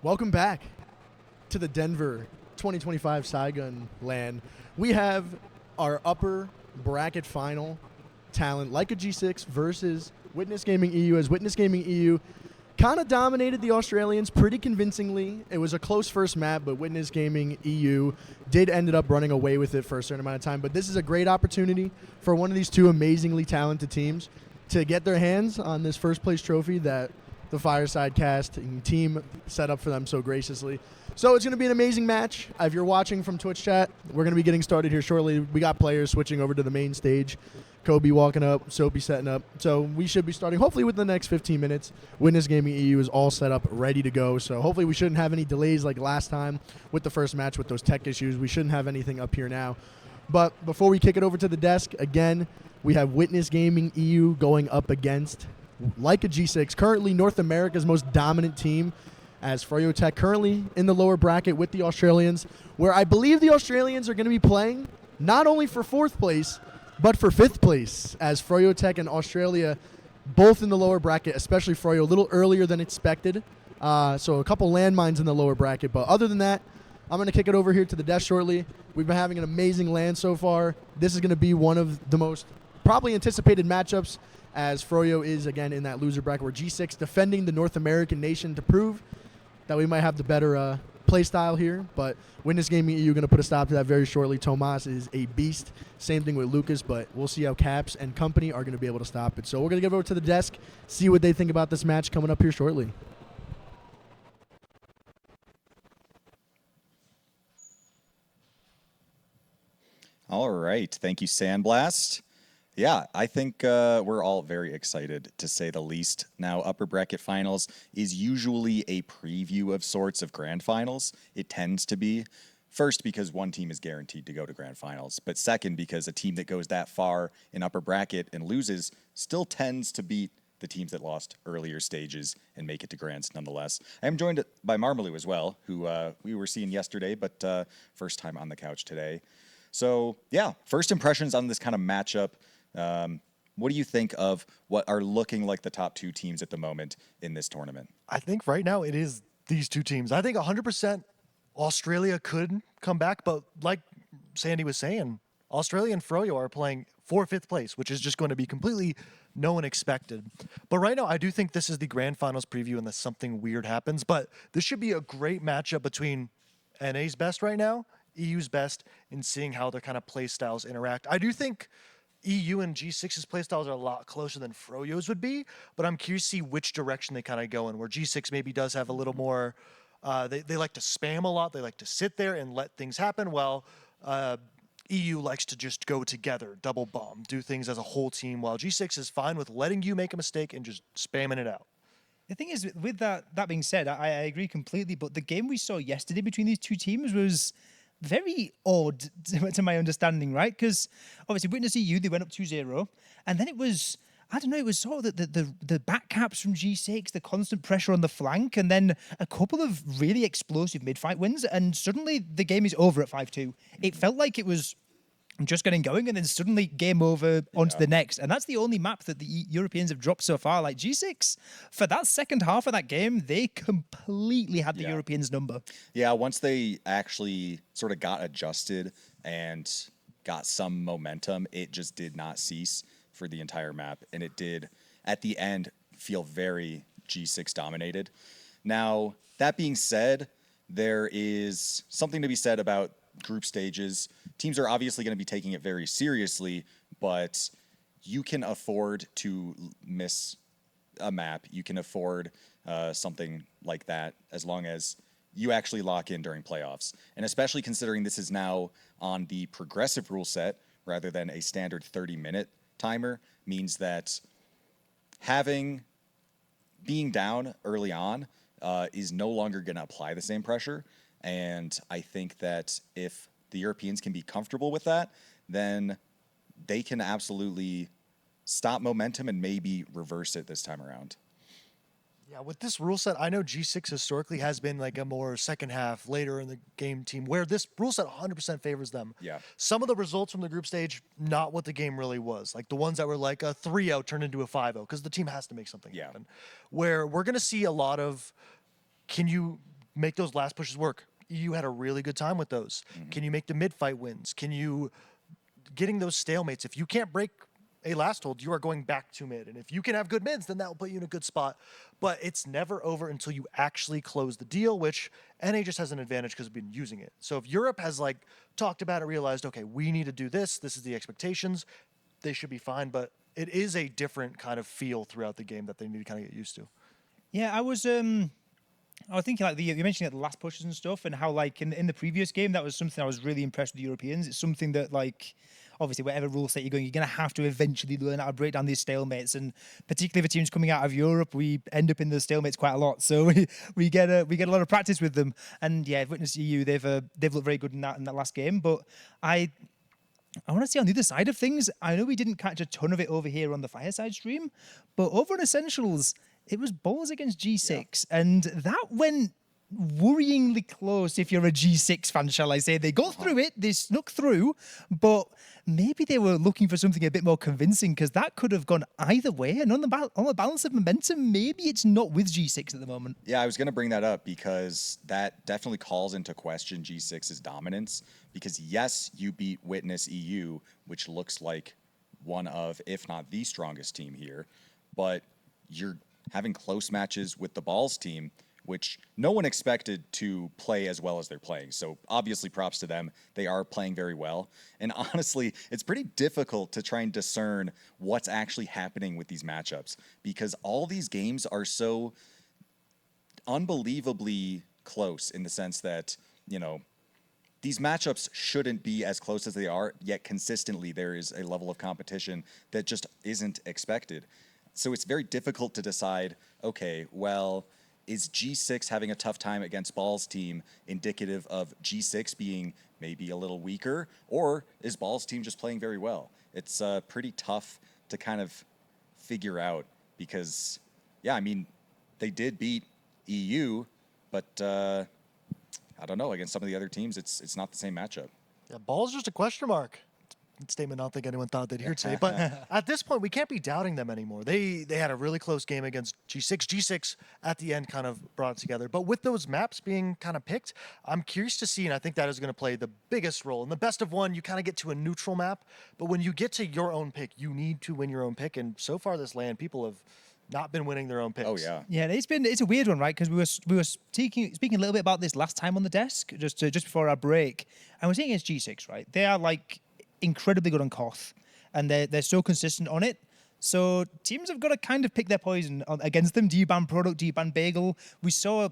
Welcome back to the Denver 2025 Saigon LAN. We have our upper bracket final talent, like a G6 versus Witness Gaming EU, as Witness Gaming EU kind of dominated the Australians pretty convincingly. It was a close first map, but Witness Gaming EU did ended up running away with it for a certain amount of time. But this is a great opportunity for one of these two amazingly talented teams to get their hands on this first place trophy that the Fireside cast and team set up for them so graciously. So it's going to be an amazing match. If you're watching from Twitch chat, we're going to be getting started here shortly. We got players switching over to the main stage. Kobe walking up, Soapy setting up. So we should be starting hopefully within the next 15 minutes. Witness Gaming EU is all set up, ready to go. So hopefully we shouldn't have any delays like last time with the first match with those tech issues. We shouldn't have anything up here now. But before we kick it over to the desk, again, we have Witness Gaming EU going up against like a G6, currently North America's most dominant team, as Froyo Tech currently in the lower bracket with the Australians, where I believe the Australians are going to be playing not only for 4th place, but for 5th place, as Froyo Tech and Australia both in the lower bracket, especially Froyo, a little earlier than expected. So a couple landmines in the lower bracket. But other than that, I'm going to kick it over here to the desk shortly. We've been having an amazing LAN so far. This is going to be one of the most probably anticipated matchups, as Froyo is, again, in that loser bracket, where G6 defending the North American nation to prove that we might have the better play style here. But Witness Gaming EU going to put a stop to that very shortly. Tomas is a beast. Same thing with Lucas, but we'll see how Caps and company are going to be able to stop it. So we're going to give it over to the desk, see what they think about this match coming up here shortly. All right. Thank you, Sandblast. Yeah, I think we're all very excited, to say the least. Now, upper bracket finals is usually a preview of sorts of grand finals. It tends to be. First, because one team is guaranteed to go to grand finals. But second, because a team that goes that far in upper bracket and loses still tends to beat the teams that lost earlier stages and make it to grands nonetheless. I am joined by Marmalou as well, who we were seeing yesterday, but first time on the couch today. So, yeah, first impressions on this kind of matchup. What do you think of what are looking like the top two teams at the moment in this tournament? I think right now it is these two teams. I think 100% Australia could come back, but like Sandy was saying, Australia and Froyo are playing for 5th place, which is just going to be completely no one expected. But right now, I do think this is the grand finals preview unless something weird happens. But this should be a great matchup between NA's best right now, EU's best, in seeing how their kind of play styles interact. I do think EU and G6's playstyles are a lot closer than Froyo's would be, but I'm curious to see which direction they kind of go in, where G6 maybe does have a little more, they like to spam a lot, they like to sit there and let things happen, while EU likes to just go together, double bomb, do things as a whole team, while G6 is fine with letting you make a mistake and just spamming it out. The thing is, with that being said, I agree completely, but the game we saw yesterday between these two teams was very odd to my understanding, right? Because obviously Witness EU, they went up 2-0, and then it was, I don't know, it was sort of the back caps from G6, the constant pressure on the flank, and then a couple of really explosive mid-fight wins, and suddenly the game is over at 5-2. It felt like it was just getting going, and then suddenly game over onto the next. And that's the only map that the Europeans have dropped so far. Like G6, for that second half of that game, they completely had the Europeans' number. Yeah, once they actually sort of got adjusted and got some momentum, it just did not cease for the entire map. And it did, at the end, feel very G6 dominated. Now, that being said, there is something to be said about group stages. Teams are obviously going to be taking it very seriously, but you can afford to miss a map. You can afford something like that as long as you actually lock in during playoffs. And especially considering this is now on the progressive rule set rather than a standard 30-minute timer, means that being down early on is no longer going to apply the same pressure. And I think that if the Europeans can be comfortable with that, then they can absolutely stop momentum and maybe reverse it this time around. Yeah, with this rule set, I know G6 historically has been like a more second half, later in the game team, where this rule set 100% favors them. Yeah. Some of the results from the group stage, not what the game really was. Like the ones that were like a 3-0 turned into a 5-0, because the team has to make something happen. Where we're going to see a lot of, can you make those last pushes work? EU had a really good time with those. Can you make the mid fight wins? Can you getting those stalemates? If you can't break a last hold, you are going back to mid. And if you can have good mids, then that will put you in a good spot. But it's never over until you actually close the deal, which NA just has an advantage because we've been using it. So if Europe has like talked about it, realized, okay, we need to do this, this is the expectations, they should be fine. But it is a different kind of feel throughout the game that they need to kind of get used to. Yeah, I was thinking like you mentioned like the last pushes and stuff, and how like in the previous game that was something I was really impressed with the Europeans. It's something that like obviously whatever rule set you're going to have to eventually learn how to break down these stalemates, and particularly for teams coming out of Europe, we end up in the stalemates quite a lot. So we get a lot of practice with them. And yeah, Witness EU they've looked very good in that last game, but I want to say on the other side of things, I know we didn't catch a ton of it over here on the Fireside stream, but over on Essentials, it was balls against G6, and that went worryingly close if you're a G6 fan, shall I say. They got through it, they snuck through, but maybe they were looking for something a bit more convincing, because that could have gone either way, and on the balance of momentum, maybe it's not with G6 at the moment. Yeah, I was going to bring that up because that definitely calls into question G6's dominance, because yes, you beat Witness EU, which looks like one of, if not the strongest team here, but you're having close matches with the Balls team, which no one expected to play as well as they're playing. So obviously props to them. They are playing very well. And honestly, it's pretty difficult to try and discern what's actually happening with these matchups, because all these games are so unbelievably close in the sense that, you know, these matchups shouldn't be as close as they are, yet consistently there is a level of competition that just isn't expected. So it's very difficult to decide, okay, well, is G6 having a tough time against Ball's team indicative of G6 being maybe a little weaker, or is Ball's team just playing very well? It's pretty tough to kind of figure out because, yeah, I mean, they did beat EU, but I don't know, against some of the other teams, it's not the same matchup. Yeah, Ball's just a question mark. Statement I don't think anyone thought they'd hear today. But at this point, we can't be doubting them anymore. They had a really close game against G6. G6 at the end kind of brought it together. But with those maps being kind of picked, I'm curious to see, and I think that is going to play the biggest role. In the best of one, you kind of get to a neutral map. But when you get to your own pick, you need to win your own pick. And so far this LAN, people have not been winning their own picks. Oh, yeah. Yeah, it's a weird one, right? Because we were speaking a little bit about this last time on the desk, just before our break. And we're saying against G6, right? They are like incredibly good on Koth, and they're so consistent on it. So teams have got to kind of pick their poison against them. Do you ban Product? Do you ban Bagel? We saw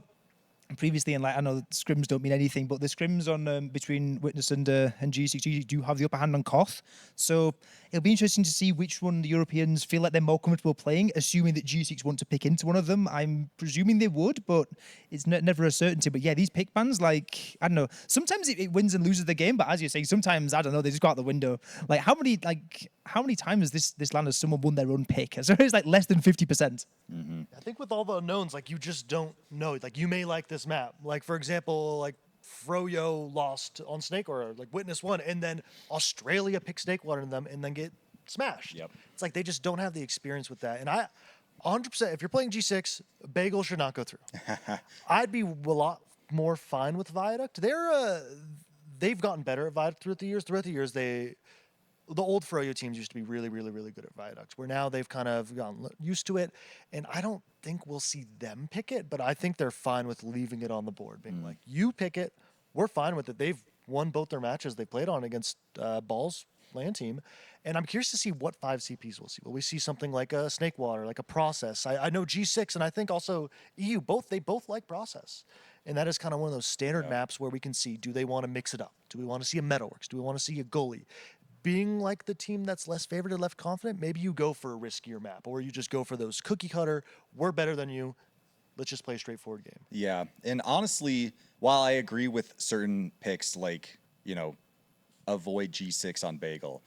previously, and like I know scrims don't mean anything, but the scrims on between Witness and G6 do have the upper hand on Koth. So it'll be interesting to see which one the Europeans feel like they're more comfortable playing, assuming that G6 want to pick into one of them. I'm presuming they would, but it's never a certainty. But yeah, these pick bans, like, I don't know, sometimes it wins and loses the game, but as you're saying, sometimes, I don't know, they just go out the window. Like, how many times this LAN has someone won their own pick? So it's like less than 50%. Mm-hmm. I think with all the unknowns, like, you just don't know. Like, you may like this map. Like, for example, like, Froyo lost on Snakewater, like Witness won, and then Australia picked Snakewater in them and then get smashed. Yep. It's like they just don't have the experience with that. And I, 100%, if you're playing G6, Bagel should not go through. I'd be a lot more fine with Viaduct. They've gotten better at Viaduct throughout the years. The old Froyo teams used to be really, really, really good at Viaducts, where now they've kind of gotten used to it. And I don't think we'll see them pick it, but I think they're fine with leaving it on the board, being like, you pick it, we're fine with it. They've won both their matches they played on against Ball's LAN team. And I'm curious to see what 5 CPs we'll see. Will we see something like a Snakewater, like a Process? I know G6 and I think also EU, they both like Process. And that is kind of one of those standard maps where we can see, do they want to mix it up? Do we want to see a Metalworks? Do we want to see a goalie? Being like the team that's less favored or left confident, maybe you go for a riskier map, or you just go for those cookie cutter, we're better than you, let's just play a straightforward game. Yeah, and honestly, while I agree with certain picks, like, you know, avoid G6 on Bagel,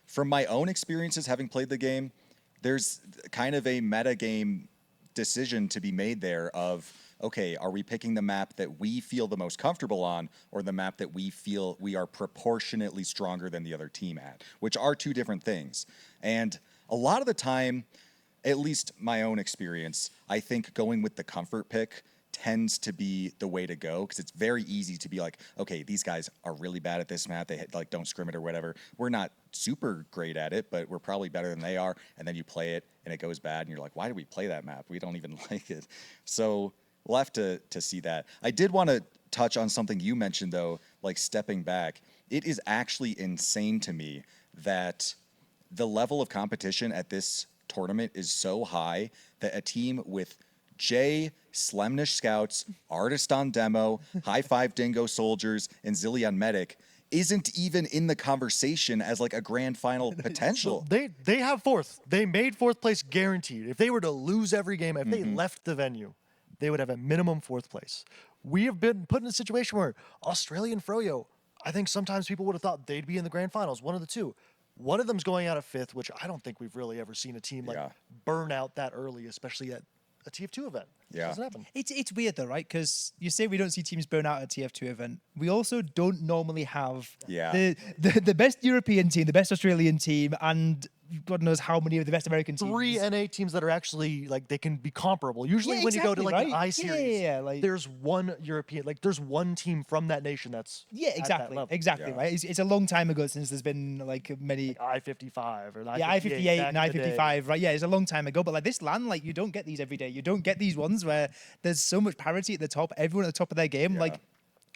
from my own experiences having played the game, there's kind of a meta game decision to be made there of, okay, are we picking the map that we feel the most comfortable on, or the map that we feel we are proportionately stronger than the other team at, which are two different things. And a lot of the time, at least my own experience, I think going with the comfort pick tends to be the way to go because it's very easy to be like, okay, these guys are really bad at this map. They like don't scrim it or whatever. We're not super great at it, but we're probably better than they are. And then you play it and it goes bad, and you're like, why did we play that map? We don't even like it. So we'll have to see that. I did want to touch on something you mentioned though, like stepping back. It is actually insane to me that the level of competition at this tournament is so high that a team with Jay, Slemnish Scouts, Artist on Demo, High Five Dingo Soldiers, and Zillion Medic isn't even in the conversation as like a grand final potential. They have fourth. They made fourth place guaranteed. If they were to lose every game, if they left the venue, they would have a minimum fourth place. We have been put in a situation where Australia and Froyo, I think sometimes people would have thought they'd be in the grand finals, one of the two. One of them's going out of fifth, which I don't think we've really ever seen a team like burn out that early, especially at a TF2 event. Yeah. It doesn't happen. It's weird though, right? Because you say we don't see teams burn out at a TF2 event. We also don't normally have the best European team, the best Australian team, and God knows how many of the best American teams. 3 NA teams that are actually like they can be comparable. Usually Yeah, when you go to exactly, like an right? I series, like, there's one European, like there's one team from that nation that's yeah, at that exactly, level. exactly, Yeah. right? It's a long time ago since there's been like many. I-55 or Yeah, I-58 back and in the day. I-55, right? Yeah, it's a long time ago. But like this LAN, like you don't get these every day. You don't get these ones where there's so much parity at the top, everyone at the top of their game. Yeah. Like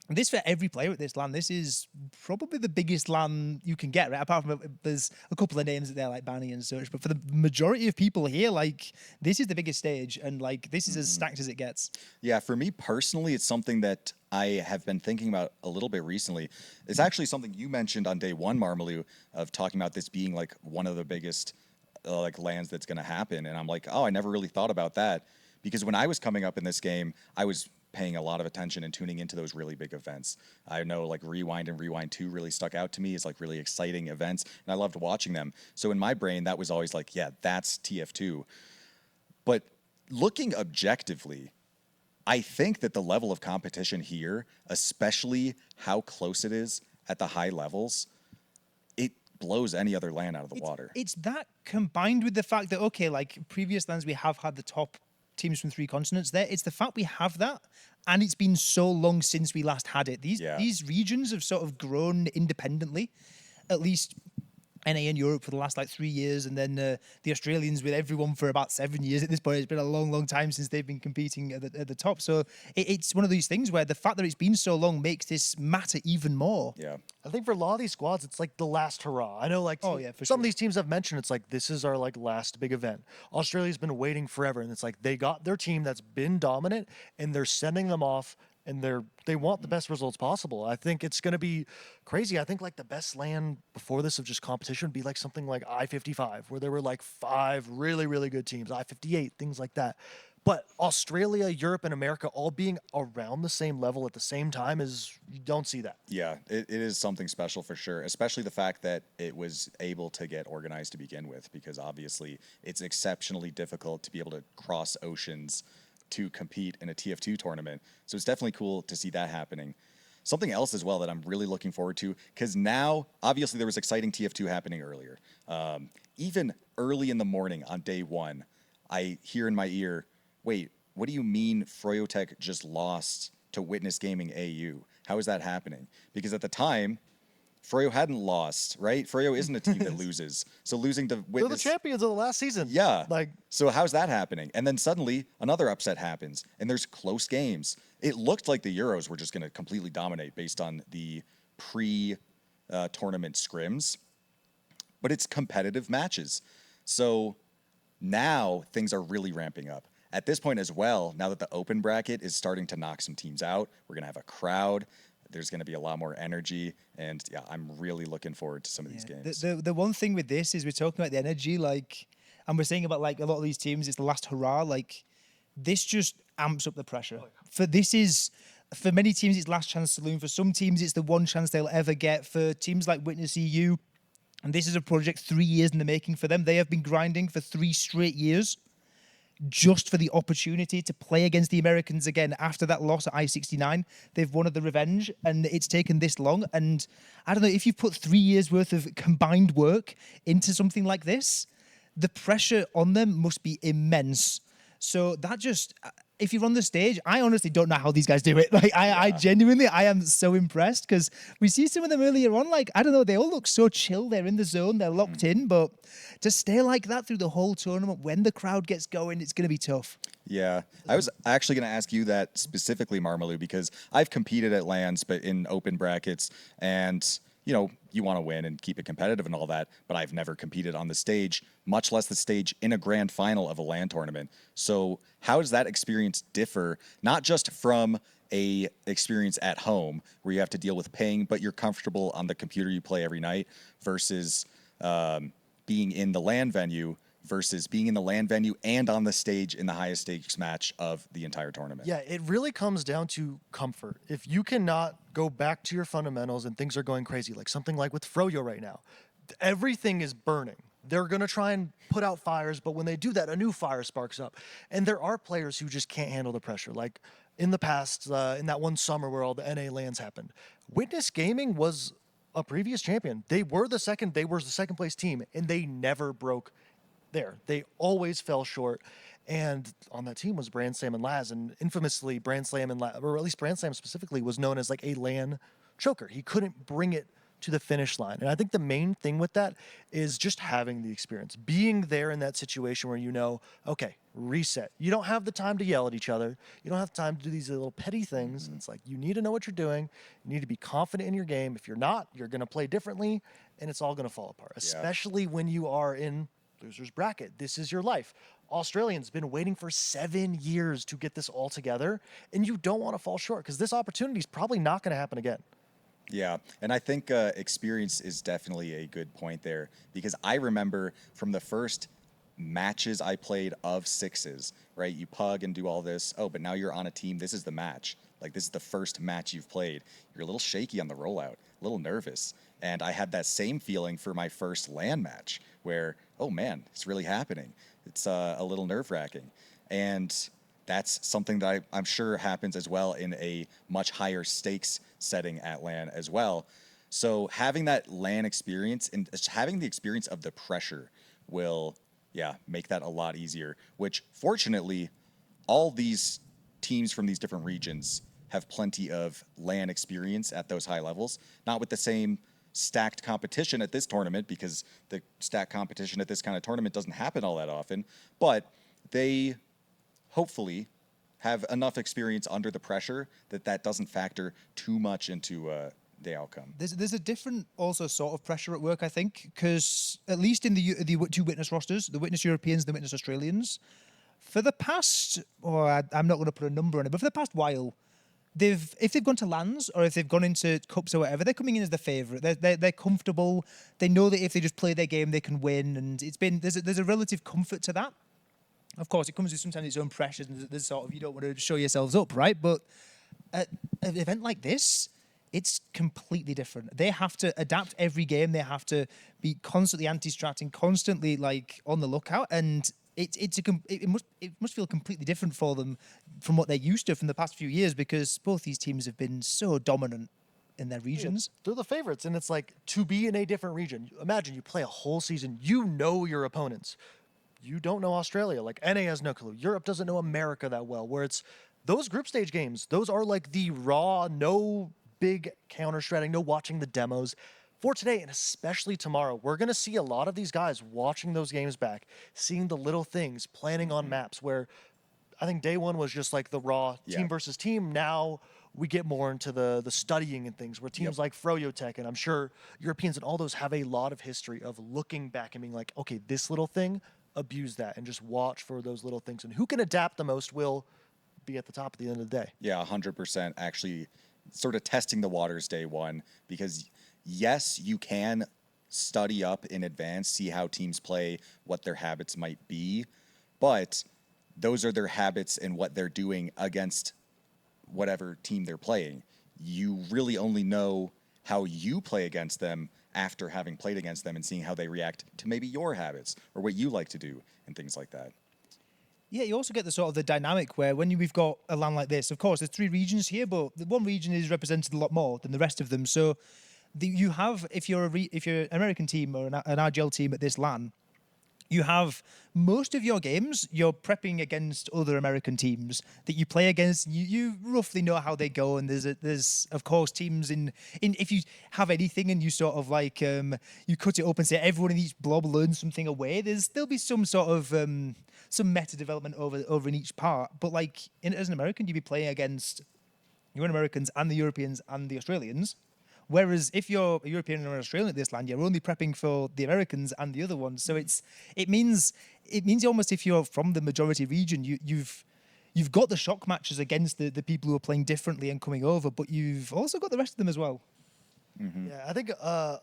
this for every player at this LAN, this is probably the biggest LAN you can get, right? Apart from there's a couple of names there like Banny and such. But for the majority of people here, like this is the biggest stage and like this is as stacked as it gets. Yeah, for me personally, it's something that I have been thinking about a little bit recently. It's actually something you mentioned on day one, Marmalou, of talking about this being like one of the biggest like LANs that's going to happen. And I'm like, oh, I never really thought about that. Because when I was coming up in this game, I was paying a lot of attention and tuning into those really big events. I know like Rewind and Rewind 2 really stuck out to me as like really exciting events, and I loved watching them. So in my brain, that was always like, yeah, that's TF2. But looking objectively, I think that the level of competition here, especially how close it is at the high levels, it blows any other LAN out of the water. It's that combined with the fact that, okay, like previous LANs, we have had the top teams from 3 continents there. It's the fact we have that, and it's been so long since we last had it. These regions have sort of grown independently, at least NA in Europe for the last like 3 years, and then the Australians with everyone for about 7 years at this point. It's been a long, long time since they've been competing at the top. So it's one of these things where the fact that it's been so long makes this matter even more. Yeah. I think for a lot of these squads, it's like the last hurrah. I know, like, Oh, yeah, for some sure. of these teams have mentioned it's like this is our like last big event. Australia's been waiting forever, and it's like they got their team that's been dominant, and they're sending them off, and they want the best results possible. I think it's going to be crazy. I think like the best LAN before this of just competition would be like something like I-55, where there were like 5 really, really good teams, I-58, things like that. But Australia, Europe, and America all being around the same level at the same time you don't see that. Yeah, it is something special for sure, especially the fact that it was able to get organized to begin with, because obviously it's exceptionally difficult to be able to cross oceans to compete in a TF2 tournament. So it's definitely cool to see that happening. Something else as well that I'm really looking forward to, because now, obviously there was exciting TF2 happening earlier. Even early in the morning on day one, I hear in my ear, wait, what do you mean Froyotech just lost to Witness Gaming AU? How is that happening? Because at the time, Froyo hadn't lost, right? Froyo isn't a team that loses. So losing to They're the Witness... champions of the last season. Yeah. Like, So how's that happening? And then suddenly another upset happens, and there's close games. It looked like the Euros were just going to completely dominate based on the pre-tournament scrims, but it's competitive matches. So now things are really ramping up. At this point as well, now that the open bracket is starting to knock some teams out, we're going to have a crowd. There's going to be a lot more energy, and yeah, I'm really looking forward to some of these games. The one thing with this is we're talking about the energy, like, and we're saying about like a lot of these teams, it's the last hurrah. Like, this just amps up the pressure. For many teams, it's last chance saloon. For some teams, it's the one chance they'll ever get. For teams like Witness EU, and this is a project 3 years in the making for them. They have been grinding for 3 straight years just for the opportunity to play against the Americans again after that loss at I-69. They've wanted the revenge, and it's taken this long. And I don't know, if you've put 3 years worth of combined work into something like this, the pressure on them must be immense. So that just, if you're on the stage, I honestly don't know how these guys do it. Like, I genuinely, I am so impressed because we see some of them earlier on. Like, I don't know, they all look so chill. They're in the zone, they're locked in, but to stay like that through the whole tournament, when the crowd gets going, it's going to be tough. Yeah, I was actually going to ask you that specifically, Marmalou, because I've competed at LANs, but in open brackets, and you want to win and keep it competitive and all that, but I've never competed on the stage, much less the stage in a grand final of a LAN tournament. So how does that experience differ, not just from a experience at home where you have to deal with ping, but you're comfortable on the computer you play every night versus being in the LAN venue versus being in the LAN venue and on the stage in the highest stakes match of the entire tournament? Yeah, it really comes down to comfort. If you cannot go back to your fundamentals and things are going crazy, like something like with Froyo right now, everything is burning. They're going to try and put out fires, but when they do that, a new fire sparks up. And there are players who just can't handle the pressure. Like in the past, in that one summer where all the NA LANs happened, Witness Gaming was a previous champion. They were the second place team, and they never broke there. They always fell short. And on that team was Brand Slam and Laz, and infamously Brand Slam and Laz, or at least Brand Slam specifically, was known as like a LAN choker. He couldn't bring it to the finish line. And I think the main thing with that is just having the experience, being there in that situation where okay, reset. You don't have the time to yell at each other. You don't have time to do these little petty things. It's like you need to know what you're doing. You need to be confident in your game. If you're not, you're going to play differently, and it's all going to fall apart, especially when you are in loser's bracket. This is your life. Australians been waiting for 7 years to get this all together, and you don't want to fall short because this opportunity is probably not going to happen again. Yeah, and I think experience is definitely a good point there because I remember from the first matches I played of sixes, right? You pug and do all this. Oh, but now you're on a team. This is the match. Like, this is the first match you've played. You're a little shaky on the rollout, a little nervous. And I had that same feeling for my first LAN match where, oh man, it's really happening. It's a little nerve-wracking. And that's something that I'm sure happens as well in a much higher stakes setting at LAN as well. So having that LAN experience and having the experience of the pressure will, make that a lot easier, which fortunately all these teams from these different regions have plenty of LAN experience at those high levels, not with the same stacked competition at this tournament because the stacked competition at this kind of tournament doesn't happen all that often, but they hopefully have enough experience under the pressure that doesn't factor too much into the outcome. There's a different also sort of pressure at work, I think, because at least in the two Witness rosters, the Witness Europeans, the Witness Australians, for the past, I'm not going to put a number on it, but for the past while, if they've gone to LANs or if they've gone into cups or whatever, they're coming in as the favourite. They're comfortable. They know that if they just play their game, they can win, and there's a relative comfort to that. Of course, it comes with sometimes its own pressures, and there's sort of you don't want to show yourselves up, right? But at an event like this, it's completely different. They have to adapt every game. They have to be constantly anti-stratting, constantly like on the lookout, and it must feel completely different for them from what they're used to from the past few years because both these teams have been so dominant in their regions. They're the favorites, and it's like to be in a different region. Imagine you play a whole season. You know your opponents. You don't know Australia. Like NA has no clue. Europe doesn't know America that well. Where it's those group stage games. Those are like the raw, no big counter-stratting, no watching the demos. For today, and especially tomorrow, we're going to see a lot of these guys watching those games back, seeing the little things, planning on maps where I think day one was just like the raw team versus team. Now we get more into the studying and things where teams like Froyotech, and I'm sure Europeans and all those have a lot of history of looking back and being like, okay, this little thing, abuse that, and just watch for those little things. And who can adapt the most will be at the top at the end of the day. Yeah, 100% actually sort of testing the waters day one because yes, you can study up in advance, see how teams play, what their habits might be, but those are their habits and what they're doing against whatever team they're playing. You really only know how you play against them after having played against them and seeing how they react to maybe your habits or what you like to do and things like that. Yeah, you also get the sort of the dynamic where when we've got a LAN like this, of course, there's 3 regions here, but the one region is represented a lot more than the rest of them. So you have, if you're an American team or an RGL team at this LAN, you have most of your games, you're prepping against other American teams that you play against. You roughly know how they go, and there's of course teams in if you have anything and you sort of like you cut it up and say everyone in each blob learns something away. There'll be some sort of some meta development over in each part. But like as an American, you'd be playing against your own Americans and the Europeans and the Australians. Whereas if you're a European or an Australian at this land, you're only prepping for the Americans and the other ones. So it means almost if you're from the majority region, you've got the shock matches against the people who are playing differently and coming over, but you've also got the rest of them as well. Yeah, I think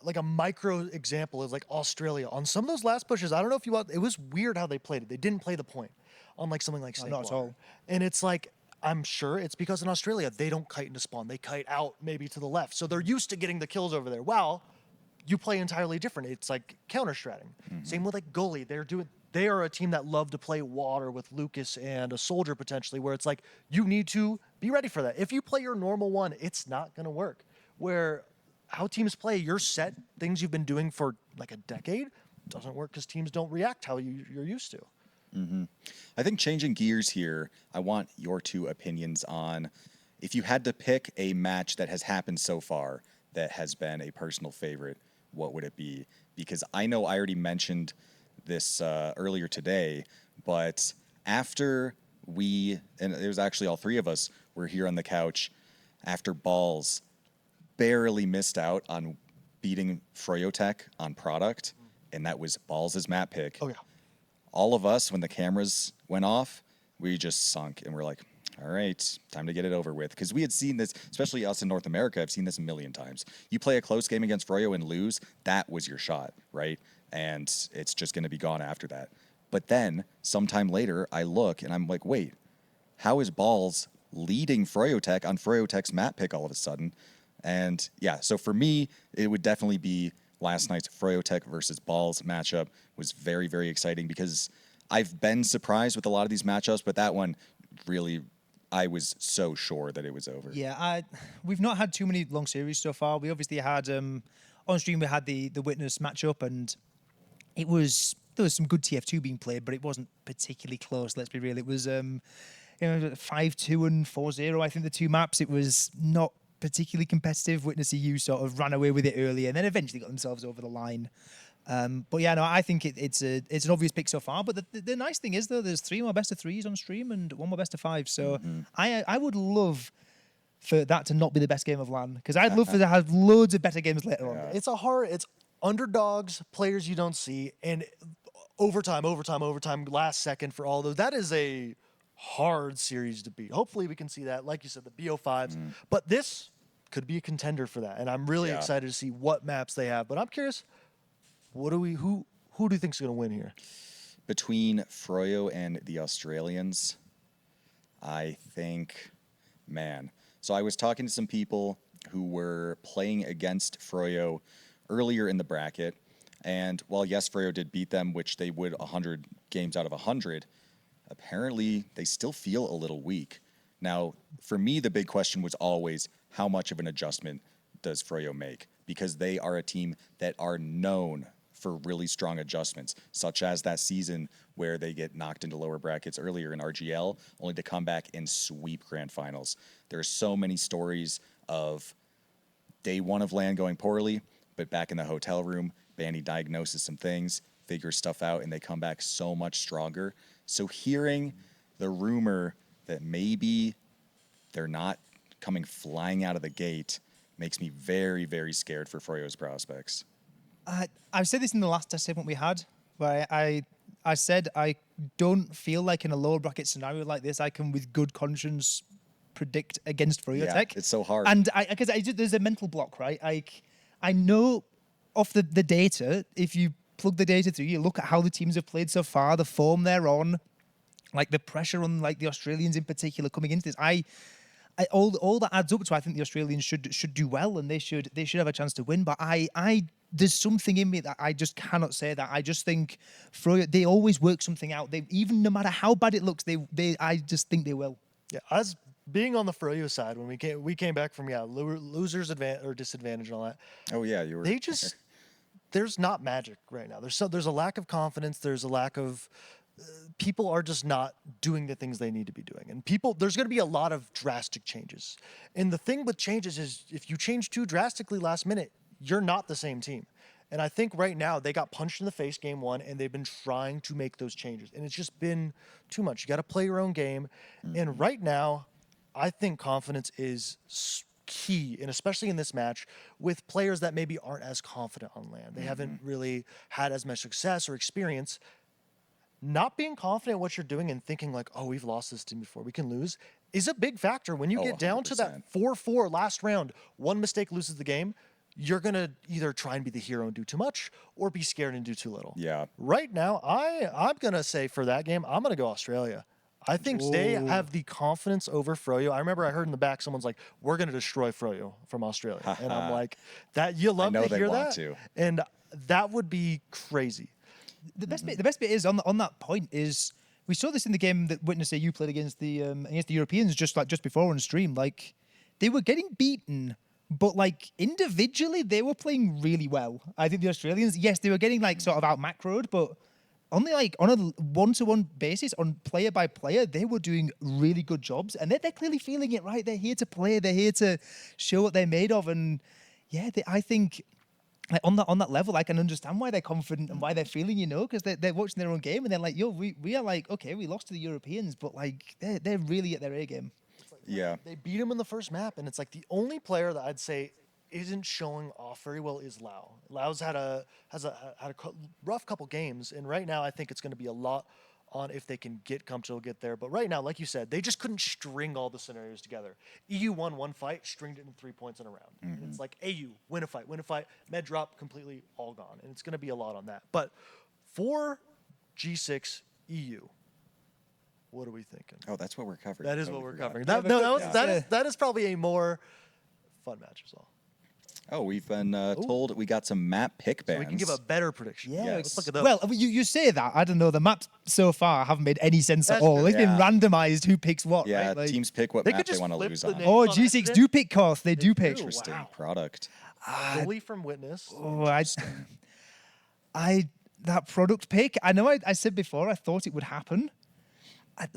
like a micro example is like Australia. On some of those last pushes, I don't know if it was weird how they played it. They didn't play the point on like something like Snake not at Water. all. And it's like, I'm sure it's because in Australia, they don't kite into spawn. They kite out maybe to the left. So they're used to getting the kills over there. Wow, you play entirely different. It's like counter-stratting. Same with like goalie. They are a team that love to play water with Lucas and a soldier potentially, where it's like, you need to be ready for that. If you play your normal one, it's not going to work. Where how teams play, your set, things you've been doing for like a decade, doesn't work because teams don't react how you're used to. I think changing gears here, I want your two opinions on if you had to pick a match that has happened so far that has been a personal favorite, what would it be? Because I know I already mentioned this earlier today, but after and it was actually all three of us were here on the couch after Balls barely missed out on beating Froyotech on product, and that was Balls' map pick. Oh, yeah. All of us, when the cameras went off, we just sunk and we're like, all right, time to get it over with. Because we had seen this, especially us in North America, I've seen this a million times. You play a close game against Froyo and lose, that was your shot, right? And it's just going to be gone after that. But then, sometime later, I look and I'm like, wait, how is Balls leading Froyotech on Froyotech's map pick all of a sudden? And yeah, so for me, it would definitely be last night's Froyotech versus Balls matchup was very, very exciting because I've been surprised with a lot of these matchups, but that one really, I was so sure that it was over. Yeah, we've not had too many long series so far. We obviously had on stream we had the Witness matchup, and there was some good TF2 being played, but it wasn't particularly close. Let's be real. It was 5-2 and 4-0. I think the two maps. It was not particularly competitive. Witness EU sort of ran away with it early and then eventually got themselves over the line. But yeah, no, I think it's an obvious pick so far. But the nice thing is though, there's 3 more best of 3s on stream and 1 more best of 5. So I would love for that to not be the best game of LAN because I'd love for to have loads of better games later on. It's it's underdogs, players you don't see, and overtime, last second for all those. That is a hard series to beat. Hopefully we can see that, like you said, the BO5s. But this could be a contender for that, and I'm really excited to see what maps they have. But I'm curious, who do you think is going to win here? Between Froyo and the Australians, I think, man. So I was talking to some people who were playing against Froyo earlier in the bracket, and while yes, Froyo did beat them, which they would 100 games out of 100, apparently they still feel a little weak. Now, for me, the big question was always how much of an adjustment does Froyo make? Because they are a team that are known for really strong adjustments, such as that season where they get knocked into lower brackets earlier in RGL, only to come back and sweep grand finals. There are so many stories of day one of LAN going poorly, but back in the hotel room, Banny diagnoses some things, figures stuff out, and they come back so much stronger. So hearing the rumor that maybe they're not coming flying out of the gate makes me very, very scared for Froyo's prospects. I've said this in the last test segment we had, where I said I don't feel like in a lower bracket scenario like this, I can with good conscience predict against Froyotech. Yeah, it's so hard. And because there's a mental block, right? I know off the data, if you plug the data through, you look at how the teams have played so far, the form they're on, like the pressure on like the Australians in particular coming into this. All that adds up to I think the Australians should do well and they should have a chance to win. But there's something in me that I just cannot say that. I just think Froyo, they always work something out. They even no matter how bad it looks, I just think they will. Yeah, as being on the Froyo side when we came back from losers advantage or disadvantage and all that. Oh yeah, you were. there's not magic right now. There's a lack of confidence. There's a lack of people are just not doing the things they need to be doing. And there's going to be a lot of drastic changes. And the thing with changes is if you change too drastically last minute, you're not the same team. And I think right now they got punched in the face game one, and they've been trying to make those changes. And it's just been too much. You got to play your own game. And right now, I think confidence is key, and especially in this match with players that maybe aren't as confident on LAN. They haven't really had as much success or experience. Not being confident in what you're doing and thinking like, oh, we've lost this team before, we can lose, is a big factor. When you get down to that 4-4 last round, one mistake loses the game, you're going to either try and be the hero and do too much or be scared and do too little. Yeah. Right now, I'm going to say for that game, I'm going to go Australia. I think they have the confidence over Froyo. I remember I heard in the back someone's like, we're going to destroy Froyo from Australia. And I'm like, that you love to hear that. And that would be crazy. The best bit is on that point is we saw this in the game that Witness AU played against the Europeans just before on stream. Like they were getting beaten, but like individually they were playing really well. I think the Australians, yes, they were getting like sort of out macroed, but only like on a one-to-one basis, on player by player, they were doing really good jobs, and they're clearly feeling it. Right, they're here to play. They're here to show what they're made of, and yeah, I think. Like on that level, I can understand why they're confident and why they're feeling, because they're watching their own game and they're like, yo, we are like, okay, we lost to the Europeans, but like they're really at their A game. Yeah. They beat him in the first map, and it's like the only player that I'd say isn't showing off very well is Lau. Lau's had a rough couple games, and right now I think it's going to be a lot on if they can get comfortable, get there. But right now, like you said, they just couldn't string all the scenarios together. EU won one fight, stringed it in 3 points in a round. And it's like AU, win a fight, med drop, completely all gone. And it's going to be a lot on that. But for G6 EU, what are we thinking? Oh, that's what we're covering. That is Totally what we're forgot. covering. That is probably a more fun match as well. Oh, we've been told we got some map pick bands. So we can give a better prediction. Yeah, Let's look at those. Well, you say that. I don't know. The maps so far haven't made any sense at That's all. true. It's been Yeah. randomized who picks what. Yeah, right? Like, teams pick what They map could they just want to flip lose the on. name. Oh, on G6 accident. do pick Koth. They do pick. Interesting Wow. product. Bully from Witness. Oh, that product pick. I know I said before I thought it would happen.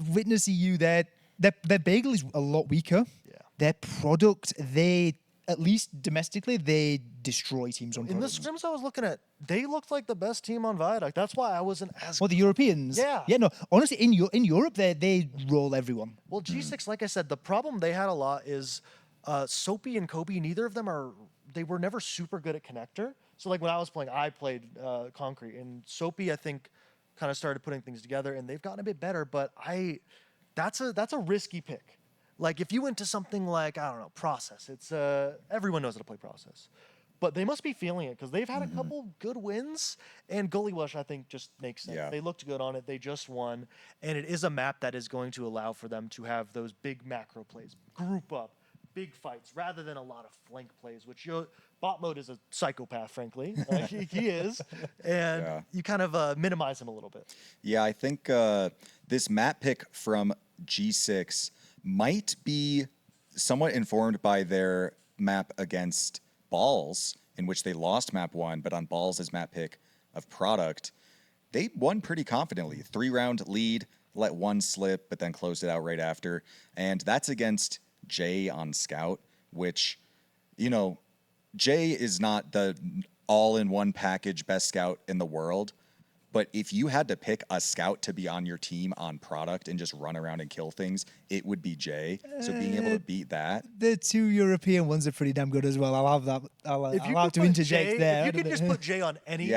Witness EU, their bagel is a lot weaker. Yeah. Their product, they at least domestically, they destroy teams on In the product. scrims I was looking at, they looked like the best team on Viaduct. That's why I wasn't as Well, the Europeans. Yeah. Yeah, no. Honestly, in Europe, they roll everyone. Well, G6, like I said, the problem they had a lot is Soapy and Kobe, neither of them they were never super good at connector. So like when I was playing, I played Concrete, and Soapy, I think, kind of started putting things together, and they've gotten a bit better, but that's a risky pick. Like if you went to something like, I don't know, Process, it's everyone knows how to play Process. But they must be feeling it because they've had a couple good wins, and Gully Wush, I think, just makes sense. Yeah. They looked good on it. They just won, and it is a map that is going to allow for them to have those big macro plays, group up, big fights, rather than a lot of flank plays, which bot mode is a psychopath, frankly. He is, and Yeah. you kind of minimize him a little bit. Yeah, I think this map pick from G6 might be somewhat informed by their map against Balls, in which they lost map 1, but on Balls' map pick of product, they won pretty confidently. 3-round lead, let one slip, but then closed it out right after. And that's against Jay on Scout, which, Jay is not the all-in-one package best scout in the world. But if you had to pick a scout to be on your team on product and just run around and kill things, it would be Jay. So being able to beat that. The 2 European ones are pretty damn good as well. I'll have that. I'll have to put interject Jay, there. If you could just put Jay on any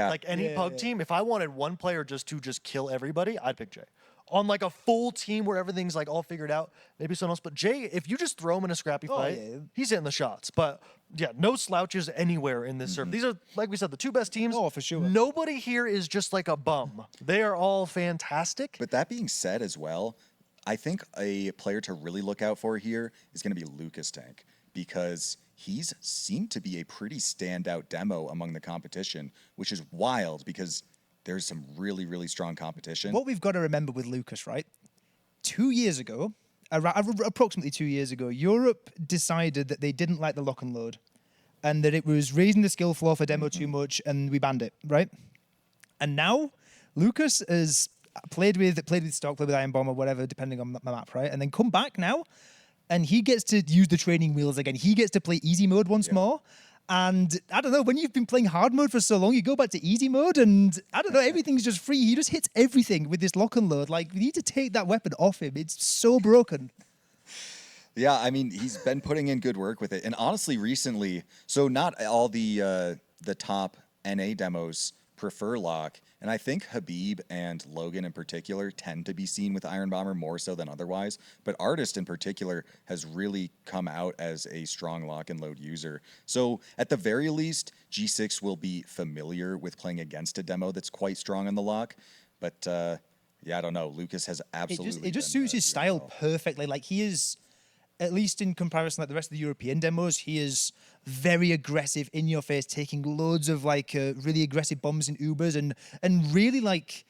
pug team, if I wanted one player just to kill everybody, I'd pick Jay. On like a full team where everything's like all figured out, maybe someone else. But Jay, if you just throw him in a scrappy fight, he's hitting the shots. But yeah, no slouches anywhere in this server. These are, like we said, the 2 best teams. Oh, for sure. Nobody here is just like a bum. They are all fantastic. But that being said as well, I think a player to really look out for here is going to be Lucas Tank, because he's seemed to be a pretty standout demo among the competition, which is wild because there's some really, really strong competition. What we've got to remember with Lucas, right? 2 years ago, approximately 2 years ago, Europe decided that they didn't like the lock and load. and that it was raising the skill floor for demo too much, and we banned it, right? And now Lucas has played with stock, played with Iron Bomb or whatever, depending on my map, right? And then come back now, and he gets to use the training wheels again. He gets to play easy mode once more. And I don't know, when you've been playing hard mode for so long, you go back to easy mode, and I don't know, everything's just free. He just hits everything with this lock and load. Like, we need to take that weapon off him. It's so broken. Yeah, I mean, he's been putting in good work with it. And honestly, recently, so not all the top NA demos prefer lock. And I think Habib and Logan in particular tend to be seen with Iron Bomber more so than otherwise. But Artist in particular has really come out as a strong lock and load user. So at the very least, G6 will be familiar with playing against a demo that's quite strong on the lock. But yeah, I don't know. Lucas has absolutely. It just been, suits his doing style well. perfectly. Like, he is, at least in comparison, like the rest of the European demos, he is very aggressive, in your face, taking loads of like really aggressive bombs and Ubers, and really like,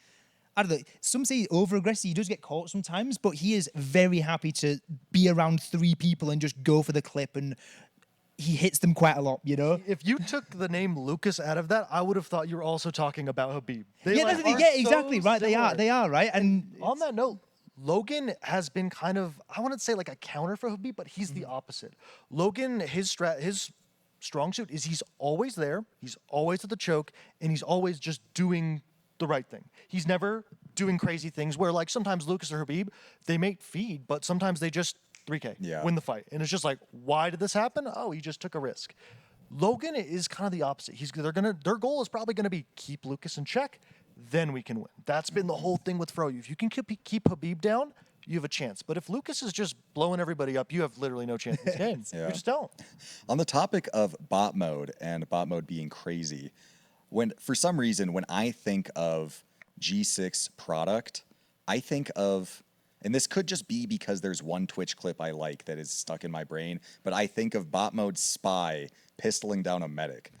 I don't know. Some say over aggressive. He does get caught sometimes, but he is very happy to be around 3 people and just go for the clip, and he hits them quite a lot. You know. If you took the name Lucas out of that, I would have thought you were also talking about Habib. They, Yeah, like, that's the thing. are Yeah, exactly. so Right, similar. they are right. And On that note, Logan has been kind of, I wouldn't say like a counter for Habib, but he's the opposite. Logan, his strong suit is he's always there, he's always at the choke, and he's always just doing the right thing. He's never doing crazy things where like sometimes Lucas or Habib, they may feed, but sometimes they just 3K, win the fight. And it's just like, why did this happen? Oh, he just took a risk. Logan is kind of the opposite. Their goal is probably gonna be keep Lucas in check, then we can win. That's been the whole thing with Froyo. If you can keep Habib down, you have a chance. But if Lucas is just blowing everybody up, you have literally no chance in this game. Yeah. You just don't. On the topic of bot mode and bot mode being crazy, for some reason when I think of G6 product, I think of, and this could just be because there's one Twitch clip I like that is stuck in my brain, but I think of bot mode Spy pistoling down a medic.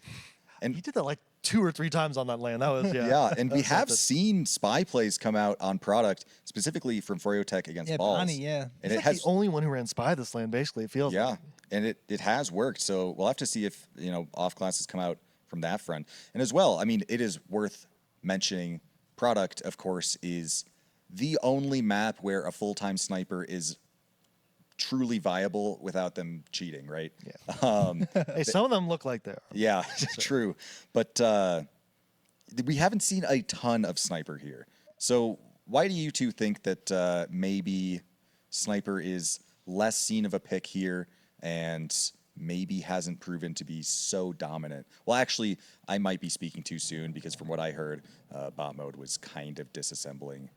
And He did that like 2 or 3 times on that LAN. That was yeah, and that we was have something. seen Spy plays come out on product, specifically from Froyotech against yeah, Balls. Barney, yeah. And He's it like has the only one who ran Spy this LAN, basically, it feels Yeah, like. and it has worked. So we'll have to see if off classes come out from that front. And as well, I mean, it is worth mentioning. Product, of course, is the only map where a full-time sniper is truly viable without them cheating, right? Yeah. Hey, some of them look like they are. Yeah, true. But we haven't seen a ton of sniper here. So why do you two think that maybe sniper is less seen of a pick here and maybe hasn't proven to be so dominant? Well, actually, I might be speaking too soon because from what I heard, bot mode was kind of disassembling.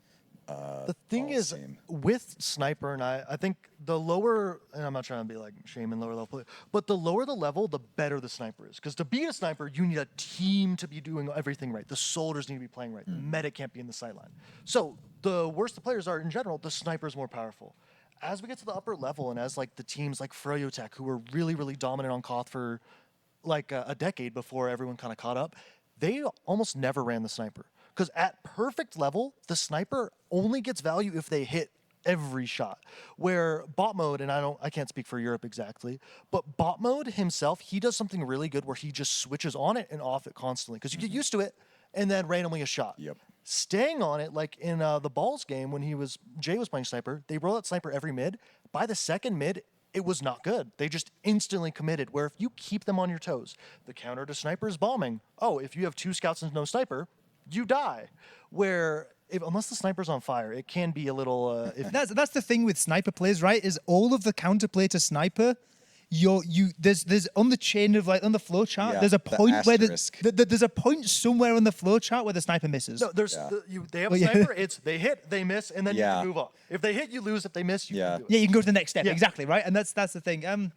The thing all the is, same. with Sniper, and I think the lower, and I'm not trying to be like shaming lower level player, but the lower the level, the better the sniper is. Because to be a sniper, you need a team to be doing everything right. The soldiers need to be playing right. The medic can't be in the sideline. So the worse the players are in general, the sniper is more powerful. As we get to the upper level, and as like the teams like Froyotech, who were really, really dominant on Koth for like a decade before everyone kind of caught up, they almost never ran the sniper. Because at perfect level, the sniper only gets value if they hit every shot. Where bot mode, and I can't speak for Europe exactly, but bot mode himself, he does something really good where he just switches on it and off it constantly. Because you get used to it, and then randomly a shot. Yep. Staying on it, like in the Balls game when Jay was playing sniper, they roll out sniper every mid. By the second mid, it was not good. They just instantly committed. Where if you keep them on your toes, the counter to sniper is bombing. Oh, if you have 2 scouts and no sniper, you die. Where unless the sniper's on fire, it can be a little. That's the thing with sniper plays, right? Is all of the counterplay to sniper. There's on the chain of like on the flow chart. Yeah, there's a the point where asterisk. there's a point somewhere on the flow chart where the sniper misses. No, there's they have a yeah. sniper. It's they hit, they miss, and then you Yeah. can move on. If they hit, you lose. If they miss, you Yeah. can do it. Yeah, you can go to the next step. Yeah. Exactly, right? And that's the thing.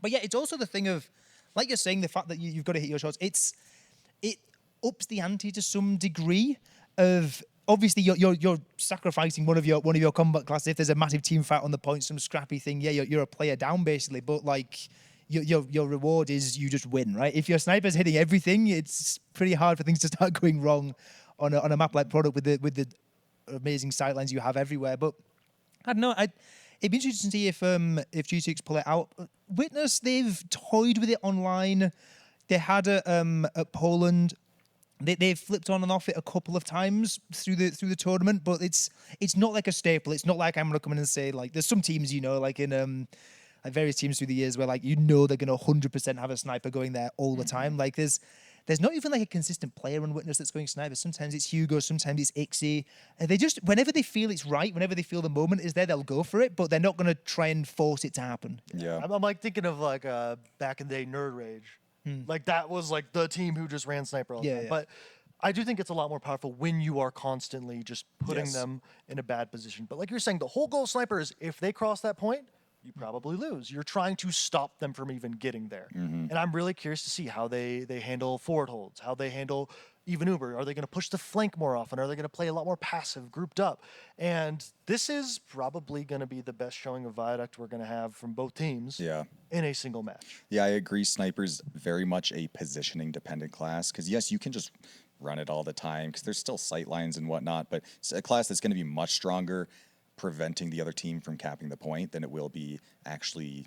But yeah, it's also the thing of, like you're saying, the fact that you've got to hit your shots. It ups the ante to some degree of obviously you're sacrificing one of your combat classes. If there's a massive team fight on the point, some scrappy thing, yeah, you're a player down basically. But like your reward is you just win, right? If your sniper's hitting everything, it's pretty hard for things to start going wrong on a map like Product with the amazing sightlines you have everywhere. But I don't know. It'd be interesting to see if G6 pull it out. Witness, they've toyed with it online. They had it at Poland. They've flipped on and off it a couple of times through the tournament, but it's not like a staple. It's not like I'm gonna come in and say, like, there's some teams, like in like various teams through the years where, like, they're gonna 100% have a sniper going there all the time. Like there's not even like a consistent player on Witness that's going sniper. Sometimes it's Hugo, sometimes it's Ixie. And they just, whenever they feel it's right, whenever they feel the moment is there, they'll go for it, but they're not gonna try and force it to happen. Yeah. I'm like thinking of like back in the day, Nerd Rage. Like that was like the team who just ran sniper all the time. Yeah. But I do think it's a lot more powerful when you are constantly just putting Yes. them in a bad position. But like you're saying, the whole goal of sniper is if they cross that point, you probably lose. You're trying to stop them from even getting there. And I'm really curious to see how they handle forward holds, how they handle even Uber. Are they going to push the flank more often? Are they going to play a lot more passive, grouped up? And this is probably going to be the best showing of Viaduct we're going to have from both teams Yeah. in a single match. Yeah, I agree. Sniper's very much a positioning dependent class because, yes, you can just run it all the time because there's still sight lines and whatnot, but it's a class that's going to be much stronger preventing the other team from capping the point than it will be actually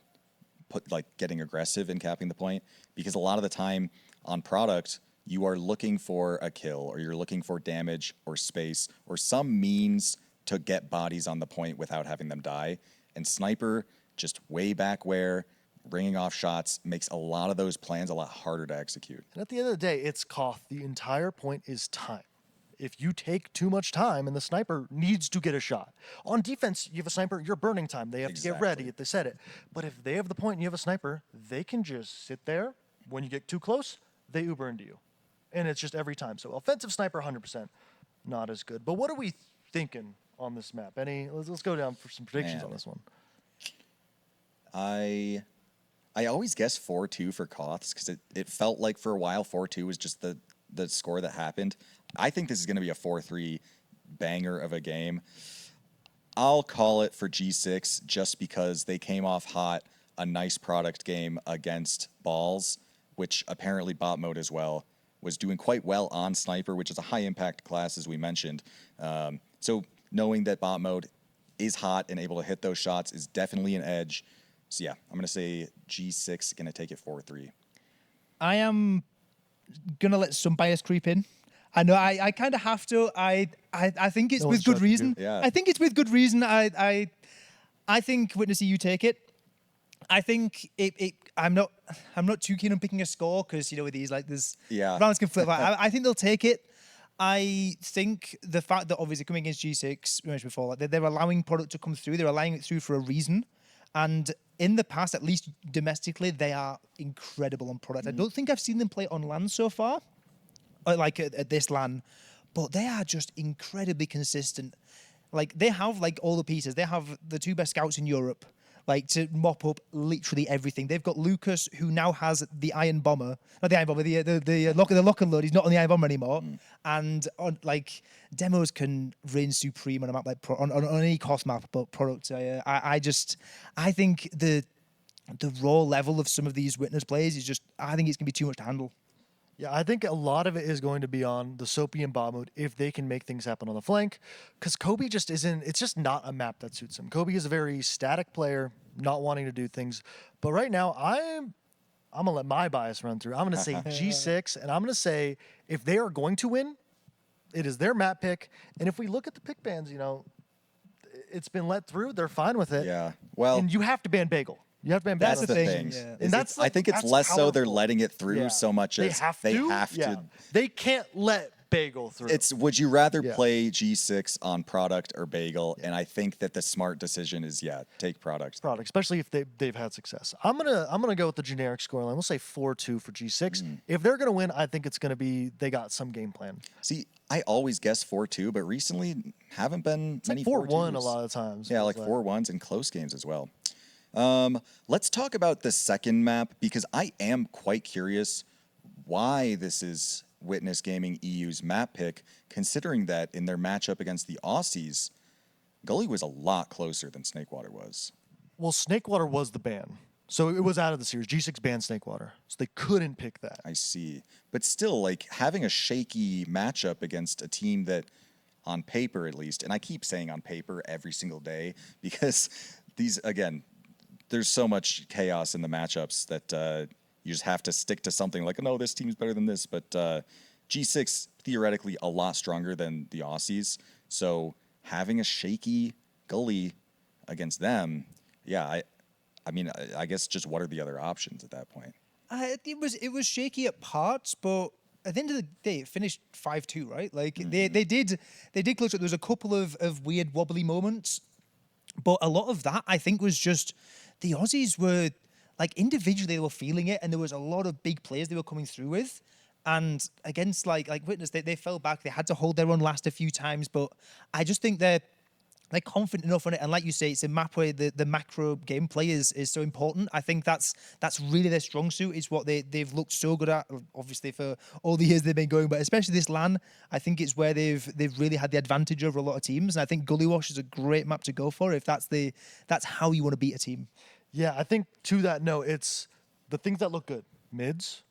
getting aggressive and capping the point, because a lot of the time on product you are looking for a kill or you're looking for damage or space or some means to get bodies on the point without having them die, and sniper just way back where ringing off shots makes a lot of those plans a lot harder to execute. And at the end of the day, it's Koth. The entire point is time. If you take too much time and the sniper needs to get a shot. On defense, you have a sniper, you're burning time. They have to get ready if they set it. But if they have the point and you have a sniper, they can just sit there. When you get too close, they Uber into you. And it's just every time. So offensive sniper, 100%, not as good. But what are we thinking on this map? Let's go down for some predictions Man. on this one. I always guess 4-2 for Koths because it felt like for a while 4-2 was just the score that happened. I think this is going to be a 4-3 banger of a game. I'll call it for G6 just because they came off hot, a nice product game against Balls, which apparently bot mode as well was doing quite well on Sniper, which is a high impact class as we mentioned. So knowing that bot mode is hot and able to hit those shots is definitely an edge. So yeah, I'm going to say G6 going to take it 4-3. I am gonna let some bias creep in. I know I kind of have to. I think it's No with one's good judging you. reason. Yeah. I think it's with good reason. I think Witness you take it. I think I'm not too keen on picking a score because with these there's rounds can flip. I think they'll take it. I think the fact that obviously coming against G6, we mentioned before, they're allowing product to come through. They're allowing it through for a reason. And in the past, at least domestically, they are incredible on product. I don't think I've seen them play on LAN so far, like at this LAN, but they are just incredibly consistent. Like they have all the pieces. They have the two best scouts in Europe, to mop up literally everything. They've got Lucas, who now has the Iron Bomber, not the Iron Bomber, the lock and load. He's not on the Iron Bomber anymore, and demos can reign supreme on a map on any cost map. But product, I think the raw level of some of these Witness plays is I think it's gonna be too much to handle. Yeah, I think a lot of it is going to be on the Soapy and bot mode if they can make things happen on the flank. Because Kobe just isn't, it's just not a map that suits him. Kobe is a very static player, not wanting to do things. But right now, I'm going to let my bias run through. I'm going to say G6, and I'm going to say if they are going to win, it is their map pick. And if we look at the pick bans, it's been let through. They're fine with it. Yeah. Well, And you have to ban Bagel. You have to ban that's Bagel. the thing, thing. yeah. And that's I think it's that's less so they're powerful. letting it through Yeah. so much as they have Yeah. to. They can't let Bagel through. It's would you rather Yeah. play G6 on product or bagel? And I think that the smart decision is take product. product, especially if they've had success. I'm gonna go with the generic scoreline. We'll say 4-2 for G6. If they're gonna win, I think it's gonna be they got some game plan. See, I always guess 4-2, but recently haven't been It's many like 4-1 a 4-2s. lot of times. Yeah, feels like 4-1s in close games as well. Let's talk about the second map because I am quite curious why this is Witness Gaming EU's map pick, considering that in their matchup against the Aussies, Gully was a lot closer than Snakewater was. Well, Snakewater was the ban, so it was out of the series. G6 banned Snakewater, so they couldn't pick that. I see. But still, having a shaky matchup against a team that, on paper at least, and I keep saying on paper every single day because these again, there's so much chaos in the matchups that you just have to stick to something like, no, this team's better than this. But G6 theoretically a lot stronger than the Aussies, so having a shaky Gully against them, yeah, I mean, I guess just what are the other options at that point? It was shaky at parts, but at the end of the day, it finished 5-2, right? Like they did close it. There was a couple of weird wobbly moments, but a lot of that I think was just the Aussies were like individually they were feeling it, and there was a lot of big plays they were coming through with. And against like Witness, they fell back. They had to hold their own last a few times, but I just think they're confident enough on it. And like you say, it's a map where the macro gameplay is so important. I think that's really their strong suit. Is what they've looked so good at, obviously for all the years they've been going, but especially this LAN, I think it's where they've really had the advantage over a lot of teams. And I think Gully Wash is a great map to go for if that's how you want to beat a team. Yeah, I think to that note, it's the things that look good. Mids,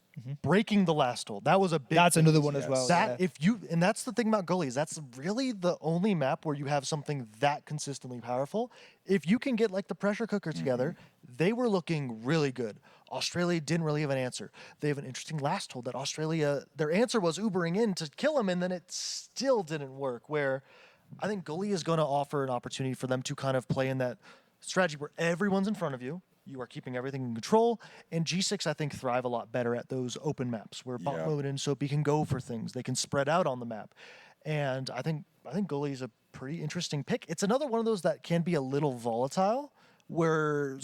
breaking the last hold. That was a big That's thing. another one as well. That yeah. if you and that's the thing about Gullies, that's really the only map where you have something that consistently powerful. If you can get like the pressure cooker together, they were looking really good. Australia didn't really have an answer. They have an interesting last hold that Australia, their answer was Ubering in to kill him, and then it still didn't work. Where I think Gully is going to offer an opportunity for them to kind of play in that strategy where everyone's in front of you. You are keeping everything in control, and G6 I think thrive a lot better at those open maps where bot Yeah. mode and Soapy can go for things. They can spread out on the map, and I think Gully is a pretty interesting pick. It's another one of those that can be a little volatile, where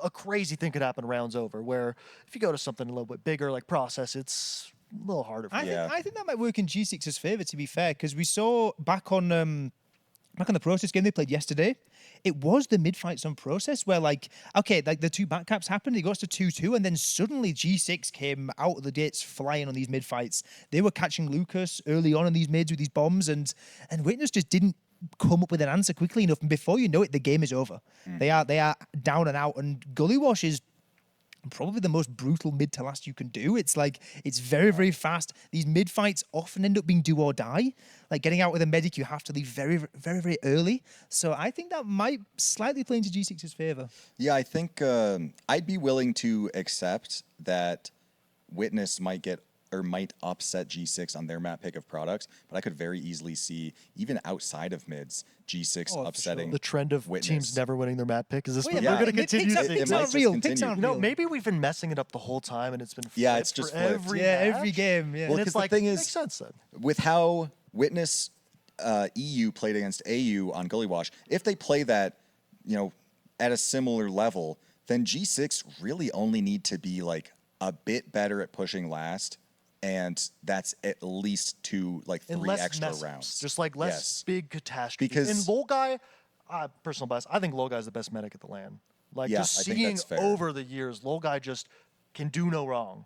a crazy thing could happen rounds over. Where if you go to something a little bit bigger like Process, it's a little harder. For you. I think that might work in G6's favor, to be fair, because we saw back on the Process game they played yesterday, it was the mid fights on Process where the two back caps happened, it goes to 2-2, and then suddenly G6 came out of the gates flying on these mid fights. They were catching Lucas early on in these mids with these bombs, and Witness just didn't come up with an answer quickly enough, and before you know it, the game is over. They are down and out, and Gully Wash is probably the most brutal mid to last you can do. It's very, very fast. These mid fights often end up being do or die. Like getting out with a medic, you have to leave very, very, very early. So I think that might slightly play into G6's favor. Yeah, I think I'd be willing to accept that Witness might upset G6 on their map pick of products, but I could very easily see, even outside of mids, G6 upsetting The trend of Witness. teams never winning their map pick is this. Well, What yeah, we're going to mid continue picks seeing. picks might aren't just real. continue. Picks aren't You know, real. maybe we've been messing it up the whole time, and it's been Yeah, flipped it's just for flipped. every every match. game. Yeah. And Well, it's 'cause the like thing makes is- sense then. With how Witness EU played against AU on Gully Wash, if they play that, at a similar level, then G6 really only need to be like a bit better at pushing last, and that's at least three And less extra mess-ups, rounds. just like less Yes. big catastrophes. Because- in Lolgai, personal bias, I think Lolgai is the best medic at the LAN. Like Yeah, just I think seeing that's fair. over the years, Lolgai just can do no wrong.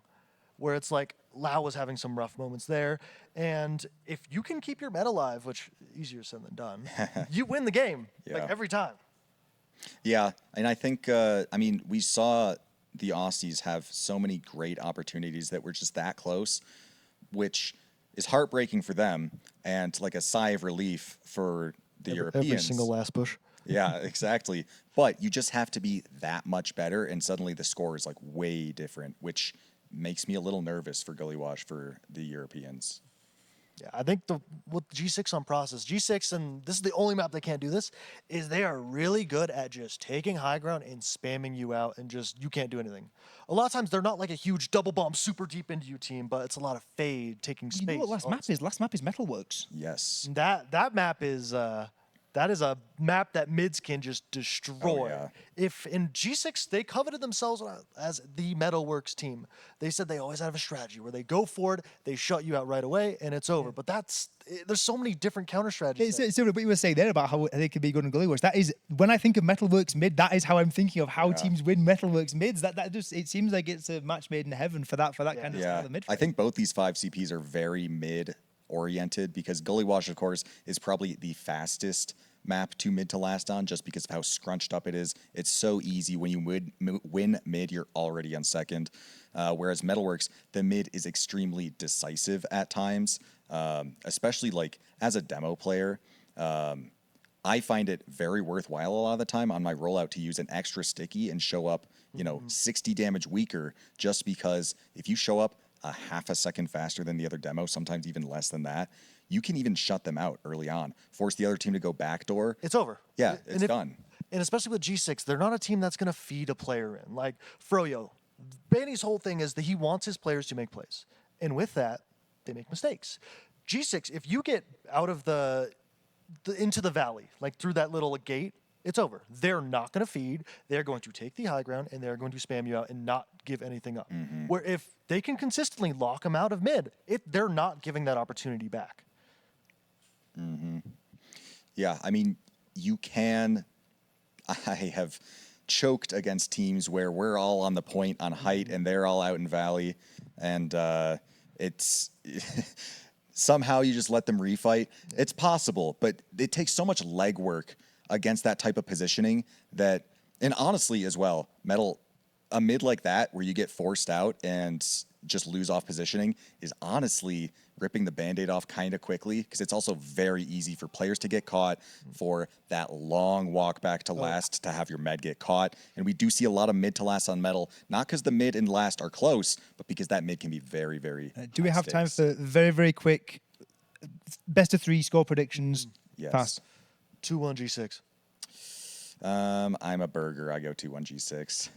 Where it's like Lau was having some rough moments there, and if you can keep your meta alive, which easier said than done, you win the game like Yeah. every time. Yeah, and I think we saw the Aussies have so many great opportunities that were just that close, which is heartbreaking for them and like a sigh of relief for the Europeans. Every single last push. Yeah, exactly. But you just have to be that much better, and suddenly the score is like way different, which makes me a little nervous for Gully Wash for the Europeans. Yeah, I think with G6 on Process, G6, and this is the only map they can't do this, is they are really good at just taking high ground and spamming you out, and just you can't do anything. A lot of times they're not like a huge double bomb super deep into you team, but it's a lot of fade, taking space. You know what last map is? Last map is Metalworks. Yes. That map is that is a map that mids can just destroy. yeah. If in G6 they coveted themselves as the Metalworks team, they said they always have a strategy where they go forward, they shut you out right away, and it's over. But there's so many different counter strategies. It's similar to what you were saying there about how they could be good in Gully Wars. That is, when I think of Metalworks mid, that is how I'm thinking of how teams win Metalworks mids. That just, it seems like it's a match made in heaven for that kind of style Yeah, of mid. I think both these 5 CPs are very mid-oriented because Gully Wash, of course, is probably the fastest map to mid to last on just because of how scrunched up it is. It's so easy. When you win mid, you're already on second. Whereas Metalworks, the mid is extremely decisive at times, especially like as a demo player. I find it very worthwhile a lot of the time on my rollout to use an extra sticky and show up, 60 damage weaker, just because if you show up a half a second faster than the other demo, sometimes even less than that, you can even shut them out early on, force the other team to go backdoor. It's over. Yeah, it's done. And especially with G6, they're not a team that's going to feed a player in. Like Froyo, Banny's whole thing is that he wants his players to make plays. And with that, they make mistakes. G6, if you get out of into the valley, like through that little gate, it's over. They're not going to feed. They're going to take the high ground, and they're going to spam you out and not give anything up. Where if they can consistently lock them out of mid, they're not giving that opportunity back. Yeah, I mean, you can. I have choked against teams where we're all on the point on height and they're all out in valley, and it's somehow you just let them refight. It's possible, but it takes so much legwork against that type of positioning that, and honestly as well, a mid like that where you get forced out and just lose off positioning is honestly ripping the Band-Aid off kind of quickly, because it's also very easy for players to get caught, for that long walk back to last to have your med get caught. And we do see a lot of mid to last on metal, not because the mid and last are close, but because that mid can be very, very do we have time for very, very quick best of 3 score predictions? Yes. Fast. 2-1 G6. I'm a burger. I go 2-1 G6.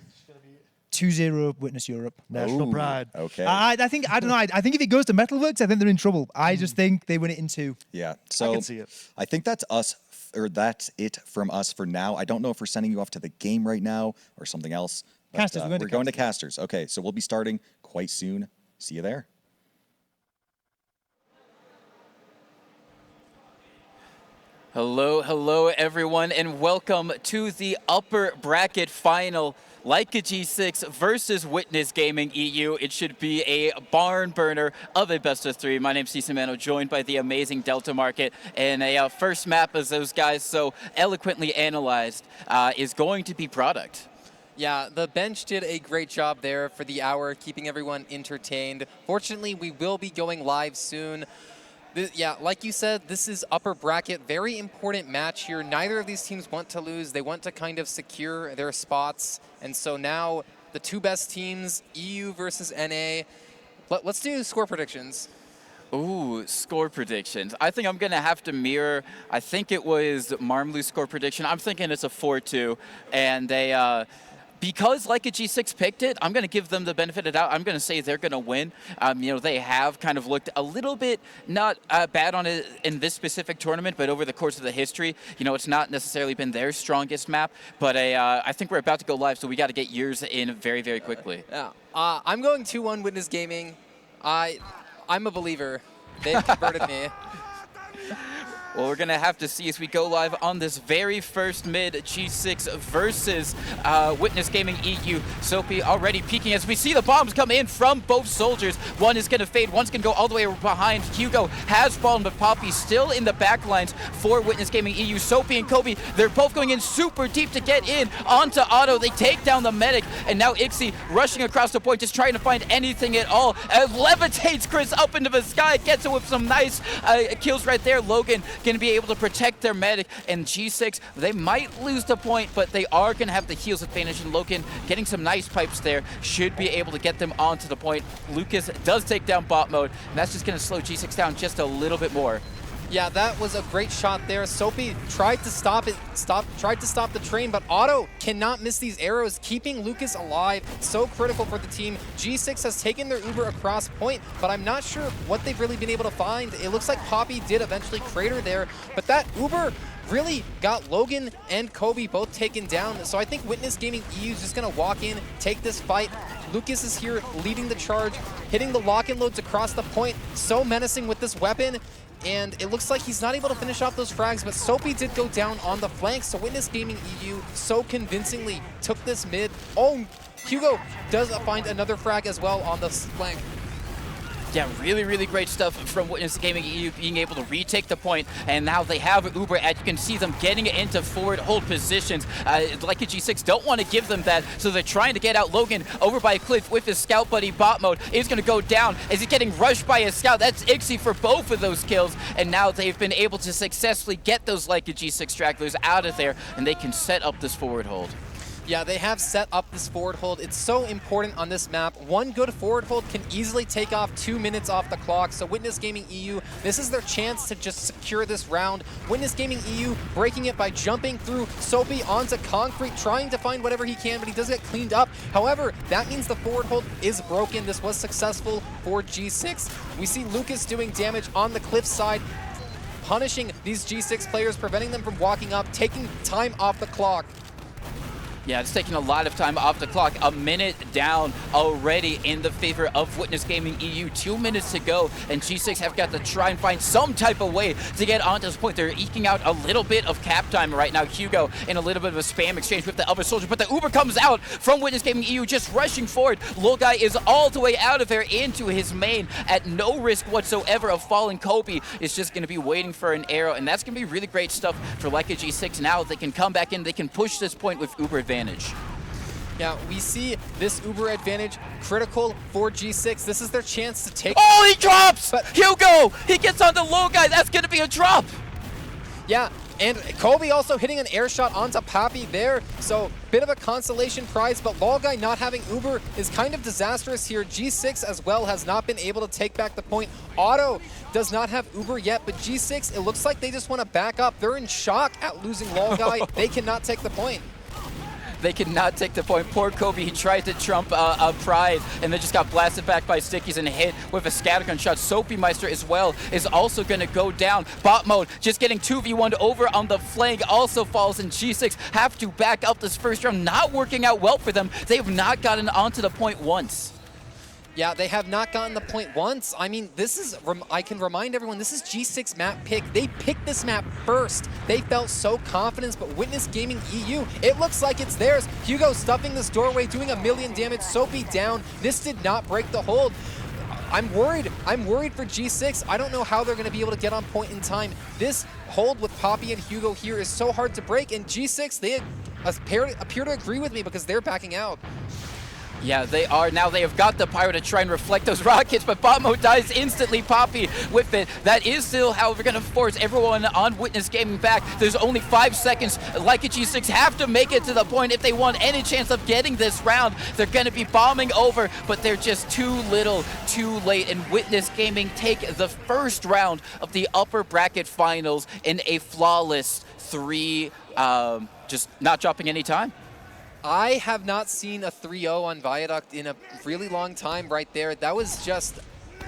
2-0 Witness Europe. National Ooh, pride. Okay. I think, I don't know, I think if it goes to Metalworks, I think they're in trouble. I just think they win it in 2. Yeah. So I can see it. I think that's that's it from us for now. I don't know if we're sending you off to the game right now or something else. But, Casters, we're going to Casters. Okay, so we'll be starting quite soon. See you there. Hello everyone, and welcome to the upper bracket final. Like a G6 versus Witness Gaming EU, it should be a barn burner of a best of 3. My name's Cisamano, joined by the amazing Delta Market, and a first map, as those guys so eloquently analyzed, is going to be Product. Yeah, the bench did a great job there for the hour, keeping everyone entertained. Fortunately, we will be going live soon. Yeah, like you said, this is upper bracket. Very important match here. Neither of these teams want to lose. They want to kind of secure their spots. And so now the 2 best teams, EU versus NA. Let's do score predictions. Ooh, score predictions. I think I'm going to have to mirror, I think it was Marmlu's score prediction. I'm thinking it's a 4-2. And they... because like a G6 picked it, I'm going to give them the benefit of the doubt. I'm going to say they're going to win. They have kind of looked a little bit not bad on it in this specific tournament, but over the course of the history, it's not necessarily been their strongest map. But I think we're about to go live, so we got to get yours in very, very quickly. Yeah, I'm going 2-1 Witness Gaming. I'm a believer. They've converted me. Well, we're going to have to see as we go live on this very first mid G6 versus Witness Gaming EU. Soapy already peeking as we see the bombs come in from both soldiers. One is going to fade, one's going to go all the way behind. Hugo has fallen, but Poppy still in the back lines for Witness Gaming EU. Soapy and Kobe, they're both going in super deep to get in onto Otto. They take down the medic, and now Ixie rushing across the point, just trying to find anything at all. Levitates Chris up into the sky, gets it with some nice kills right there. Logan going to be able to protect their medic, and G6, they might lose the point, but they are going to have the heals advantage, and Logan getting some nice pipes there should be able to get them onto the point. Lucas does take down bot mode, and that's just going to slow G6 down just a little bit more. Yeah, that was a great shot there. Soapy tried to stop it, tried to stop the train, but Otto cannot miss these arrows, keeping Lucas alive. So critical for the team. G6 has taken their Uber across point, but I'm not sure what they've really been able to find. It looks like Poppy did eventually crater there, but that Uber really got Logan and Kobe both taken down. So I think Witness Gaming EU is just going to walk in, take this fight. Lucas is here leading the charge, hitting the lock-in loads across the point. So menacing with this weapon. And it looks like he's not able to finish off those frags, but Soapy did go down on the flank, so Witness Gaming EU so convincingly took this mid. Oh, Hugo does find another frag as well on the flank. Yeah, really, really great stuff from Witness Gaming EU being able to retake the point, and now they have Uber, and you can see them getting into forward hold positions. Like a G6 don't want to give them that, so they're trying to get out. Logan over by Cliff with his scout buddy bot mode is going to go down as he's getting rushed by his scout. That's Ixie for both of those kills, and now they've been able to successfully get those Like a G6 stragglers out of there, and they can set up this forward hold. Yeah, they have set up this forward hold. It's so important on this map. One good forward hold can easily take off 2 minutes off the clock. So Witness Gaming EU, this is their chance to just secure this round. Witness Gaming EU breaking it by jumping through Soapy onto concrete, trying to find whatever he can, but he does get cleaned up. However, that means the forward hold is broken. This was successful for G6. We see Lucas doing damage on the cliff side, punishing these G6 players, preventing them from walking up, taking time off the clock. Yeah, it's taking a lot of time off the clock. A minute down already in the favor of Witness Gaming EU. 2 minutes to go, and G6 have got to try and find some type of way to get onto this point. They're eking out a little bit of cap time right now. Hugo in a little bit of a spam exchange with the other soldier, but the Uber comes out from Witness Gaming EU, just rushing forward. Guy is all the way out of there into his main at no risk whatsoever of falling. Kobe is just going to be waiting for an arrow, and that's going to be really great stuff for Like a G6. Now they can come back in, they can push this point with Uber advantage. Yeah, we see this Uber advantage critical for G6. This is their chance to take... Oh, he drops! Hugo! He gets on the low guy. That's going to be a drop. Yeah, and Kobe also hitting an air shot onto Papi there. So, bit of a consolation prize, but Guy not having Uber is kind of disastrous here. G6 as well has not been able to take back the point. Otto does not have Uber yet, but G6, it looks like they just want to back up. They're in shock at losing Guy. They cannot take the point. They cannot take the point. Poor Kobe, he tried to trump Pride and then just got blasted back by Stickies and hit with a scattergun shot. Soapy Meister as well is also going to go down. Bot mode just getting 2v1'd over on the flank also falls, and G6 have to back up this first round. Not working out well for them. They have not gotten onto the point once. Yeah, they have not gotten the point once. I mean, this is, I can remind everyone, this is G6 map pick. They picked this map first. They felt so confident, but Witness Gaming EU, it looks like it's theirs. Hugo stuffing this doorway, doing 1 million damage. Soapy down. This did not break the hold. I'm worried for G6. I don't know how they're going to be able to get on point in time. This hold with Papi and Hugo here is so hard to break, and G6, they appear to agree with me because they're backing out. Yeah, they are. Now they have got the Pyro to try and reflect those rockets, but bot mode dies instantly. Papi with it. That is still, however, going to force everyone on Witness Gaming back. There's only 5 seconds. Like a G6 have to make it to the point if they want any chance of getting this round. They're going to be bombing over, but they're just too little, too late. And Witness Gaming take the first round of the upper bracket finals in a flawless 3, just not dropping any time. I have not seen a 3-0 on Viaduct in a really long time right there. That was just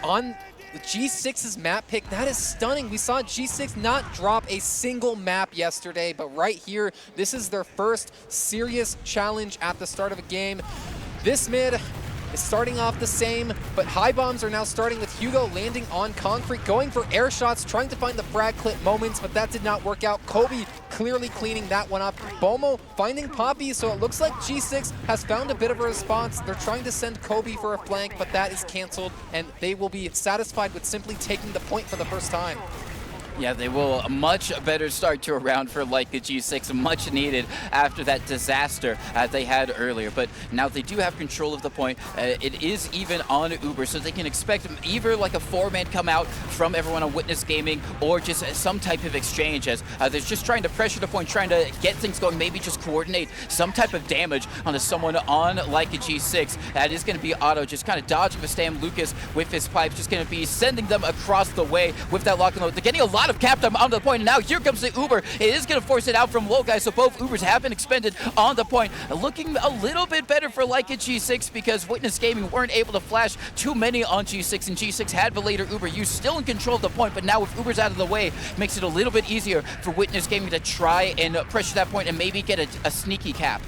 on G6's map pick. That is stunning. We saw G6 not drop a single map yesterday, but right here, this is their first serious challenge at the start of a game. This mid is starting off the same, but high bombs are now starting with Hugo landing on concrete, going for air shots, trying to find the frag clip moments, but that did not work out. Kobe clearly cleaning that one up. Bomo finding Papi, so it looks like G6 has found a bit of a response. They're trying to send Kobe for a flank, but that is canceled, and they will be satisfied with simply taking the point for the first time. Yeah, they will. A much better start to a round for like the G6, much needed after that disaster they had earlier. But now they do have control of the point. It is even on Uber, so they can expect either like a 4-man come out from everyone on Witness Gaming or just some type of exchange as they're just trying to pressure the point, trying to get things going, maybe just coordinate some type of damage onto someone on like a G6. That is going to be Otto just kind of dodging the Stam. Lucas with his pipes just going to be sending them across the way with that lock and load. They're getting a lot of cap time onto the point, and now here comes the Uber. It is going to force it out from low guys, so both Ubers have been expended on the point. Looking a little bit better for like a G6 because Witness Gaming weren't able to flash too many on G6, and G6 had the later Uber. You still in control of the point, but now with Uber's out of the way, makes it a little bit easier for Witness Gaming to try and pressure that point and maybe get a sneaky cap.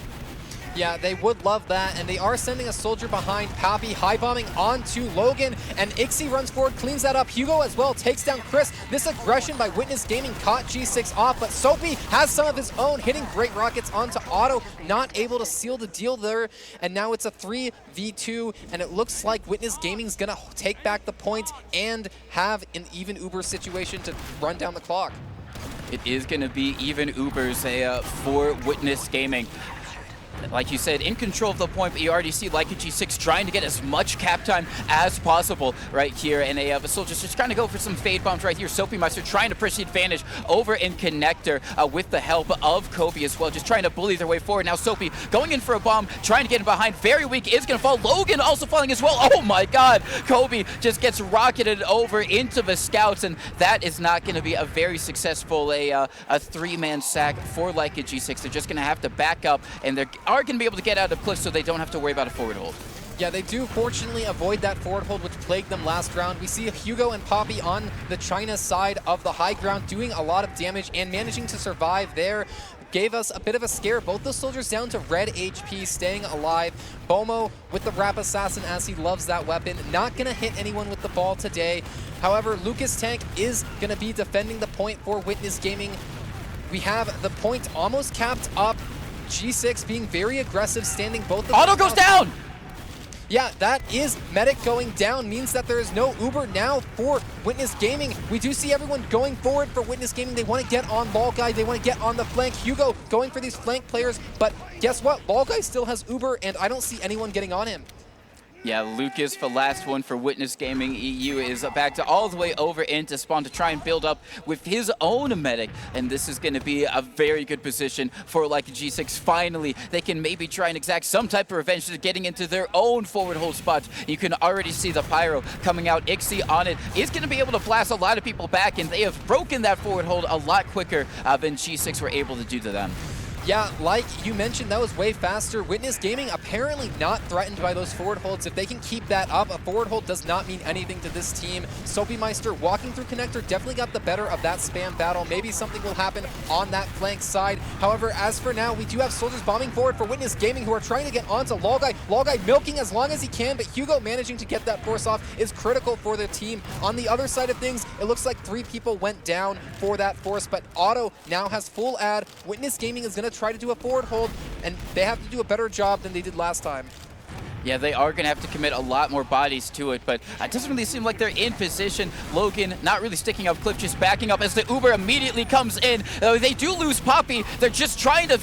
Yeah, they would love that, and they are sending a soldier behind Pappy, high bombing onto Logan, and Ixie runs forward, cleans that up. Hugo as well takes down Chris. This aggression by Witness Gaming caught G6 off, but Soapy has some of his own, hitting great rockets onto Otto, not able to seal the deal there, and now it's a 3v2, and it looks like Witness Gaming's gonna take back the point and have an even Uber situation to run down the clock. It is going to be even Ubers for Witness Gaming. Like you said, in control of the point, but you already see Leica G6 trying to get as much cap time as possible right here. And the Soldiers just trying to go for some fade bombs right here. Soapy Meister trying to push the advantage over in Connector with the help of Kobe as well, just trying to bully their way forward. Now Soapy going in for a bomb, trying to get in behind. Very weak, is going to fall. Logan also falling as well. Oh my god. Kobe just gets rocketed over into the scouts, and that is not going to be a very successful a three-man sack for Leica G6. They're just going to have to back up, and they're going to be able to get out of the cliff so they don't have to worry about a forward hold. Yeah, they do fortunately avoid that forward hold, which plagued them last round. We see Hugo and Poppy on the China side of the high ground doing a lot of damage and managing to survive there. Gave us a bit of a scare. Both the soldiers down to red HP, staying alive. Bomo with the Rap Assassin, as he loves that weapon. Not going to hit anyone with the ball today. However, Lucas Tank is going to be defending the point for Witness Gaming. We have the point almost capped up. G6 being very aggressive, standing both of them. Auto goes down! Yeah, that is Medic going down, means that there is no Uber now for Witness Gaming. We do see everyone going forward for Witness Gaming. They want to get on Lol Guy, they want to get on the flank. Hugo going for these flank players, but guess what? Lol Guy still has Uber, and I don't see anyone getting on him. Yeah, Lucas, the last one for Witness Gaming EU, is back to all the way over into spawn to try and build up with his own medic. And this is going to be a very good position for Leica G6. Finally, they can maybe try and exact some type of revenge to getting into their own forward hold spots. You can already see the Pyro coming out. Ixie on it is going to be able to blast a lot of people back, and they have broken that forward hold a lot quicker than G6 were able to do to them. Yeah, like you mentioned, that was way faster. Witness Gaming apparently not threatened by those forward holds. If they can keep that up, a forward hold does not mean anything to this team. Soapy Meister walking through Connector definitely got the better of that spam battle. Maybe something will happen on that flank side. However, as for now, we do have soldiers bombing forward for Witness Gaming who are trying to get onto Lol Guy. Lol Guy milking as long as he can, but Hugo managing to get that force off is critical for their team. On the other side of things, it looks like 3 people went down for that force, but Otto now has full ad. Witness Gaming is going to try to do a forward hold, and they have to do a better job than they did last time. Yeah, they are going to have to commit a lot more bodies to it, but it doesn't really seem like they're in position. Logan not really sticking up cliff, just backing up as the Uber immediately comes in. They do lose Poppy. They're just trying to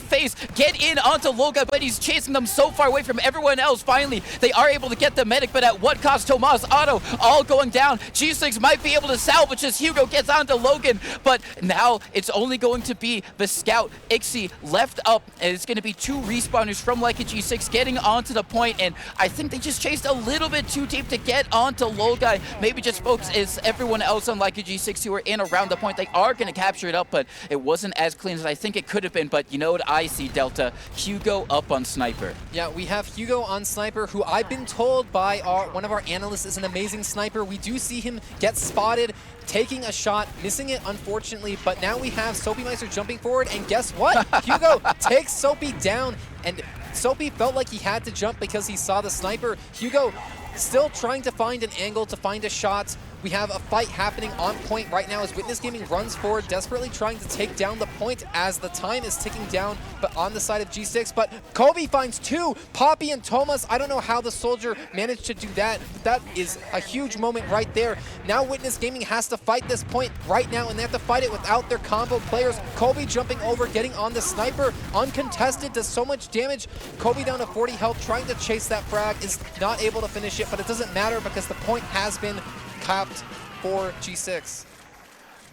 get in onto Loga, but he's chasing them so far away from everyone else. Finally, they are able to get the medic, but at what cost? Tomas, Otto, all going down. G6 might be able to salvage as Hugo gets onto Logan, but now it's only going to be the scout, Ixie, left up, and it's going to be 2 respawners from Leica G6 getting onto the point, and I think they just chased a little bit too deep to get onto Lol Guy. Maybe just folks is everyone else on Leica G6 who are in around the point. They are going to capture it up, but it wasn't as clean as I think it could have been. But you know what I see, Delta? Hugo up on Sniper. Yeah, we have Hugo on Sniper, who I've been told by one of our analysts is an amazing sniper. We do see him get spotted, taking a shot, missing it unfortunately, but now we have Soapy Meister jumping forward, and guess what? Hugo takes Soapy down, and Soapy felt like he had to jump because he saw the sniper. Hugo still trying to find an angle to find a shot. We have a fight happening on point right now as Witness Gaming runs forward, desperately trying to take down the point as the time is ticking down, but on the side of G6. But Kobe finds 2, Poppy and Tomas. I don't know how the soldier managed to do that. That is a huge moment right there. Now Witness Gaming has to fight this point right now, and they have to fight it without their combo players. Kobe jumping over, getting on the sniper, uncontested, does so much damage. Kobe down to 40 health, trying to chase that frag, is not able to finish it, but it doesn't matter because the point has been capped for G6.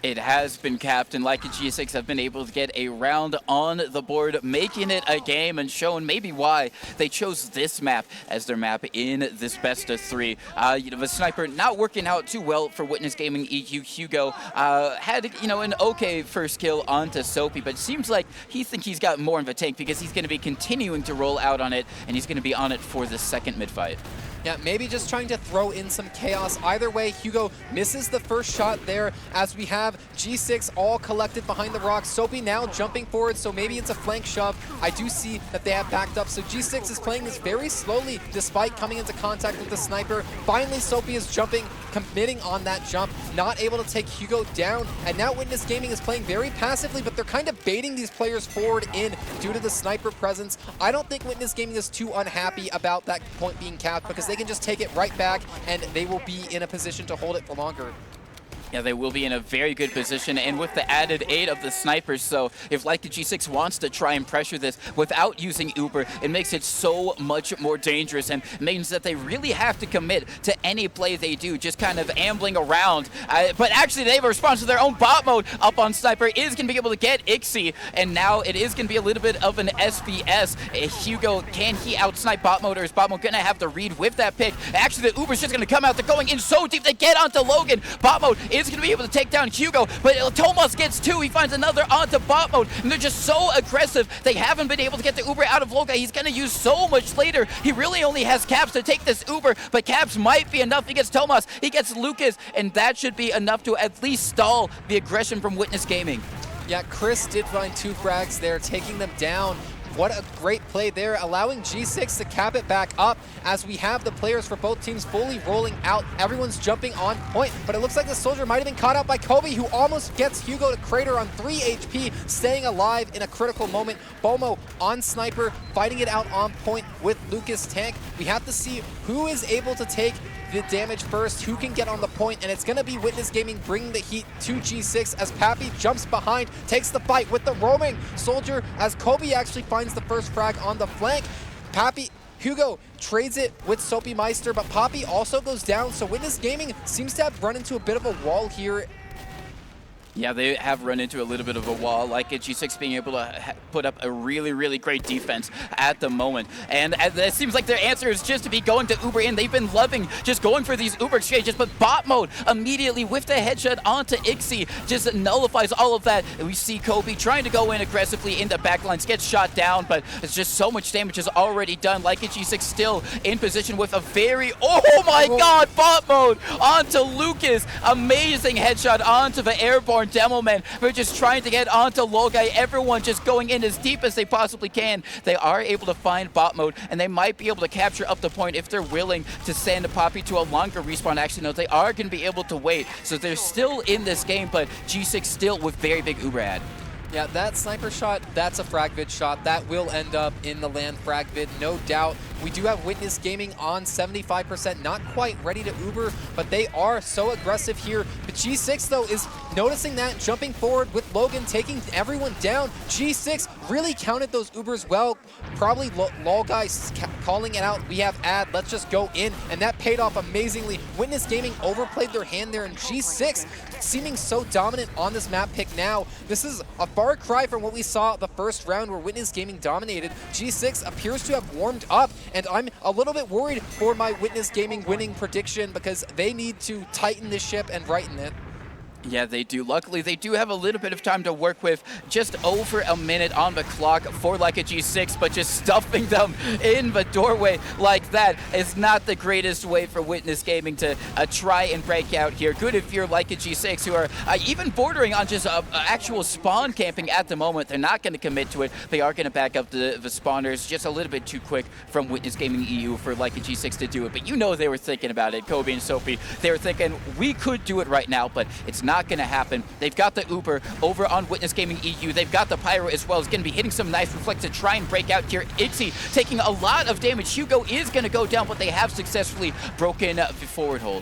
It has been capped, and Leica G6 have been able to get a round on the board, making it a game and showing maybe why they chose this map as their map in this best of 3. The sniper not working out too well for Witness Gaming EU. Hugo had an okay first kill onto Soapy, but it seems like he thinks he's got more of a tank because he's going to be continuing to roll out on it, and he's going to be on it for the second mid fight. Yeah, maybe just trying to throw in some chaos. Either way, Hugo misses the first shot there as we have G6 all collected behind the rocks. Soapy now jumping forward, so maybe it's a flank shove. I do see that they have backed up, so G6 is playing this very slowly despite coming into contact with the sniper. Finally, Soapy is jumping, committing on that jump, not able to take Hugo down, and now Witness Gaming is playing very passively, but they're kind of baiting these players forward in due to the sniper presence. I don't think Witness Gaming is too unhappy about that point being capped because they can just take it right back and they will be in a position to hold it for longer. Yeah, they will be in a very good position, and with the added aid of the snipers, so if like the G6 wants to try and pressure this without using Uber, it makes it so much more dangerous and means that they really have to commit to any play they do, just kind of ambling around. But actually, they have a response to their own bot mode up on Sniper, is going to be able to get Ixie, and now it is going to be a little bit of an SBS. Hugo, can he outsnipe bot mode, or is bot mode going to have to read with that pick? Actually, the Uber's just going to come out. They're going in so deep, they get onto Logan. Bot mode is going to be able to take down Hugo, but Tomas gets two. He finds another onto bot mode, and they're just so aggressive. They haven't been able to get the Uber out of Loga. He's going to use so much later. He really only has Caps to take this Uber, but Caps might be enough. He gets Tomas, he gets Lucas, and that should be enough to at least stall the aggression from Witness Gaming. Yeah, Chris did find 2 frags there, taking them down. What a great play there, allowing G6 to cap it back up as we have the players for both teams fully rolling out. Everyone's jumping on point, but it looks like the Soldier might have been caught out by Kobe, who almost gets Hugo to crater on 3 HP, staying alive in a critical moment. Bomo on Sniper, fighting it out on point with Lucas Tank. We have to see who is able to take the damage first, who can get on the point, and it's going to be Witness Gaming bringing the heat to G6 as Pappy jumps behind, takes the fight with the roaming Soldier as Kobe actually finds the first frag on the flank. Hugo trades it with Soapy Meister, but Poppy also goes down, so Witness Gaming seems to have run into a bit of a wall here. Yeah, they have run into a little bit of a wall, like G6 being able to put up a really, really great defense at the moment. And it seems like their answer is just to be going to Uber in. They've been loving just going for these Uber exchanges, but bot mode immediately with the headshot onto Ixie just nullifies all of that. And we see Kobe trying to go in aggressively into backlines, gets shot down, but it's just so much damage is already done. Like G6 still in position with a very, oh my god, bot mode onto Lucas. Amazing headshot onto the airborne demo man. We're just trying to get onto Logai. Everyone just going in as deep as they possibly can. They are able to find bot mode, and they might be able to capture up the point if they're willing to send Poppy to a longer respawn. Actually, no, they are going to be able to wait. So they're still in this game, but G6 still with very big Uber ad. Yeah, that sniper shot, that's a frag vid shot. That will end up in the LAN frag vid, no doubt. We do have Witness Gaming on 75%, not quite ready to Uber, but they are so aggressive here. But G6, though, is noticing that, jumping forward with Logan, taking everyone down. G6 really counted those Ubers well. Probably LOL guys calling it out. We have ad, let's just go in, and that paid off amazingly. Witness Gaming overplayed their hand there, and G6 seeming so dominant on this map pick now. This is a far cry from what we saw the first round where Witness Gaming dominated. G6 appears to have warmed up, and I'm a little bit worried for my Witness Gaming winning prediction because they need to tighten this ship and righten it. Yeah, they do. Luckily, they do have a little bit of time to work with. Just over a minute on the clock for like a G6, but just stuffing them in the doorway like that is not the greatest way for Witness Gaming to try and break out here. Good if you're like a G6 who are even bordering on just actual spawn camping at the moment. They're not going to commit to it. They are going to back up the spawners just a little bit too quick from Witness Gaming EU for like a G6 to do it. But you know they were thinking about it, Kobe and Sophie. They were thinking, we could do it right now, but it's not going to happen. They've got the Uber over on Witness Gaming EU. They've got the Pyro as well. It's going to be hitting some nice reflects to try and break out here. Ixie taking a lot of damage. Hugo is going to go down, but they have successfully broken the forward hold.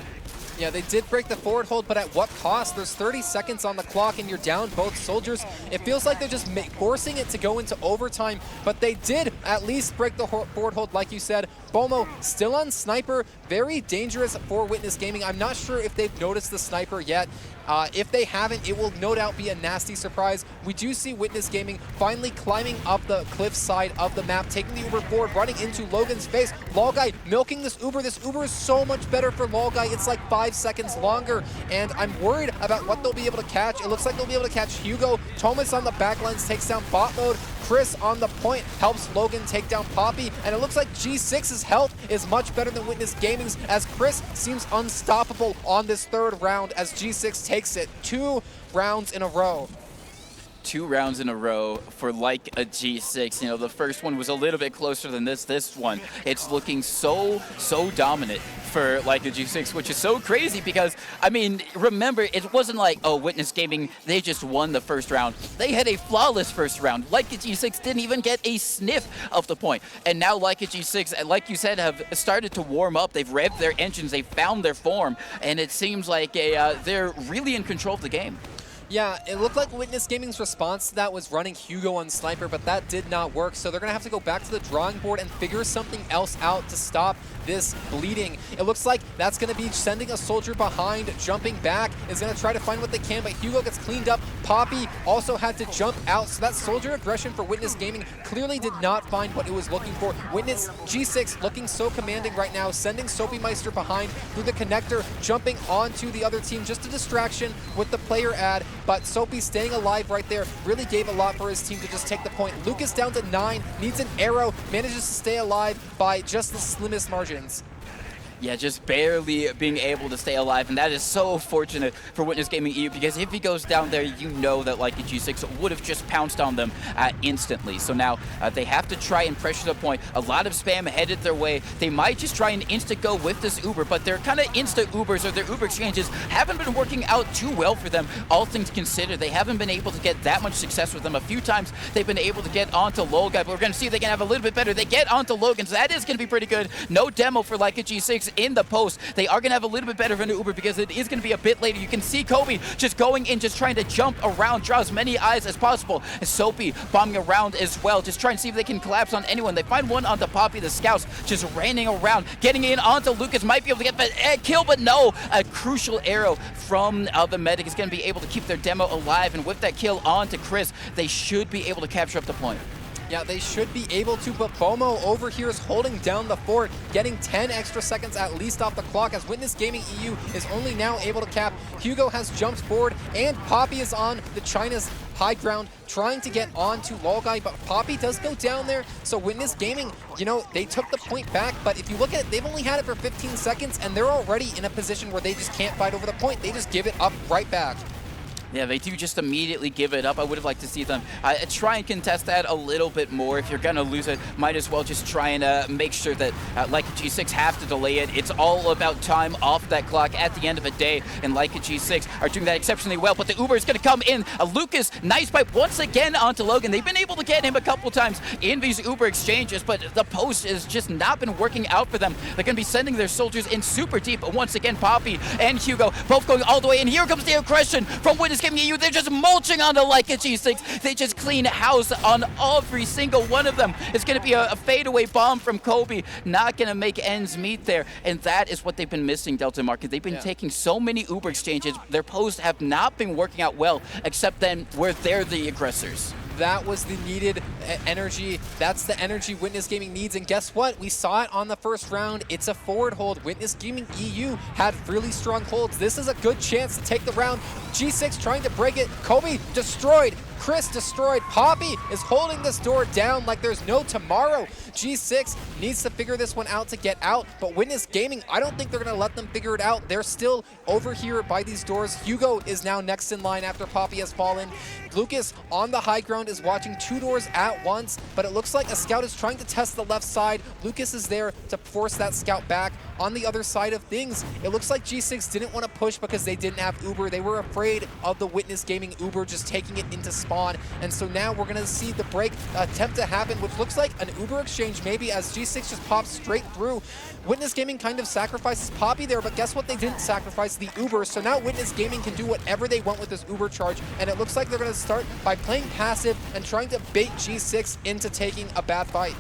Yeah, they did break the forward hold, but at what cost? There's 30 seconds on the clock and you're down both soldiers. It feels like they're just forcing it to go into overtime, but they did at least break the forward hold, like you said. Bomo still on Sniper, very dangerous for Witness Gaming. I'm not sure if they've noticed the Sniper yet. If they haven't, it will no doubt be a nasty surprise. We do see Witness Gaming finally climbing up the cliff side of the map, taking the Uber forward, running into Logan's face. Lolguy milking this Uber. This Uber is so much better for Lolguy. It's like 5 5 seconds longer, and I'm worried about what they'll be able to catch. It looks like they'll be able to catch Hugo. Thomas on the backlines takes down bot mode. Chris on the point helps Logan take down Poppy, and it looks like G6's health is much better than Witness Gaming's, as Chris seems unstoppable on this third round as G6 takes it 2 rounds in a row. 2 rounds in a row for like a G6. You know, the first one was a little bit closer than this one. It's looking so dominant for like a G6, which is so crazy because, I mean, remember, it wasn't like, oh, Witness Gaming, they just won the first round. They had a flawless first round. Like a G6 didn't even get a sniff of the point. And now like a G6, like you said, have started to warm up. They've revved their engines. They've found their form. And it seems like they're really in control of the game. Yeah, it looked like Witness Gaming's response to that was running Hugo on Sniper, but that did not work. So they're going to have to go back to the drawing board and figure something else out to stop this bleeding. It looks like that's going to be sending a soldier behind, jumping back, is going to try to find what they can, but Hugo gets cleaned up. Poppy also had to jump out, so that soldier aggression for Witness Gaming clearly did not find what it was looking for. Witness G6 looking so commanding right now, sending Soapy Meister behind through the connector, jumping onto the other team, just a distraction with the player ad, but Soapy staying alive right there really gave a lot for his team to just take the point. Lucas down to 9, needs an arrow, manages to stay alive by just the slimmest margins. Yeah, just barely being able to stay alive, and that is so fortunate for Witness Gaming EU, because if he goes down there, you know that like a G6 would have just pounced on them instantly. So now they have to try and pressure the point. A lot of spam headed their way. They might just try and insta-go with this Uber, but their kind of insta-Ubers or their Uber exchanges haven't been working out too well for them, all things considered. They haven't been able to get that much success with them. A few times they've been able to get onto Logan, but we're going to see if they can have a little bit better. They get onto Logan, so that is going to be pretty good. No demo for like a G6 in the post. They are going to have a little bit better of an Uber because it is going to be a bit later. You can see Kobe just going in, just trying to jump around, draw as many eyes as possible. And Soapy bombing around as well, just trying to see if they can collapse on anyone. They find one onto Poppy. The scouts just raining around, getting in onto Lucas. Might be able to get a kill, but no. A crucial arrow from the medic is going to be able to keep their demo alive. And with that kill onto Chris, they should be able to capture up the point. Yeah, they should be able to, but Bomo over here is holding down the fort, getting 10 extra seconds at least off the clock, as Witness Gaming EU is only now able to cap. Hugo has jumped forward, and Poppy is on the China's high ground, trying to get on to Lolgai, but Poppy does go down there, so Witness Gaming, you know, they took the point back, but if you look at it, they've only had it for 15 seconds, and they're already in a position where they just can't fight over the point. They just give it up right back. Yeah, they do just immediately give it up. I would have liked to see them try and contest that a little bit more. If you're going to lose it, might as well just try and make sure that, like a G6, have to delay it. It's all about time off that clock at the end of the day, and like a G6 are doing that exceptionally well. But the Uber is going to come in. Lucas, nice pipe once again onto Logan. They've been able to get him a couple times in these Uber exchanges, but the post has just not been working out for them. They're going to be sending their soldiers in super deep. But once again, Poppy and Hugo both going all the way, and here comes the aggression from Witness Gaming EU. They're just mulching onto like a G6. They just clean house on every single one of them. It's going to be a fadeaway bomb from Kobe. Not going to make ends meet there. And that is what they've been missing, Delta Market. They've been taking so many Uber exchanges. Their posts have not been working out well, except then where they're the aggressors. That was the needed energy. That's the energy Witness Gaming needs. And guess what? We saw it on the first round. It's a forward hold. Witness Gaming EU had really strong holds. This is a good chance to take the round. G6 trying to break it. Kobe destroyed. Chris destroyed. Poppy is holding this door down like there's no tomorrow. G6 needs to figure this one out to get out, but Witness Gaming, I don't think they're going to let them figure it out. They're still over here by these doors. Hugo is now next in line after Poppy has fallen. Lucas on the high ground is watching 2 doors at once, but it looks like a scout is trying to test the left side. Lucas is there to force that scout back. On the other side of things, it looks like G6 didn't want to push because they didn't have Uber. They were afraid of the Witness Gaming Uber just taking it into spawn, and so now we're going to see the break attempt to happen, which looks like an Uber exchange maybe, as G6 just pops straight through. Witness Gaming kind of sacrifices Poppy there, but guess what? They didn't sacrifice the Uber, so now Witness Gaming can do whatever they want with this Uber charge, and it looks like they're going to start by playing passive and trying to bait G6 into taking a bad fight.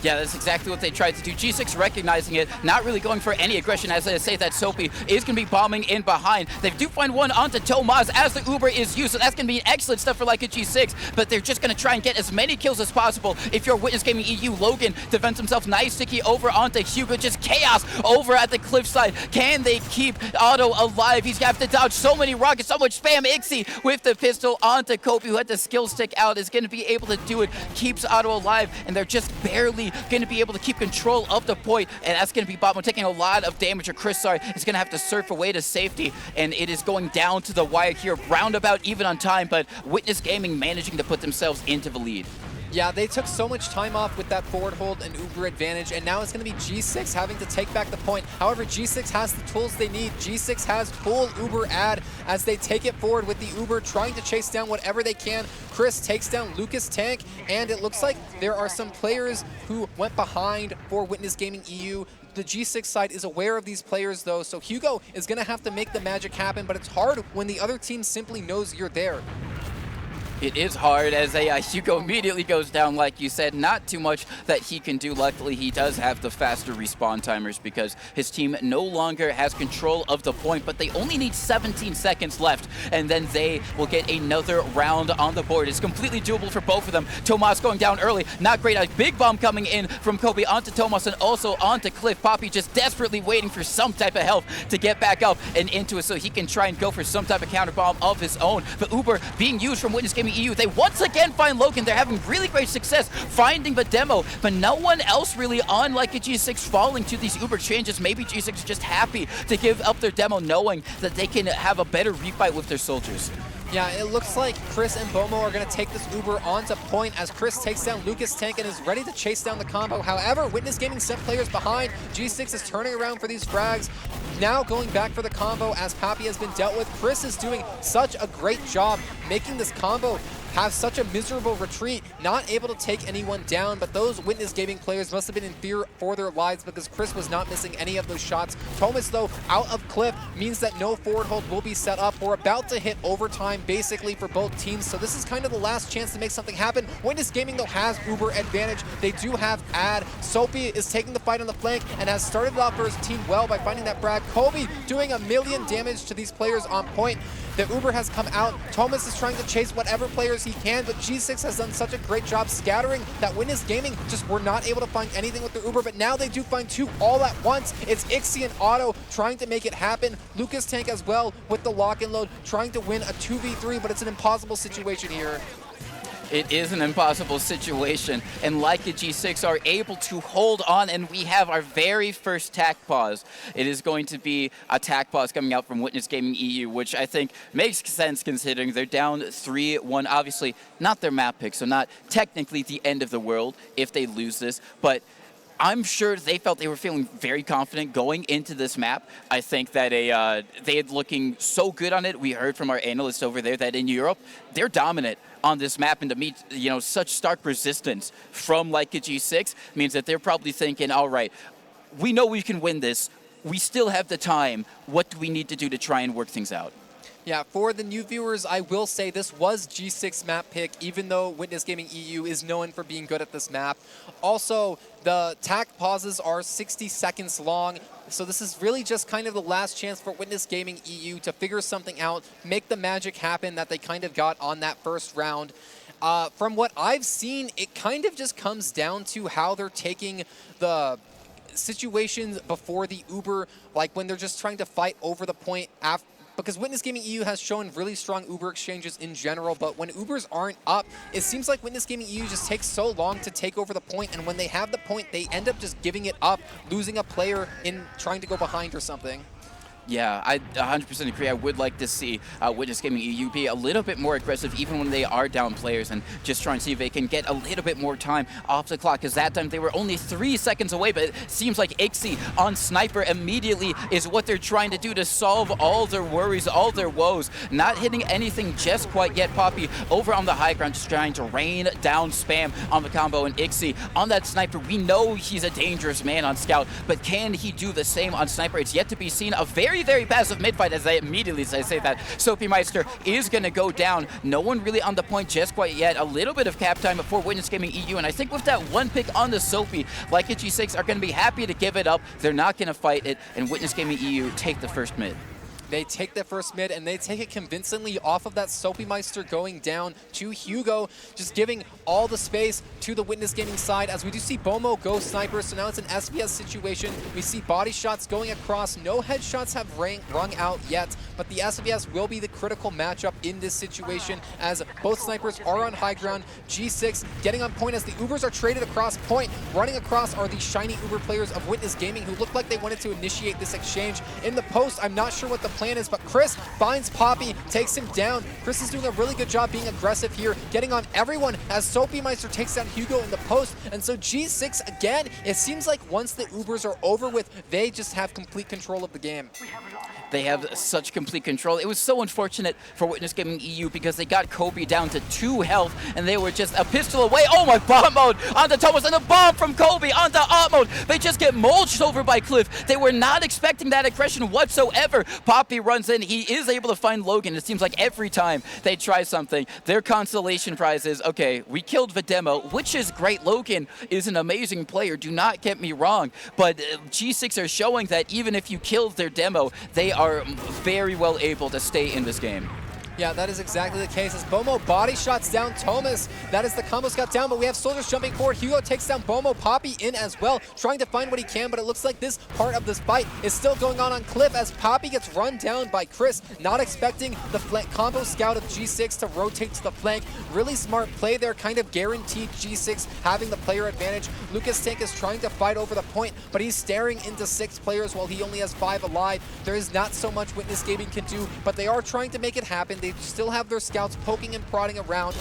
Yeah, that's exactly what they tried to do. G6 recognizing it, not really going for any aggression, as I say that Soapy is going to be bombing in behind. They do find one onto Tomas as the Uber is used, so that's going to be excellent stuff for like a G6, but they're just going to try and get as many kills as possible. If you're Witness Gaming EU, Logan defends himself nice sticky over onto Hugo, just chaos over at the cliffside. Can they keep Otto alive? He's going to have to dodge so many rockets, so much spam. Ixie with the pistol onto Kobe, who had the skill stick out, is going to be able to do it, keeps Otto alive, and they're just barely going to be able to keep control of the point, and that's going to be Botmo taking a lot of damage, or Chris, sorry, is going to have to surf away to safety, and it is going down to the wire here, roundabout even on time, but Witness Gaming managing to put themselves into the lead. Yeah, they took so much time off with that forward hold and Uber advantage, and now it's going to be G6 having to take back the point. However, G6 has the tools they need. G6 has full Uber ad as they take it forward with the Uber, trying to chase down whatever they can. Chris takes down Lucas Tank, and it looks like there are some players who went behind for Witness Gaming EU. The G6 side is aware of these players, though, so Hugo is going to have to make the magic happen, but it's hard when the other team simply knows you're there. It is hard as a Hugo immediately goes down, like you said. Not too much that he can do. Luckily, he does have the faster respawn timers because his team no longer has control of the point, but they only need 17 seconds left, and then they will get another round on the board. It's completely doable for both of them. Tomas going down early. Not great. A big bomb coming in from Kobe onto Tomas and also onto Cliff. Poppy just desperately waiting for some type of help to get back up and into it so he can try and go for some type of counter bomb of his own. But Uber being used from Witness Gaming EU. They once again find Logan. They're having really great success finding the demo, but no one else really on like a G6 falling to these Uber changes. Maybe G6 are just happy to give up their demo knowing that they can have a better refight with their soldiers. Yeah, it looks like Chris and Bomo are going to take this Uber onto point as Chris takes down Lucas Tank and is ready to chase down the combo. However, Witness Gaming sent players behind. G6 is turning around for these frags. Now going back for the combo as Pappy has been dealt with. Chris is doing such a great job making this combo have such a miserable retreat, not able to take anyone down, but those Witness Gaming players must have been in fear for their lives because Chris was not missing any of those shots. Thomas, though, out of Cliff means that no forward hold will be set up. We're about to hit overtime, basically, for both teams, so this is kind of the last chance to make something happen. Witness Gaming, though, has Uber advantage. They do have ad. Soapy is taking the fight on the flank and has started off for his team well by finding that frag. Kobe doing a million damage to these players on point. The Uber has come out. Thomas is trying to chase whatever players he can, but G6 has done such a great job scattering that Witness Gaming just were not able to find anything with the Uber, but now they do find two all at once. It's Ixie and Otto trying to make it happen. Lucas Tank as well with the lock and load, trying to win a 2v3, but it's an impossible situation here. It is an impossible situation, and like the G6 are able to hold on, and we have our very first tack pause. It is going to be a tack pause coming out from Witness Gaming EU, which I think makes sense considering they're down 3-1. Obviously, not their map pick, so not technically the end of the world if they lose this, but I'm sure they felt they were feeling very confident going into this map. I think that they had looking so good on it. We heard from our analysts over there that in Europe, they're dominant on this map, and to meet such stark resistance from like a G6 means that they're probably thinking, all right, we know we can win this. We still have the time. What do we need to do to try and work things out? Yeah, for the new viewers, I will say this was G6 map pick, even though Witness Gaming EU is known for being good at this map. Also, the tack pauses are 60 seconds long, so this is really just kind of the last chance for Witness Gaming EU to figure something out, make the magic happen that they kind of got on that first round. From what I've seen, it kind of just comes down to how they're taking the situations before the Uber, like when they're just trying to fight over the point after. Because Witness Gaming EU has shown really strong Uber exchanges in general, but when Ubers aren't up, it seems like Witness Gaming EU just takes so long to take over the point, and when they have the point, they end up just giving it up, losing a player in trying to go behind or something. Yeah, I 100% agree. I would like to see Witness Gaming EU be a little bit more aggressive even when they are down players and just try and see if they can get a little bit more time off the clock, because that time they were only 3 seconds away, but it seems like Ixie on Sniper immediately is what they're trying to do to solve all their worries, all their woes. Not hitting anything just quite yet. Poppy over on the high ground just trying to rain down spam on the combo, and Ixie on that Sniper. We know he's a dangerous man on Scout, but can he do the same on Sniper? It's yet to be seen. A very very, very passive mid-fight, as I immediately say that. Soapy Meister is going to go down. No one really on the point just quite yet. A little bit of cap time for Witness Gaming EU, and I think with that one pick on the Soapy, like G6 are going to be happy to give it up. They're not going to fight it, and Witness Gaming EU take the first mid. They take the first mid, and they take it convincingly off of that Soapy Meister going down to Hugo, just giving all the space to the Witness Gaming side, as we do see Bomo go sniper, so now it's an SBS situation. We see body shots going across. No headshots have rung out yet, but the SBS will be the critical matchup in this situation, as both snipers are on high ground. G6 getting on point as the Ubers are traded across point. Running across are the shiny Uber players of Witness Gaming, who look like they wanted to initiate this exchange. In the post, I'm not sure what the plan is, but Chris finds Poppy, takes him down. Chris is doing a really good job being aggressive here, getting on everyone as Soapy Meister takes down Hugo in the post. And so G6, again, it seems like once the Ubers are over with, they just have complete control of the game. They have such complete control. It was so unfortunate for Witness Gaming EU because they got Kobe down to 2 health and they were just a pistol away. Oh my, bomb mode onto Thomas, and a bomb from Kobe onto op mode. They just get mulched over by Cliff. They were not expecting that aggression whatsoever. Poppy runs in. He is able to find Logan. It seems like every time they try something, their consolation prize is, okay, we killed the demo, which is great. Logan is an amazing player. Do not get me wrong. But G6 are showing that even if you killed their demo, they are very well able to stay in this game. Yeah, that is exactly the case as Bomo body shots down Thomas. That is the combo scout down, but we have soldiers jumping forward. Hugo takes down Bomo, Poppy in as well, trying to find what he can, but it looks like this part of this fight is still going on Cliff as Poppy gets run down by Chris, not expecting the flank combo scout of G6 to rotate to the flank. Really smart play there, kind of guaranteed G6 having the player advantage. Lucas Tank is trying to fight over the point, but he's staring into 6 players while he only has 5 alive. There is not so much Witness Gaming can do, but they are trying to make it happen. They still have their scouts poking and prodding around.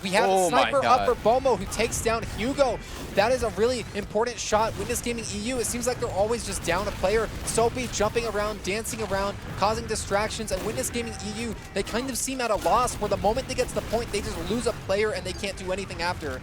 We have a sniper up for Bomo, who takes down Hugo. That is a really important shot. Witness Gaming EU, it seems like they're always just down a player. Soapy jumping around, dancing around, causing distractions. And Witness Gaming EU, they kind of seem at a loss where the moment they get to the point, they just lose a player and they can't do anything after.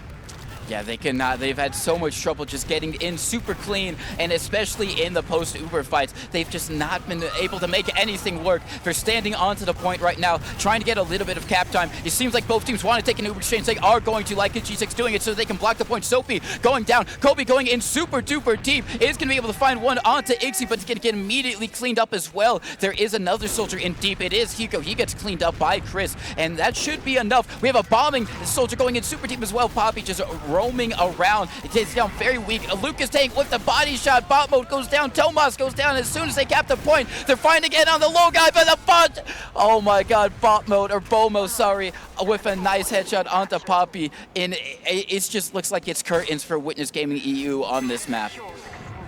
Yeah, they cannot. They've had so much trouble just getting in super clean, and especially in the post-Uber fights, they've just not been able to make anything work. They're standing onto the point right now, trying to get a little bit of cap time. It seems like both teams want to take an Uber exchange. They are going to, like G6 doing it so they can block the point. Soapy going down. Kobe going in super duper deep. Is going to be able to find one onto Ixie, but it's going to get immediately cleaned up as well. There is another soldier in deep. It is Hugo. He gets cleaned up by Chris, and that should be enough. We have a bombing soldier going in super deep as well. Poppy just roaming around. It takes down very weak. Lucas Tank with the body shot. Bot mode goes down. Tomas goes down. As soon as they cap the point, they're finding it on the low guy, but the bot. Oh my god, bot mode, or Bomo, sorry, with a nice headshot onto Poppy. And it just looks like it's curtains for Witness Gaming EU on this map.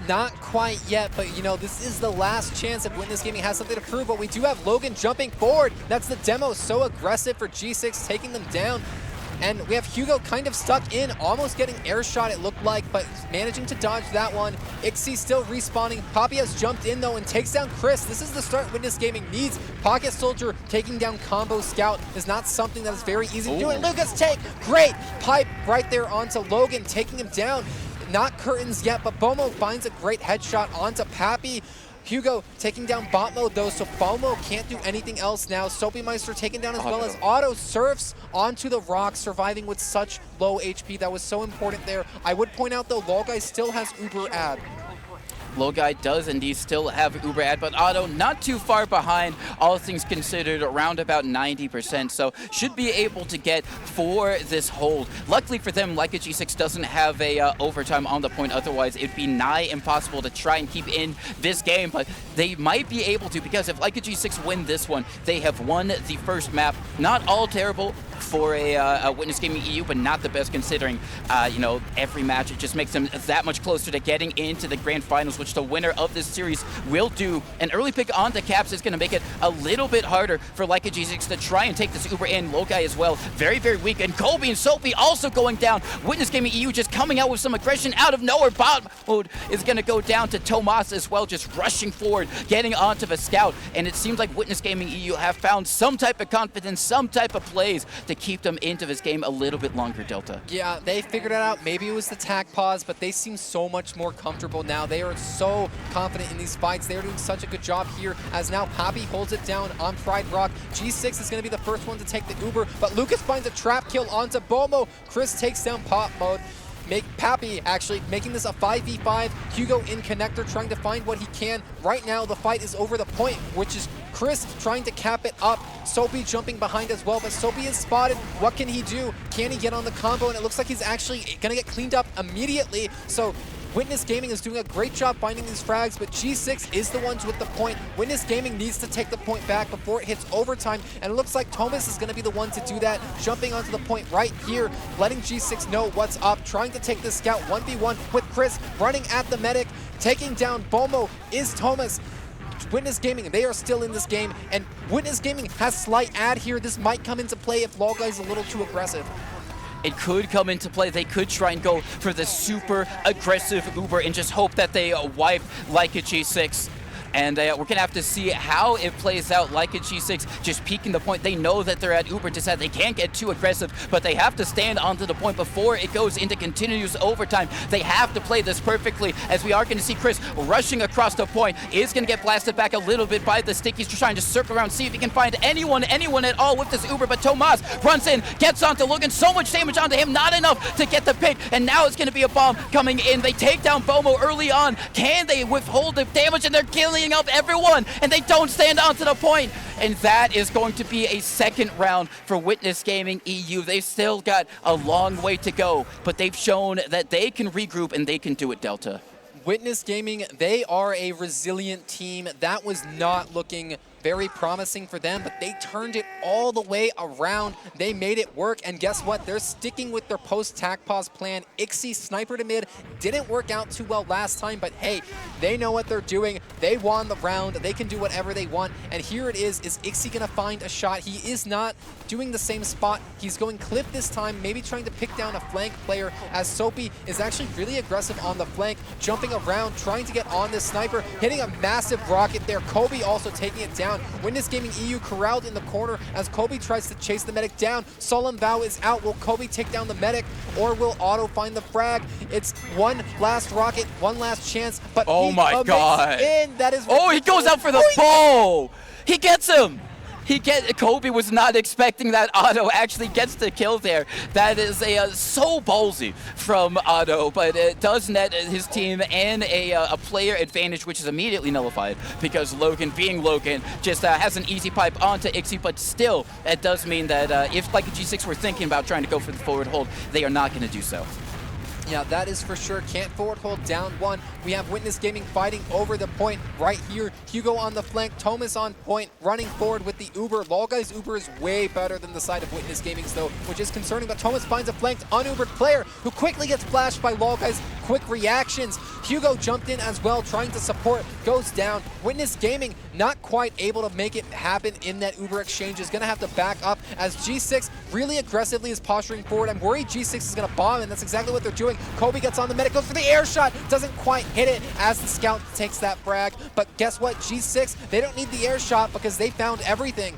Not quite yet, but you know, this is the last chance if Witness Gaming has something to prove, but we do have Logan jumping forward. That's the demo, so aggressive for G6, taking them down. And we have Hugo kind of stuck in, almost getting air shot it looked like, but managing to dodge that one. Ixie still respawning. Poppy has jumped in though and takes down Chris. This is the start Witness Gaming needs. Pocket Soldier taking down Combo Scout is not something that is very easy to do. And Lucas take great pipe right there onto Logan, taking him down. Not curtains yet, but Bomo finds a great headshot onto Pappy. Hugo taking down bot mode though, so Bomo can't do anything else now. Soapy Meister taken down as well as Otto surfs onto the rock, surviving with such low HP. That was so important there. I would point out though, Lolguy still has Uber ad. Lolguy does indeed still have Uber ad, but Otto not too far behind, all things considered, around about 90%, so should be able to get for this hold. Luckily for them, like a G6 doesn't have a overtime on the point, otherwise it'd be nigh impossible to try and keep in this game, but they might be able to, because if like a G6 win this one, they have won the first map. Not all terrible for a Witness Gaming EU, but not the best considering, you know, every match. It just makes them that much closer to getting into the grand finals, which the winner of this series will do. An early pick on the Caps is going to make it a little bit harder for Leica G6 to try and take this Uber in. Lolguy as well, very, very weak. And Colby and Soapy also going down. Witness Gaming EU just coming out with some aggression out of nowhere. Bot mode is going to go down to Tomas as well, just rushing forward, getting onto the scout. And it seems like Witness Gaming EU have found some type of confidence, some type of plays to keep them into this game a little bit longer, Delta. Yeah, they figured it out. Maybe it was the tack pause, but they seem so much more comfortable now. They are so confident in these fights. They're doing such a good job here as now Pappy holds it down on Pride Rock. G6 is going to be the first one to take the Uber, but Lucas finds a trap kill onto Bomo. Chris takes down Pop Mode. Pappy actually making this a 5v5. Hugo in connector trying to find what he can. Right now the fight is over the point, which is Chris trying to cap it up. Soapy jumping behind as well, but Soapy is spotted. What can he do? Can he get on the combo? And it looks like he's actually gonna get cleaned up immediately. So Witness Gaming is doing a great job finding these frags, but G6 is the ones with the point. Witness Gaming needs to take the point back before it hits overtime, and it looks like Thomas is going to be the one to do that, jumping onto the point right here, letting G6 know what's up, trying to take the scout 1v1 with Chris, running at the medic, taking down Bomo is Thomas. Witness Gaming, they are still in this game, and Witness Gaming has slight ad here. This might come into play if Log is a little too aggressive. It could come into play. They could try and go for the super aggressive Uber and just hope that they wipe like a G6. And we're going to have to see how it plays out. Like a G6 just peeking the point. They know that they're at Uber to set. They can't get too aggressive, but they have to stand onto the point before it goes into continuous overtime. They have to play this perfectly, as we are going to see Chris rushing across the point. Is going to get blasted back a little bit by the stick. He's just trying to circle around, see if he can find anyone at all with this Uber, but Tomas runs in, gets onto Logan. So much damage onto him, not enough to get the pick, and now it's going to be a bomb coming in. They take down Bomo early on. Can they withhold the damage? And they're killing up everyone, and they don't stand onto the point. And that is going to be a second round for Witness Gaming EU. They've still got a long way to go, but they've shown that they can regroup and they can do it, Delta. Witness Gaming, they are a resilient team. That was not looking very promising for them, but they turned it all the way around. They made it work, and guess what? They're sticking with their post-tac pause plan. Ixie sniper to mid didn't work out too well last time, but hey, they know what they're doing. They won the round. They can do whatever they want, and here it is. Is Ixie gonna find a shot? He is not doing the same spot. He's going clip this time, maybe trying to pick down a flank player, as Soapy is actually really aggressive on the flank, jumping around, trying to get on this sniper, hitting a massive rocket there. Kobe also taking it down. Witness Gaming EU corralled in the corner as Kobe tries to chase the medic down. Solemn Vow is out. Will Kobe take down the medic, or will Otto find the frag? It's one last rocket, one last chance, but oh my God! In. That is he goes out for the bow. He gets him. Kobe was not expecting that. Otto actually gets the kill there. That is so ballsy from Otto, but it does net his team and a player advantage, which is immediately nullified because Logan, being Logan, just has an easy pipe onto Ixie, but still, it does mean that if like a G6 were thinking about trying to go for the forward hold, they are not going to do so. Yeah, that is for sure. Can't forward hold, down one. We have Witness Gaming fighting over the point right here. Hugo on the flank, Thomas on point, running forward with the Uber. Logai's Uber is way better than the side of Witness Gaming's though, which is concerning, but Thomas finds a flanked, un-Ubered player who quickly gets flashed by Logai's quick reactions. Hugo jumped in as well, trying to support, goes down. Witness Gaming not quite able to make it happen in that Uber exchange, is gonna have to back up as G6 really aggressively is posturing forward. I'm worried G6 is gonna bomb, and that's exactly what they're doing. Kobe gets on the medic, goes for the air shot, doesn't quite hit it as the scout takes that frag. But guess what? G6, they don't need the air shot because they found everything.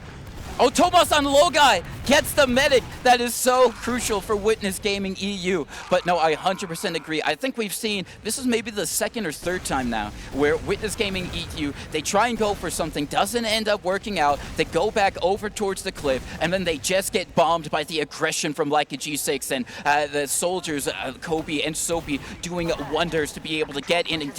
Oh, Tomas on Logai gets the medic. That is so crucial for Witness Gaming EU. But no, I 100% agree. I think we've seen, this is maybe the second or third time now, where Witness Gaming EU, they try and go for something, doesn't end up working out. They go back over towards the cliff, and then they just get bombed by the aggression from like a G6. And the soldiers, Kobe and Soapy, doing wonders to be able to get in and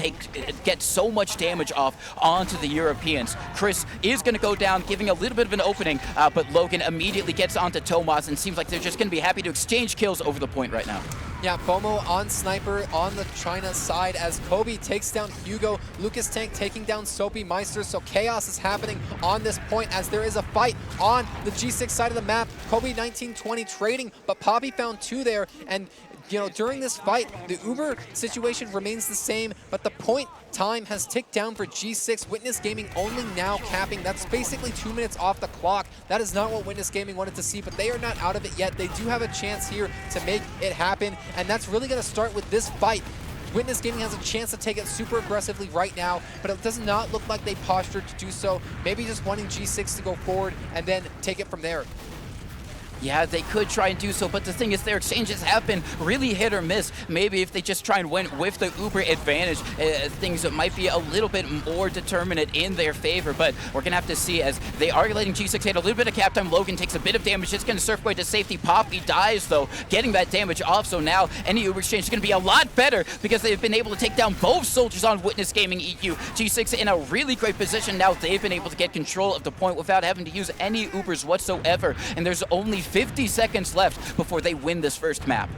get so much damage off onto the Europeans. Chris is going to go down, giving a little bit of an opening. But Logan immediately gets onto Tomas and seems like they're just going to be happy to exchange kills over the point right now. Yeah, Bomo on sniper on the China side as Kobe takes down Hugo. Lucas Tank taking down Soapy Meister. So chaos is happening on this point as there is a fight on the G6 side of the map. Kobe 1920 trading, but Poppy found two there. And you know, during this fight, the Uber situation remains the same, but the point time has ticked down for G6. Witness Gaming only now capping. That's basically 2 minutes off the clock. That is not what Witness Gaming wanted to see, but they are not out of it yet. They do have a chance here to make it happen, and that's really going to start with this fight. Witness Gaming has a chance to take it super aggressively right now, but it does not look like they postured to do so. Maybe just wanting G6 to go forward and then take it from there. Yeah, they could try and do so, but the thing is their exchanges have been really hit or miss. Maybe if they just try and win with the Uber advantage, things might be a little bit more determinate in their favor, but we're going to have to see as they are letting G6 hit a little bit of cap time. Logan takes a bit of damage. It's going to surf away to safety. Poppy dies, though, getting that damage off, so now any Uber exchange is going to be a lot better because they've been able to take down both soldiers on Witness Gaming EU. G6 in a really great position now. They've been able to get control of the point without having to use any Ubers whatsoever, and there's only 50 seconds left before they win this first map.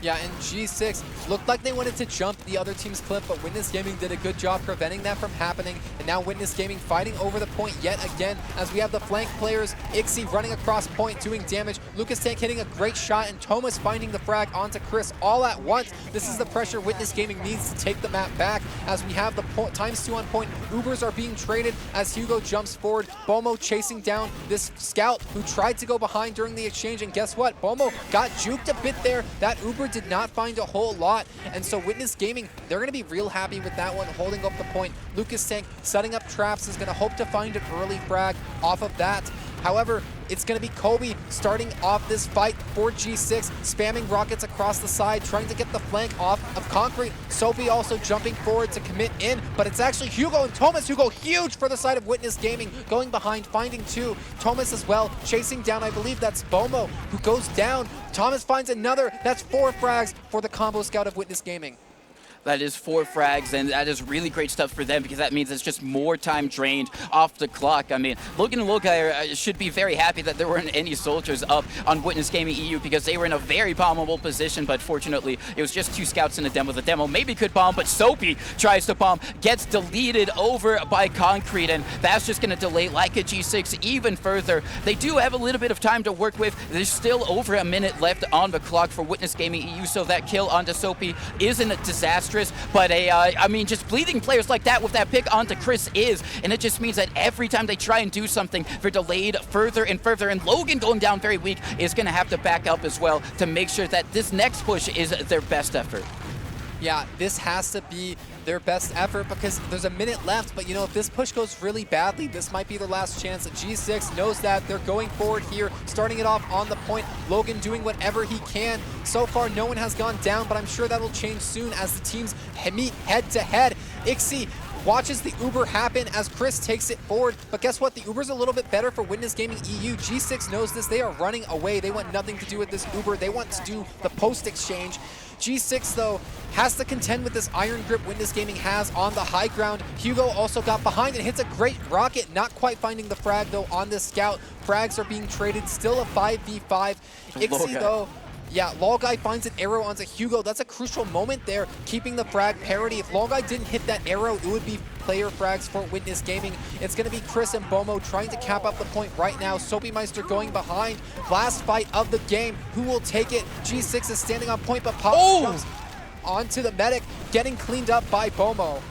Yeah, and G6 looked like they wanted to jump the other team's clip, but Witness Gaming did a good job preventing that from happening. And now Witness Gaming fighting over the point yet again as we have the flank players. Ixie running across point doing damage. Lucas Tank hitting a great shot, and Thomas finding the frag onto Chris all at once. This is the pressure Witness Gaming needs to take the map back as we have the ×2 on point. Ubers are being traded as Hugo jumps forward. Bomo chasing down this scout who tried to go behind during the exchange, and guess what? Bomo got juked a bit there. That Uber did not find a whole lot, and so Witness Gaming, they're going to be real happy with that one, holding up the point. Lucas Tank setting up traps, is going to hope to find an early frag off of that. However, it's going to be Kobe starting off this fight for G6, spamming rockets across the side, trying to get the flank off of Concrete. Sophie also jumping forward to commit in, but it's actually Hugo and Thomas who go huge for the side of Witness Gaming, going behind, finding two. Thomas as well, chasing down, I believe that's Bomo, who goes down. Thomas finds another. That's 4 frags for the combo scout of Witness Gaming. That is 4 frags, and that is really great stuff for them because that means it's just more time drained off the clock. I mean, Logan and Logai should be very happy that there weren't any soldiers up on Witness Gaming EU because they were in a very bombable position, but fortunately, it was just 2 scouts in the demo. The demo maybe could bomb, but Soapy tries to bomb, gets deleted over by Concrete, and that's just going to delay Leica G6 even further. They do have a little bit of time to work with. There's still over a minute left on the clock for Witness Gaming EU, so that kill onto Soapy isn't a disaster. But I mean, just bleeding players like that with that pick onto Chris is, and it just means that every time they try and do something, they're delayed further and further, and Logan going down very weak is going to have to back up as well to make sure that this next push is their best effort. Yeah, this has to be their best effort because there's a minute left, but you know, if this push goes really badly, this might be their last chance. G6 knows that. They're going forward here, starting it off on the point. Logan doing whatever he can. So far, no one has gone down, but I'm sure that will change soon as the teams meet head to head. Ixie watches the Uber happen as Chris takes it forward, but guess what? The Uber's a little bit better for Witness Gaming EU. G6 knows this. They are running away. They want nothing to do with this Uber. They want to do the post exchange. G6, though, has to contend with this iron grip Witness Gaming has on the high ground. Hugo also got behind and hits a great rocket, not quite finding the frag, though, on this scout. Frags are being traded, still a 5v5. Ixie, though, yeah, Logai finds an arrow onto Hugo. That's a crucial moment there, keeping the frag parity. If Logai didn't hit that arrow, it would be player frags for Witness Gaming. It's going to be Chris and Bomo trying to cap up the point right now. Soapymeister going behind. Last fight of the game. Who will take it? G6 is standing on point, but Pop jumps onto the medic, getting cleaned up by Bomo.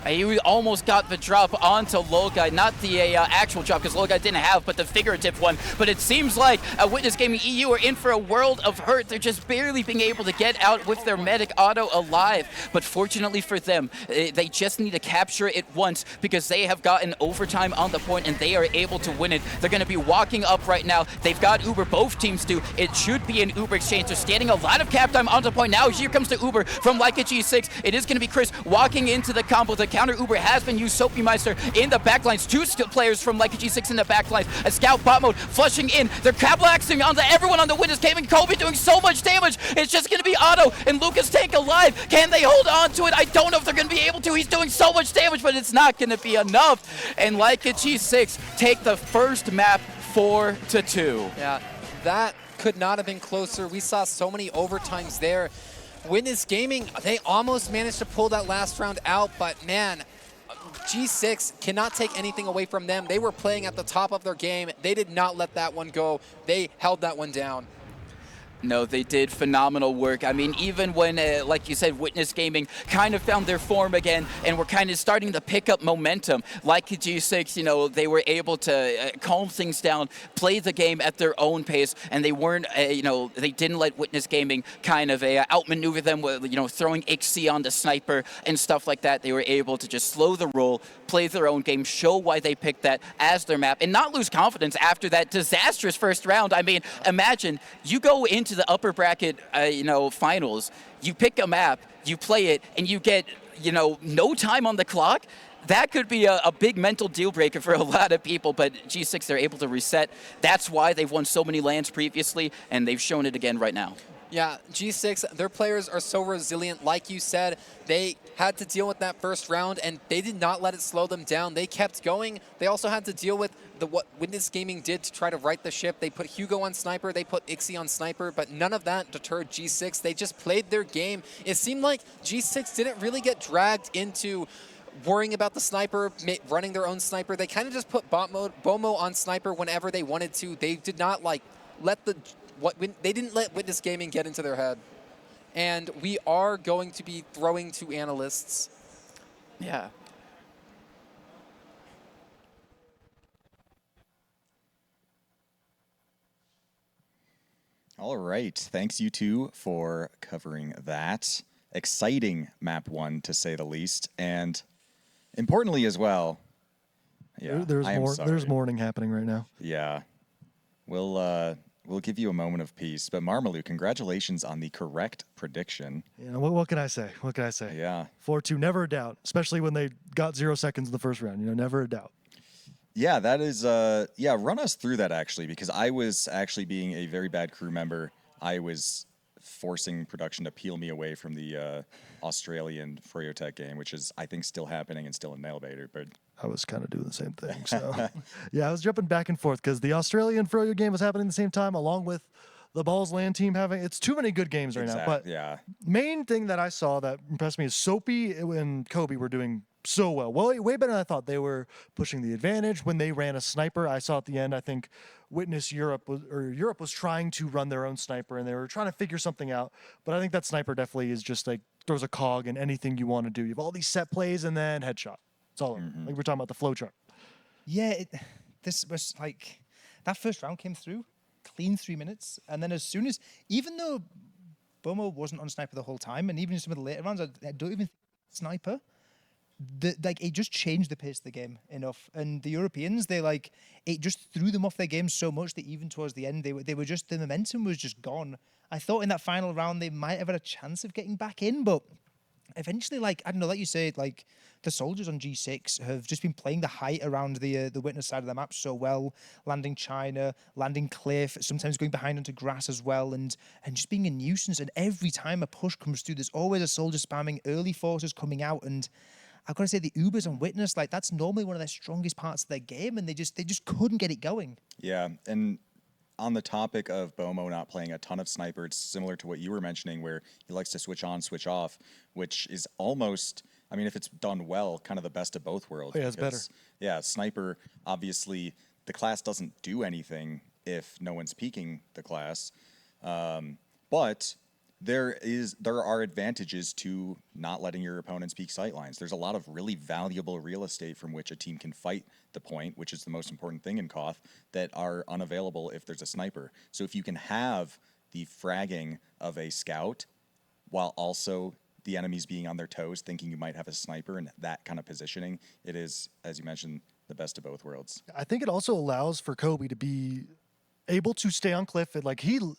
He almost got the drop onto Logai, not the actual drop because Logai didn't have, but the figurative one. But it seems like Witness Gaming EU are in for a world of hurt. They're just barely being able to get out with their medic auto alive. But fortunately for them, they just need to capture it once because they have gotten overtime on the point and they are able to win it. They're going to be walking up right now. They've got Uber, both teams do. It should be an Uber exchange. They're standing a lot of cap time onto the point. Now here comes the Uber from Leica G6. It is going to be Chris walking into the combo. The counter Uber has been used. Soapymeister in the backlines. 2 players from Leica G6 in the backlines. A scout bot mode flushing in. They're crab-laxing onto everyone on the Witness Gaming. Kobe doing so much damage. It's just going to be Otto and Lucas Tank alive. Can they hold on to it? I don't know if they're going to be able to. He's doing so much damage, but it's not going to be enough. And Leica G6 take the first map 4-2. Yeah, that could not have been closer. We saw so many overtimes there. Witness Gaming, they almost managed to pull that last round out, but man, G6 cannot take anything away from them. They were playing at the top of their game. They did not let that one go. They held that one down. No, they did phenomenal work. I mean, even when, like you said, Witness Gaming kind of found their form again and were kind of starting to pick up momentum, like G6, you know, they were able to calm things down, play the game at their own pace, and they weren't, you know, they didn't let Witness Gaming kind of outmaneuver them with, you know, throwing Ixie on the sniper and stuff like that. They were able to just slow the roll, play their own game, show why they picked that as their map, and not lose confidence after that disastrous first round. I mean, imagine you go into the upper bracket, you know, finals, you pick a map, you play it, and you get, you know, no time on the clock. That could be a big mental deal breaker for a lot of people, but G6, they're able to reset. That's why they've won so many LANs previously, and they've shown it again right now. Yeah, G6, their players are so resilient. Like you said, they had to deal with that first round, and they did not let it slow them down. They kept going. They also had to deal with what Witness Gaming did to try to right the ship. They put Hugo on Sniper, they put Ixie on Sniper, but none of that deterred G6. They just played their game. It seemed like G6 didn't really get dragged into worrying about the sniper, running their own sniper. They kind of just put Bomo on Sniper whenever they wanted to. They did not like they didn't let Witness Gaming get into their head. And we are going to be throwing to analysts. Yeah. All right. Thanks, you two, for covering that. Exciting map 1, to say the least. And importantly as well, yeah, There's mourning happening right now. Yeah. We'll give you a moment of peace. But Marmalou, congratulations on the correct prediction. Yeah, what can I say? What can I say? Yeah. 4-2, never a doubt, especially when they got 0 seconds in the first round. You know, never a doubt. Yeah, that is, yeah, run us through that, actually, because I was actually being a very bad crew member. I was forcing production to peel me away from the Australian Froyotech game, which is, I think, still happening and still in Nailbaiter, but... I was kind of doing the same thing. So, yeah, I was jumping back and forth because the Australian Froyo game was happening at the same time, along with the Balls LAN team having. It's too many good games right now. But yeah, main thing that I saw that impressed me is Soapy and Kobe were doing so well. Well, way better than I thought. They were pushing the advantage when they ran a sniper. I saw at the end, I think Europe was trying to run their own sniper, and they were trying to figure something out. But I think that sniper definitely is just like throws a cog in anything you want to do. You have all these set plays and then headshot. It's all over. Like we're talking about the flow chart. Yeah, this was like, that first round came through, clean 3 minutes, and then as soon as, even though Bomo wasn't on sniper the whole time, and even in some of the later rounds, I don't even think sniper, it just changed the pace of the game enough. And the Europeans, it just threw them off their game so much that even towards the end, they were just, the momentum was just gone. I thought in that final round they might have had a chance of getting back in, but eventually, I don't know, like you said, the soldiers on G6 have just been playing the height around the Witness side of the map so well, landing China, landing Cliff, sometimes going behind onto grass as well, and just being a nuisance. And every time a push comes through, there's always a soldier spamming, early forces coming out, and I've got to say the Ubers on Witness, that's normally one of their strongest parts of their game, and they just couldn't get it going. Yeah, and on the topic of Bomo not playing a ton of sniper, it's similar to what you were mentioning, where he likes to switch on, switch off, which is almost, I mean, if it's done well, kind of the best of both worlds. Oh, yeah, it's better. Yeah, sniper, obviously, the class doesn't do anything if no one's peeking the class, but there are advantages to not letting your opponents peek sightlines. There's a lot of really valuable real estate from which a team can fight the point, which is the most important thing in KOTH, that are unavailable if there's a sniper. So if you can have the fragging of a scout while also the enemies being on their toes, thinking you might have a sniper, and that kind of positioning, it is, as you mentioned, the best of both worlds. I think it also allows for Kobe to be able to stay on Cliff.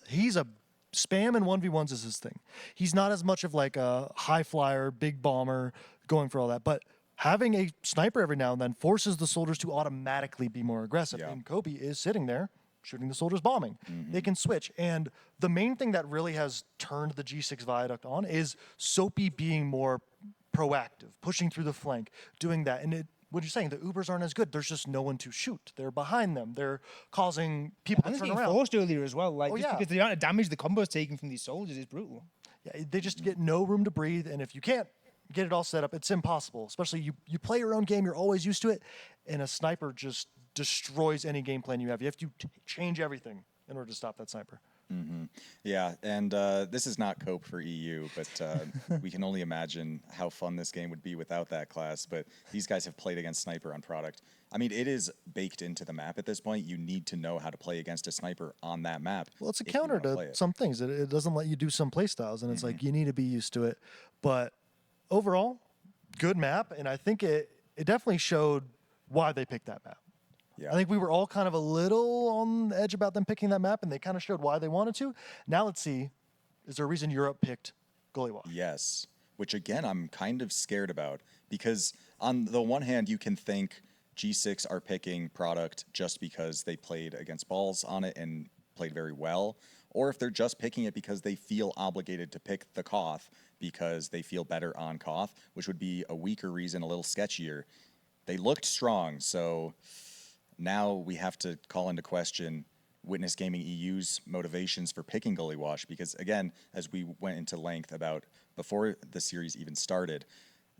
He's a spam and 1v1s is his thing. He's not as much of a high flyer, big bomber going for all that, but having a sniper every now and then forces the soldiers to automatically be more aggressive. Yeah. And Kobe is sitting there shooting the soldiers bombing. They can switch. And the main thing that really has turned the G6 Viaduct on is Soapy being more proactive, pushing through the flank, doing that. And what you're saying, the Ubers aren't as good. There's just no one to shoot. They're behind them. They're causing people And to it's turn getting around. forced earlier as well. Because the amount of damage the combo's taking from these soldiers is brutal. Yeah, they just get no room to breathe. And if you can't get it all set up, it's impossible. Especially you play your own game, you're always used to it. And a sniper just destroys any game plan you have. You have to change everything in order to stop that sniper. Yeah, and this is not cope for EU, but we can only imagine how fun this game would be without that class. But these guys have played against Sniper on product. I mean, it is baked into the map at this point. You need to know how to play against a Sniper on that map. Well, it's a if you counter wanna play to it. some things. It doesn't let you do some play styles, and it's like you need to be used to it. But overall, good map, and I think it definitely showed why they picked that map. Yeah. I think we were all kind of a little on the edge about them picking that map, and they kind of showed why they wanted to. Now let's see, is there a reason Europe picked Goalie Wash? Yes, which again, I'm kind of scared about because on the one hand, you can think G6 are picking product just because they played against balls on it and played very well, or if they're just picking it because they feel obligated to pick the Koth because they feel better on Koth, which would be a weaker reason, a little sketchier. They looked strong, so now we have to call into question Witness Gaming EU's motivations for picking Goalie Wash because, again, as we went into length about before the series even started,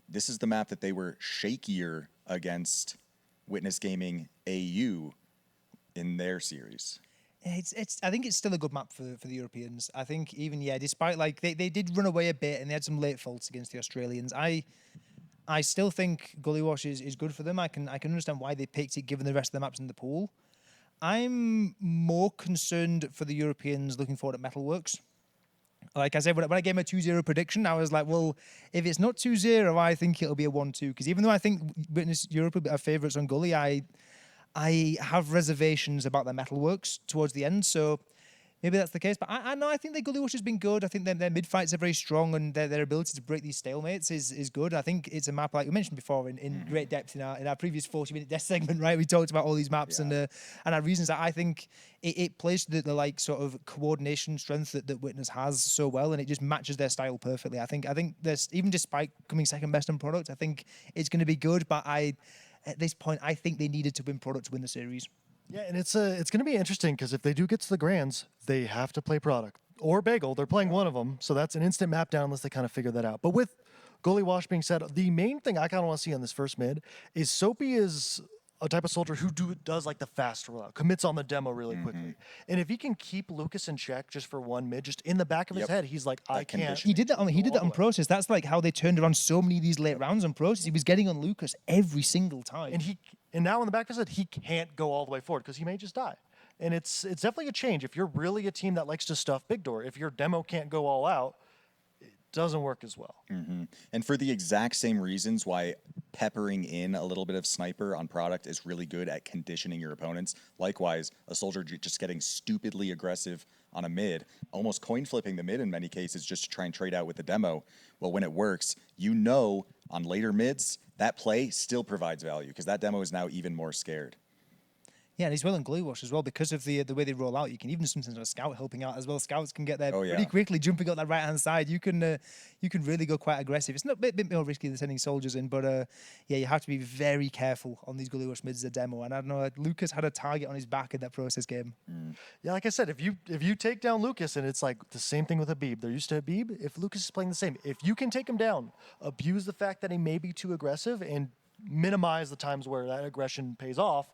this is the map that they were shakier against Witness Gaming AU in their series. It's. I think it's still a good map for the Europeans. I think even despite like they did run away a bit and they had some late faults against the Australians. I still think Goalie Wash is good for them. I can understand why they picked it given the rest of the maps in the pool. I'm more concerned for the Europeans looking forward at Metalworks. Like I said, when I gave my 2-0 prediction, I was like, well, if it's not 2-0, I think it'll be a 1-2. Because even though I think Witness Europe are favourites on Gully, I have reservations about their Metalworks towards the end. So maybe that's the case. But I know I think their Gully Wash has been good. I think their mid fights are very strong, and their ability to break these stalemates is good. I think it's a map like we mentioned before in great depth in our previous 40-minute death segment. Right, we talked about all these maps and our reasons. That I think it plays to the like sort of coordination strength that Witness has so well, and it just matches their style perfectly. I think there's, even despite coming second best in product, I think it's going to be good. But at this point, I think they needed to win product to win the series. Yeah, and it's going to be interesting because if they do get to the Grands, they have to play product or Bagel. They're playing one of them, so that's an instant map down unless they kind of figure that out. But with Goalie Wash being said, the main thing I kind of want to see on this first mid is Soapy is a type of soldier who does like the fast rollout, commits on the demo really quickly. And if he can keep Lucas in check just for one mid, just in the back of his head, he's like, I can't. He did that on Process. That's like how they turned around so many of these late rounds on Process. He was getting on Lucas every single time. And now in the back of his head, he can't go all the way forward because he may just die. And it's definitely a change. If you're really a team that likes to stuff big door, if your demo can't go all out, it doesn't work as well. And for the exact same reasons why peppering in a little bit of sniper on product is really good at conditioning your opponents. Likewise, a soldier just getting stupidly aggressive on a mid, almost coin flipping the mid in many cases just to try and trade out with the demo. Well, when it works, you know on later mids, that play still provides value because that demo is now even more scared. Yeah, and he's well in Goalie Wash as well because of the way they roll out. You can even sometimes have a scout helping out as well. Scouts can get there pretty quickly, jumping up that right hand side. You can really go quite aggressive. It's not a bit more risky than sending soldiers in, but you have to be very careful on these Goalie Wash mids as a demo. And I don't know, Lucas had a target on his back in that Process game. Yeah, like I said, if you take down Lucas, and it's like the same thing with Habib. They're used to Habib. If Lucas is playing the same, if you can take him down, abuse the fact that he may be too aggressive, and minimize the times where that aggression pays off,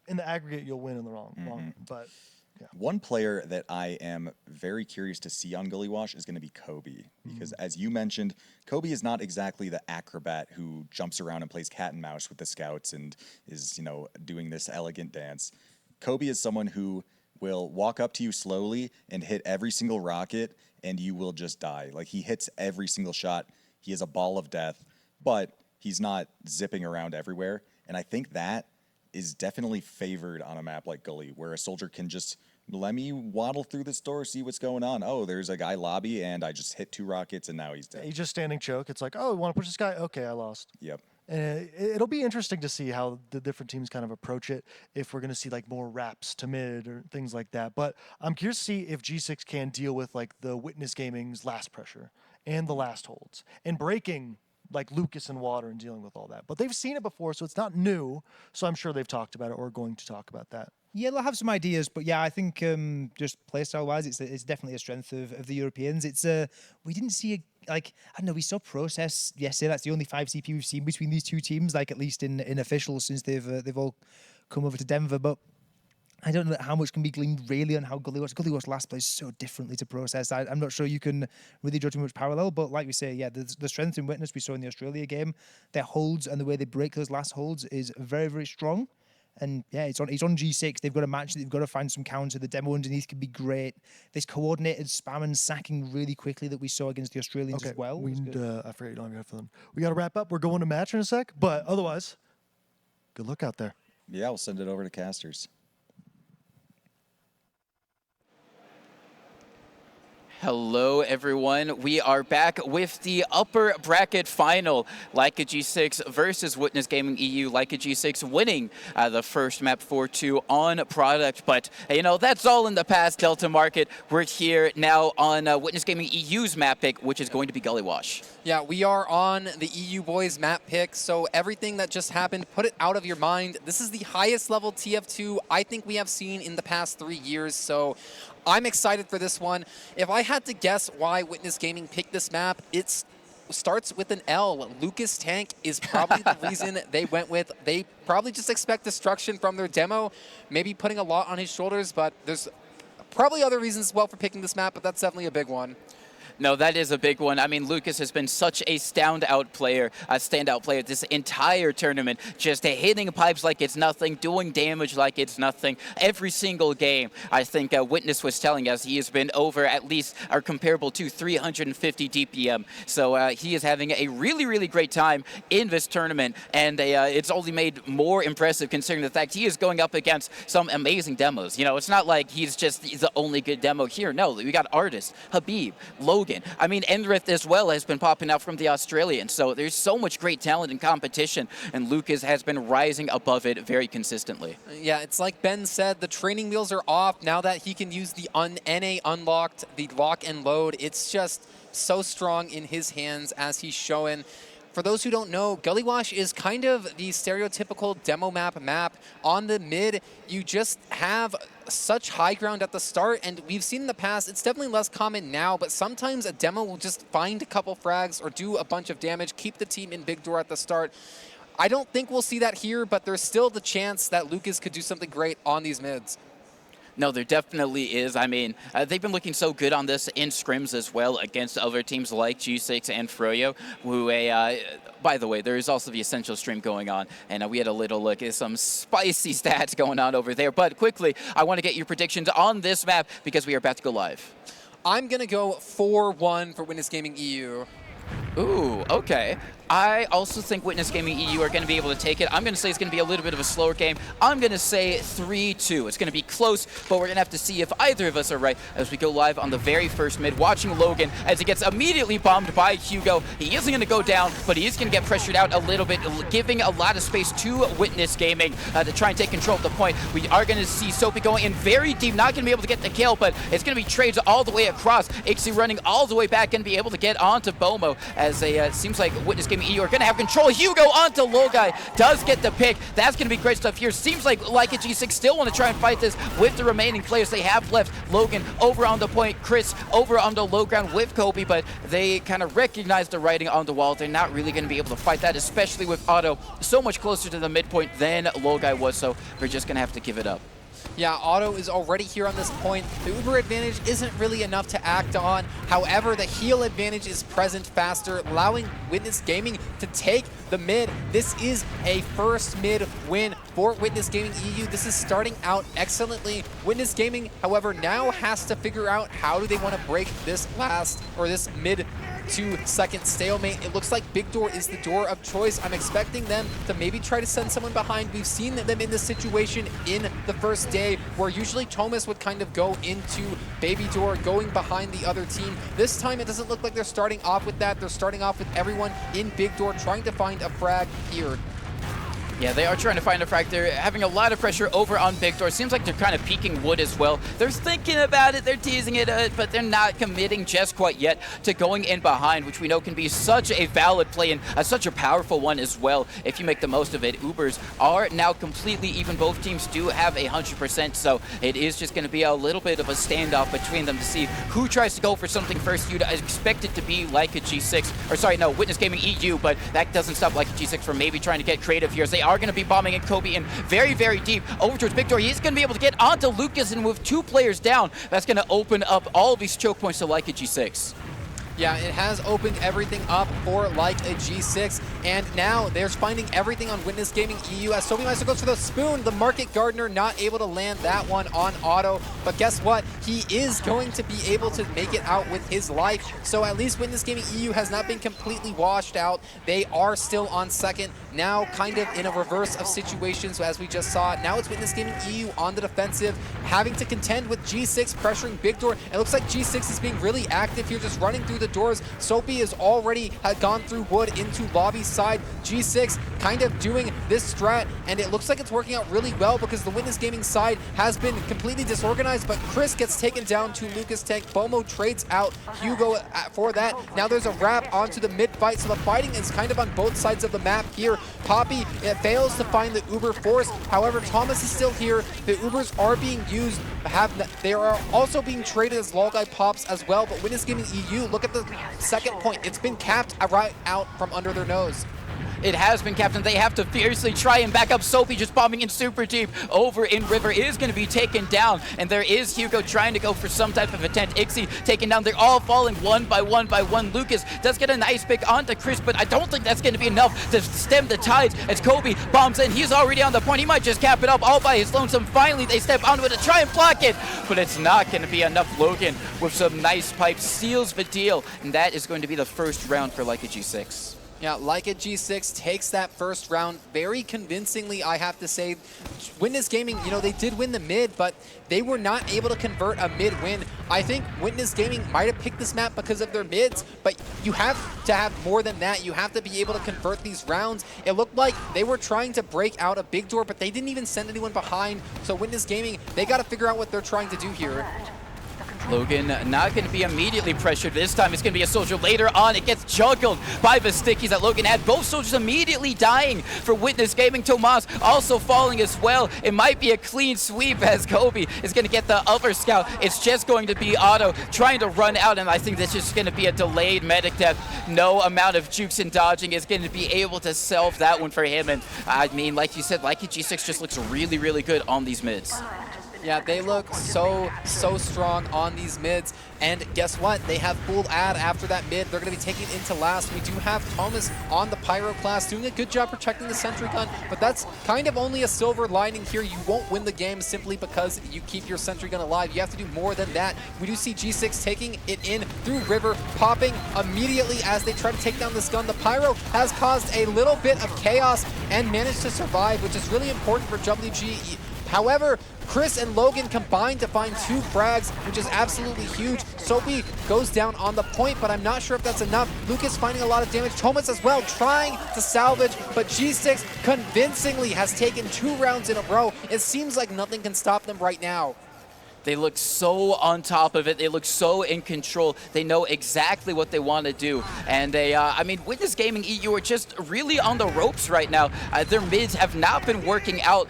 in the aggregate, you'll win in the long run. But yeah. One player that I am very curious to see on Gully Wash is going to be Kobe. Because as you mentioned, Kobe is not exactly the acrobat who jumps around and plays cat and mouse with the scouts and is, doing this elegant dance. Kobe is someone who will walk up to you slowly and hit every single rocket and you will just die. Like, he hits every single shot. He is a ball of death, but he's not zipping around everywhere. And I think that is definitely favored on a map like Gully, where a soldier can just, let me waddle through this door, see what's going on. Oh, there's a guy lobby, and I just hit 2 rockets, and now he's dead. He's just standing choke. It's like, oh, we want to push this guy? Okay, I lost. Yep. And it'll be interesting to see how the different teams kind of approach it, if we're going to see like more wraps to mid or things like that. But I'm curious to see if G6 can deal with like the Witness Gaming's last pressure and the last holds and breaking like Lucas and Water and dealing with all that. But they've seen it before, so it's not new. So I'm sure they've talked about it or are going to talk about that. Yeah, they'll have some ideas, but yeah, I think just playstyle wise, it's definitely a strength of the Europeans. It's we didn't see I don't know, we saw Process yesterday. That's the only 5 CP we've seen between these two teams, like at least in officials since they've all come over to Denver. But I don't know how much can be gleaned really on how Gully Wash last plays so differently to Process. I'm not sure you can really judge much parallel, but like we say, yeah, the strength in Witness we saw in the Australia game, their holds and the way they break those last holds is very, very strong. And yeah, it's on G6. They've got to match it. They've got to find some counter. The demo underneath could be great. This coordinated spam and sacking really quickly that we saw against the Australians as well. I forget you don't have your headphone. We got to wrap up. We're going to match in a sec, but otherwise, good luck out there. Yeah, we'll send it over to casters. Hello, everyone. We are back with the upper bracket final. Leica G6 versus Witness Gaming EU. Leica G6 winning the first map 4-2 on product. But, you know, that's all in the past, Delta Market. We're here now on Witness Gaming EU's map pick, which is going to be Gully Wash. Yeah, we are on the EU boys map pick, so everything that just happened, put it out of your mind. This is the highest level TF2 I think we have seen in the past 3 years, so I'm excited for this one. If I had to guess why Witness Gaming picked this map, it starts with an L. Lucas Tank is probably the reason they went with. They probably just expect destruction from their demo, maybe putting a lot on his shoulders, but there's probably other reasons as well for picking this map, but that's definitely a big one. No, that is a big one. I mean, Lucas has been such a standout player this entire tournament, just hitting pipes like it's nothing, doing damage like it's nothing. Every single game, I think Witness was telling us he has been over at least or comparable to 350 DPM. So he is having a really, really great time in this tournament, and it's only made more impressive considering the fact he is going up against some amazing demos. You know, it's not like he's just the only good demo here. No, we got Artist, Habib, Logan. I mean, Endrith as well has been popping out from the Australians. So there's so much great talent and competition, and Lucas has been rising above it very consistently. Yeah, it's like Ben said, the training wheels are off now that he can use the NA unlocked, the lock and load. It's just so strong in his hands as he's showing. For those who don't know, Gully Wash is kind of the stereotypical demo map. On the mid, you just have such high ground at the start, and we've seen in the past, it's definitely less common now, but sometimes a demo will just find a couple frags or do a bunch of damage, keep the team in big door at the start. I don't think we'll see that here, but there's still the chance that Lucas could do something great on these mids. No, there definitely is. I mean, they've been looking so good on this in scrims as well against other teams like G6 and Froyo, who, by the way, there is also the Essential stream going on, and we had a little look at some spicy stats going on over there. But quickly, I want to get your predictions on this map because we are about to go live. I'm going to go 4-1 for Witness Gaming EU. Ooh, okay. I also think Witness Gaming EU are going to be able to take it. I'm going to say it's going to be a little bit of a slower game. I'm going to say 3-2. It's going to be close, but we're going to have to see if either of us are right as we go live on the very first mid, watching Logan as he gets immediately bombed by Hugo. He isn't going to go down, but he is going to get pressured out a little bit, giving a lot of space to Witness Gaming to try and take control of the point. We are going to see Soapy going in very deep, not going to be able to get the kill, but it's going to be trades all the way across. Ixie running all the way back and be able to get onto Bomo as it seems like Witness Gaming EU are going to have control. Hugo onto Logai, does get the pick. That's going to be great stuff here. Seems like Leica G6 still want to try and fight this with the remaining players they have left. Logan over on the point, Chris over on the low ground with Kobe, but they kind of recognize the writing on the wall. They're not really going to be able to fight that, especially with Otto so much closer to the midpoint than Logai was, so we're just going to have to give it up. Yeah, Otto is already here on this point. The Uber advantage isn't really enough to act on. However, the heal advantage is present faster, allowing Witness Gaming to take the mid. This is a first mid win for Witness Gaming EU. This is starting out excellently. Witness Gaming, however, now has to figure out how do they want to break this this mid 2-second stalemate. It looks like Big Door is the door of choice. I'm expecting them to maybe try to send someone behind. We've seen them in this situation in the first day where usually Thomas would kind of go into Baby Door, going behind the other team. This time it doesn't look like they're starting off with that. They're starting off with everyone in Big Door trying to find a frag here. Yeah, they are trying to find a frag. They're having a lot of pressure over on Big Door. Seems like they're kind of peeking wood as well. They're thinking about it, they're teasing it, but they're not committing just quite yet to going in behind, which we know can be such a valid play and such a powerful one as well if you make the most of it. Ubers are now completely even. Both teams do have 100%, so it is just going to be a little bit of a standoff between them to see who tries to go for something first. You'd expect it to be like a G6, or sorry, no, Witness Gaming EU, but that doesn't stop like a G6 from maybe trying to get creative here as they are going to be bombing in Kobe in very, very deep over towards Big Door. He's going to be able to get onto Lucas, and with 2 players down, that's going to open up all of these choke points to like a G6. Yeah, it has opened everything up for like a G6, and now they're finding everything on Witness Gaming EU as Sophie goes for the spoon. The Market Gardener not able to land that one on Auto, but guess what? He is going to be able to make it out with his life, so at least Witness Gaming EU has not been completely washed out. They are still on second, now kind of in a reverse of situations, so as we just saw. Now it's Witness Gaming EU on the defensive, having to contend with G6 pressuring Big Door. It looks like G6 is being really active here, just running through the doors. Soapy is already gone through wood into lobby side. G6 kind of doing this strat, and it looks like it's working out really well because the Witness Gaming side has been completely disorganized, but Chris gets taken down to Lucas Tank. Bomo trades out Hugo for that. Now there's a wrap onto the mid fight, so the fighting is kind of on both sides of the map here. Poppy fails to find the Uber Force. However, Thomas is still here. The Ubers are being used. They are also being traded as Logeye Pops as well, but Witness Gaming EU, look at the second point. It's been capped right out from under their nose. It has been capped, and they have to fiercely try and back up. Soapy just bombing in super deep over in River is going to be taken down, and there is Hugo trying to go for some type of attempt. Ixie taken down. They're all falling one by one. Lucas does get a nice pick onto Chris, but I don't think that's going to be enough to stem the tides as Kobe bombs in. He's already on the point. He might just cap it up all by his lonesome. Finally, they step onto it to try and block it, but it's not going to be enough. Logan with some nice pipes seals the deal, and that is going to be the first round for like a G6. Yeah, like a G6 takes that first round very convincingly, I have to say. Witness Gaming, you know, they did win the mid, but they were not able to convert a mid win. I think Witness Gaming might have picked this map because of their mids, but you have to have more than that. You have to be able to convert these rounds. It looked like they were trying to break out a Big Door, but they didn't even send anyone behind. So Witness Gaming, they got to figure out what they're trying to do here. Logan not going to be immediately pressured. This time it's going to be a soldier. Later on, it gets juggled by the stickies that Logan had. Both soldiers immediately dying for Witness Gaming. Tomas also falling as well. It might be a clean sweep as Kobe is going to get the other scout. It's just going to be Otto trying to run out, and I think that's just going to be a delayed medic death. No amount of jukes and dodging is going to be able to solve that one for him. And I mean, like you said, like G6 just looks really, really good on these mids. Yeah, they look so strong on these mids. And guess what? They have full ad after that mid. They're going to be taking it into last. We do have Thomas on the Pyro class doing a good job protecting the sentry gun, but that's kind of only a silver lining here. You won't win the game simply because you keep your sentry gun alive. You have to do more than that. We do see G6 taking it in through River, popping immediately as they try to take down this gun. The Pyro has caused a little bit of chaos and managed to survive, which is really important for WG. However, Chris and Logan combined to find 2 frags, which is absolutely huge. Soapy goes down on the point, but I'm not sure if that's enough. Lucas finding a lot of damage. Thomas as well, trying to salvage, but G6 convincingly has taken 2 rounds in a row. It seems like nothing can stop them right now. They look so on top of it. They look so in control. They know exactly what they want to do. And they, I mean, Witness Gaming EU are just really on the ropes right now. Their mids have not been working out.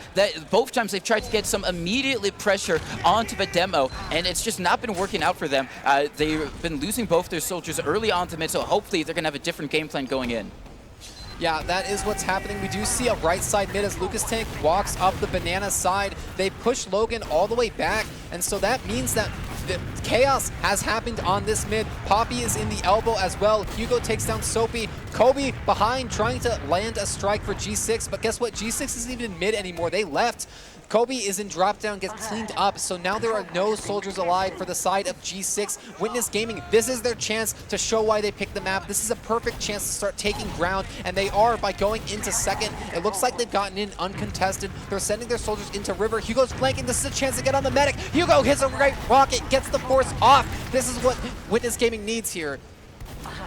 Both times they've tried to get some immediate pressure onto the demo, and it's just not been working out for them. They've been losing both their soldiers early on to mid, so hopefully they're going to have a different game plan going in. Yeah, that is what's happening. We do see a right side mid as Lucas Tank walks up the banana side. They push Logan all the way back, and so that means that the chaos has happened on this mid. Poppy is in the elbow as well. Hugo takes down Soapy. Kobe behind trying to land a strike for G6, but guess what? G6 isn't even in mid anymore. They left. Kobe is in drop down, gets cleaned up, so now there are no soldiers alive for the side of G6. Witness Gaming, this is their chance to show why they picked the map. This is a perfect chance to start taking ground, and they are by going into second. It looks like they've gotten in uncontested. They're sending their soldiers into River. Hugo's flanking. This is a chance to get on the medic. Hugo hits a great rocket, gets the force off. This is what Witness Gaming needs here.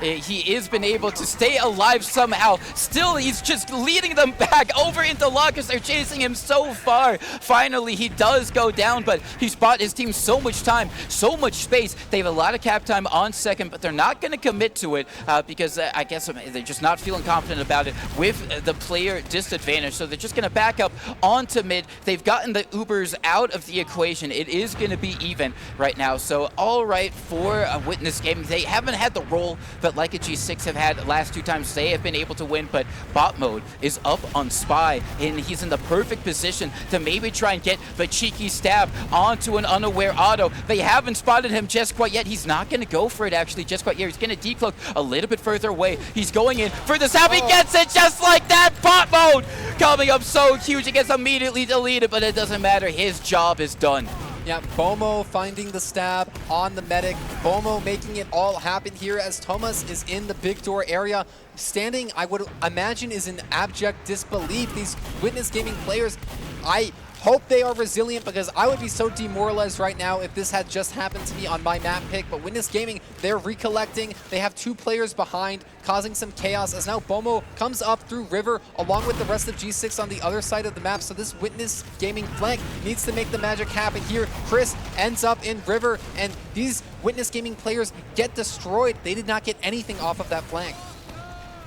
He has been able to stay alive somehow. Still, he's just leading them back over into Locus. They're chasing him so far. Finally, he does go down, but he's bought his team so much time, so much space. They have a lot of cap time on second, but they're not going to commit to it because I guess they're just not feeling confident about it with the player disadvantage. So they're just going to back up onto mid. They've gotten the Ubers out of the equation. It is going to be even right now. So all right for Witness Gaming. They haven't had the role that that like a G6 have had last 2 times they have been able to win, but bot mode is up on Spy, and he's in the perfect position to maybe try and get the cheeky stab onto an unaware Otto. They haven't spotted him just quite yet. He's not going to go for it actually just quite yet. He's going to decloak a little bit further away. He's going in for the stab. He gets it just like that. Bot mode coming up so huge. It gets immediately deleted, but it doesn't matter. His job is done. Yeah, Bomo finding the stab on the medic. Bomo making it all happen here as Thomas is in the big door area. Standing, I would imagine, is in abject disbelief. These Witness Gaming players, I hope they are resilient, because I would be so demoralized right now if this had just happened to me on my map pick. But Witness Gaming, they're recollecting. They have 2 players behind, causing some chaos as now Bomo comes up through River along with the rest of G6 on the other side of the map. So this Witness Gaming flank needs to make the magic happen here. Chris ends up in River, and these Witness Gaming players get destroyed. They did not get anything off of that flank.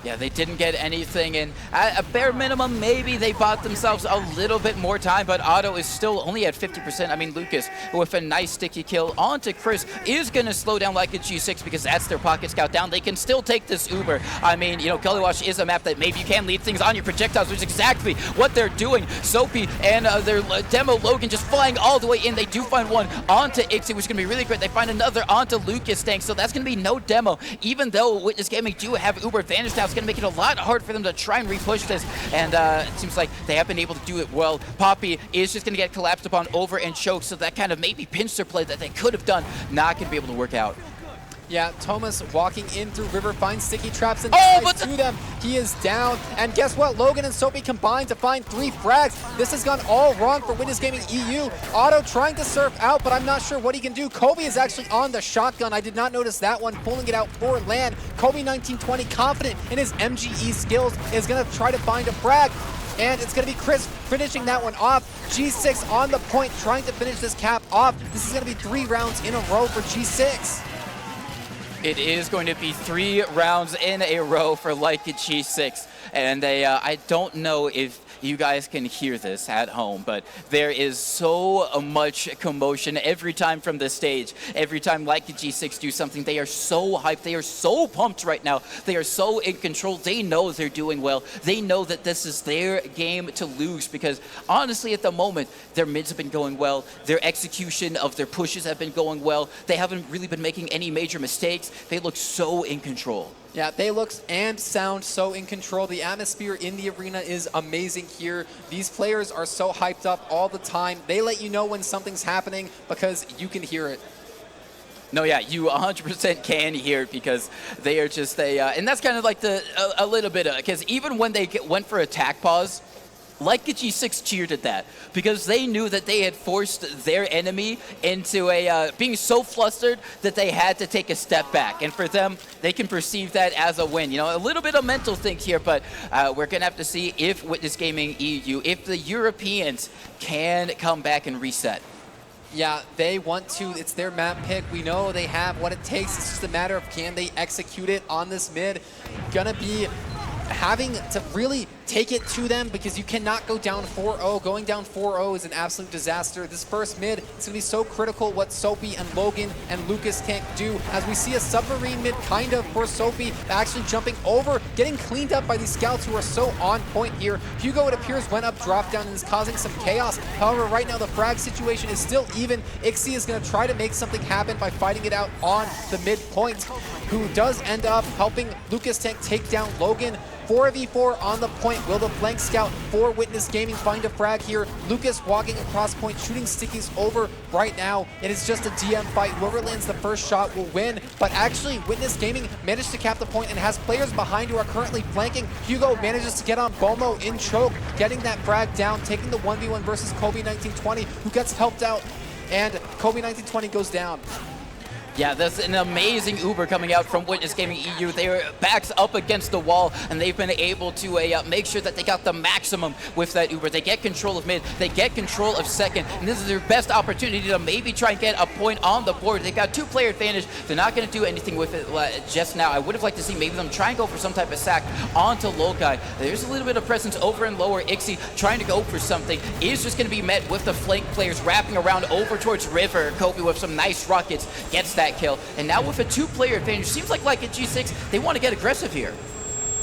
Yeah, they didn't get anything, and at a bare minimum, maybe they bought themselves a little bit more time, but Otto is still only at 50%. I mean, Lucas, with a nice sticky kill onto Chris, is going to slow down like a G6 because that's their pocket scout down. They can still take this Uber. I mean, you know, Gullywash is a map that maybe you can lead things on your projectiles, which is exactly what they're doing. Soapy and their demo Logan just flying all the way in. They do find one onto Ixie, which is going to be really great. They find another onto Lucas Tank, so that's going to be no demo. Even though Witness Gaming do have Uber advantage now, it's going to make it a lot hard for them to try and repush this, and it seems like they have been able to do it well. Poppy is just going to get collapsed upon over and choked, so that kind of maybe pinched their play that they could have done, not going to be able to work out. Yeah, Thomas walking in through River finds sticky traps and but to them. He is down, and guess what? Logan and Soapy combined to find 3 frags. This has gone all wrong for Witness Gaming EU. Otto trying to surf out, but I'm not sure what he can do. Kobe is actually on the shotgun. I did not notice that one, pulling it out for LAN. Kobe 1920, confident in his MGE skills, is going to try to find a frag. And it's going to be Chris finishing that one off. G6 on the point, trying to finish this cap off. This is going to be 3 rounds in a row for G6. It is going to be 3 rounds in a row for like a G6. And I don't know if you guys can hear this at home, but there is so much commotion every time from the stage. Every time like the G6 do something, they are so hyped. They are so pumped right now. They are so in control. They know they're doing well. They know that this is their game to lose, because honestly at the moment, their mids have been going well. Their execution of their pushes have been going well. They haven't really been making any major mistakes. They look so in control. Yeah, they look and sound so in control. The atmosphere in the arena is amazing here. These players are so hyped up all the time. They let you know when something's happening because you can hear it. No, yeah, you 100% can hear it, because they are just and that's kind of like a little bit of, because even when they went for attack pause, like G6 cheered at that, because they knew that they had forced their enemy into being so flustered that they had to take a step back. And for them, they can perceive that as a win. You know, a little bit of mental things here, but we're going to have to see if Witness Gaming EU, if the Europeans can come back and reset. Yeah, they want to. It's their map pick. We know they have what it takes. It's just a matter of can they execute it on this mid. Gonna be having to really take it to them, because you cannot go down 4-0. Going down 4-0 is an absolute disaster. This first mid, it's going to be so critical what Soapy and Logan and Lucas can't do, as we see a submarine mid kind of for Soapy, actually jumping over, getting cleaned up by these scouts who are so on point here. Hugo, it appears, went up, dropped down, and is causing some chaos. However, right now the frag situation is still even. Ixie is going to try to make something happen by fighting it out on the mid point, who does end up helping Lucas Tank take down Logan. 4v4 on the point. Will the flank scout for Witness Gaming find a frag here? Lucas walking across point, shooting stickies over right now. It is just a DM fight. Whoever lands the first shot will win. But actually, Witness Gaming managed to cap the point and has players behind who are currently flanking. Hugo manages to get on Bomo in choke, getting that frag down, taking the 1v1 versus Kobe 1920, who gets helped out. And Kobe 1920 goes down. Yeah, that's an amazing Uber coming out from Witness Gaming EU. Their backs up against the wall, and they've been able to make sure that they got the maximum with that Uber. They get control of mid, they get control of second, and this is their best opportunity to maybe try and get a point on the board. They got 2-player advantage. They're not going to do anything with it just now. I would have liked to see maybe them try and go for some type of sack onto Lokai. There's a little bit of presence over in lower. Ixie trying to go for something is just going to be met with the flank players wrapping around over towards River. Kobe with some nice rockets gets that that kill. And now with a 2-player advantage, seems like a G6, they want to get aggressive here.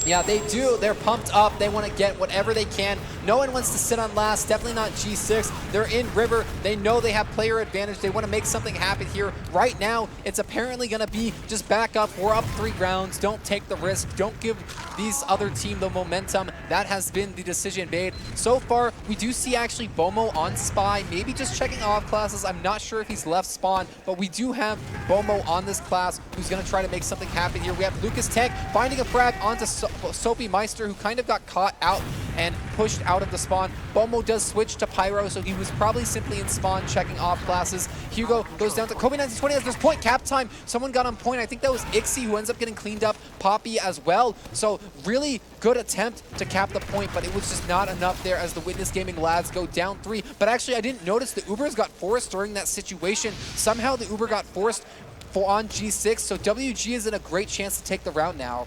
Yeah, they do. They're pumped up. They want to get whatever they can. No one wants to sit on last. Definitely not G6. They're in River. They know they have player advantage. They want to make something happen here. Right now, it's apparently going to be just back up. We're up 3 rounds. Don't take the risk. Don't give these other team the momentum. That has been the decision made. So far, we do see actually Bomo on Spy. Maybe just checking off classes. I'm not sure if he's left spawn, but we do have Bomo on this class who's going to try to make something happen here. We have Lucas Tech finding a frag onto Soapy Meister, who kind of got caught out and pushed out of the spawn. Bomo does switch to Pyro, so he was probably simply in spawn checking off classes. Hugo goes down to Kobe 1920 as there's point cap time. Someone got on point. I think that was Ixie who ends up getting cleaned up. Poppy as well. So really good attempt to cap the point, but it was just not enough there as the Witness Gaming lads go down 3. But actually, I didn't notice the Ubers got forced during that situation. Somehow the Uber got forced on G6, so WG is in a great chance to take the round now.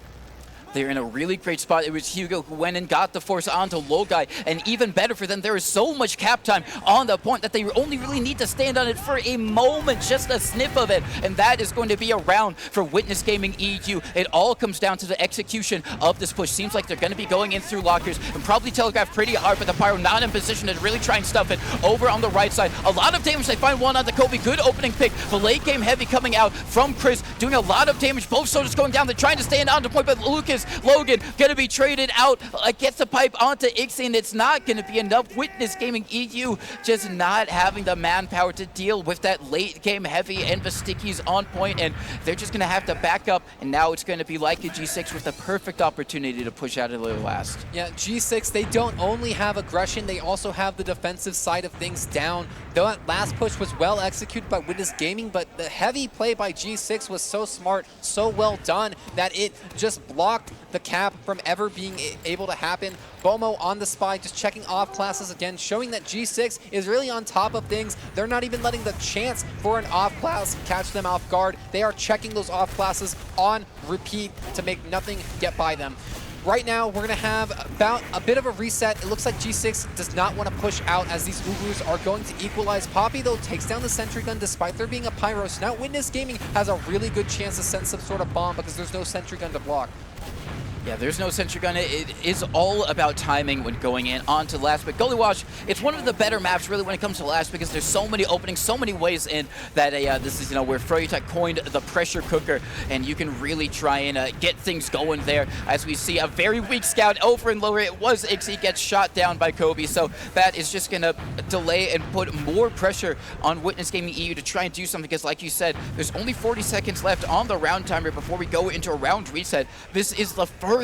They're in a really great spot. It was Hugo who went and got the force onto Logai. And even better for them, there is so much cap time on the point that they only really need to stand on it for a moment, just a snip of it. And that is going to be a round for Witness Gaming EU. It all comes down to the execution of this push. Seems like they're going to be going in through lockers and probably telegraph pretty hard, but the Pyro not in position to really try and stuff it over on the right side. A lot of damage. They find one on the Kobe. Good opening pick. The late game heavy coming out from Chris, doing a lot of damage. Both soldiers going down. They're trying to stand on the point, but Logan going to be traded out, gets the pipe onto Ixie, and it's not going to be enough. Witness Gaming EU just not having the manpower to deal with that late game heavy, and Vasticki's on point, and they're just going to have to back up, and now it's going to be like a G6 with the perfect opportunity to push out of the last. Yeah, G6, they don't only have aggression, they also have the defensive side of things down. That last push was well executed by Witness Gaming, but the heavy play by G6 was so smart, so well done, that it just blocked the cap from ever being able to happen. Bomo on the Spy, just checking off classes again, showing that G6 is really on top of things. They're not even letting the chance for an off class catch them off guard. They are checking those off classes on repeat to make nothing get by them. Right now, we're going to have about a bit of a reset. It looks like G6 does not want to push out as these Ubers are going to equalize. Poppy, though, takes down the sentry gun despite there being a Pyro. So now Witness Gaming has a really good chance to send some sort of bomb because there's no sentry gun to block. Yeah, there's no sentry gun. It is all about timing when going in onto last. But Gully Wash, it's one of the better maps really when it comes to last because there's so many openings, so many ways in that this is where Froyotech coined the pressure cooker, and you can really try and get things going there. As we see a very weak scout over in lower, it was Ixie gets shot down by Kobe. So that is just gonna delay and put more pressure on Witness Gaming EU to try and do something because, like you said, there's only 40 seconds left on the round timer before we go into a round reset. This is the furthest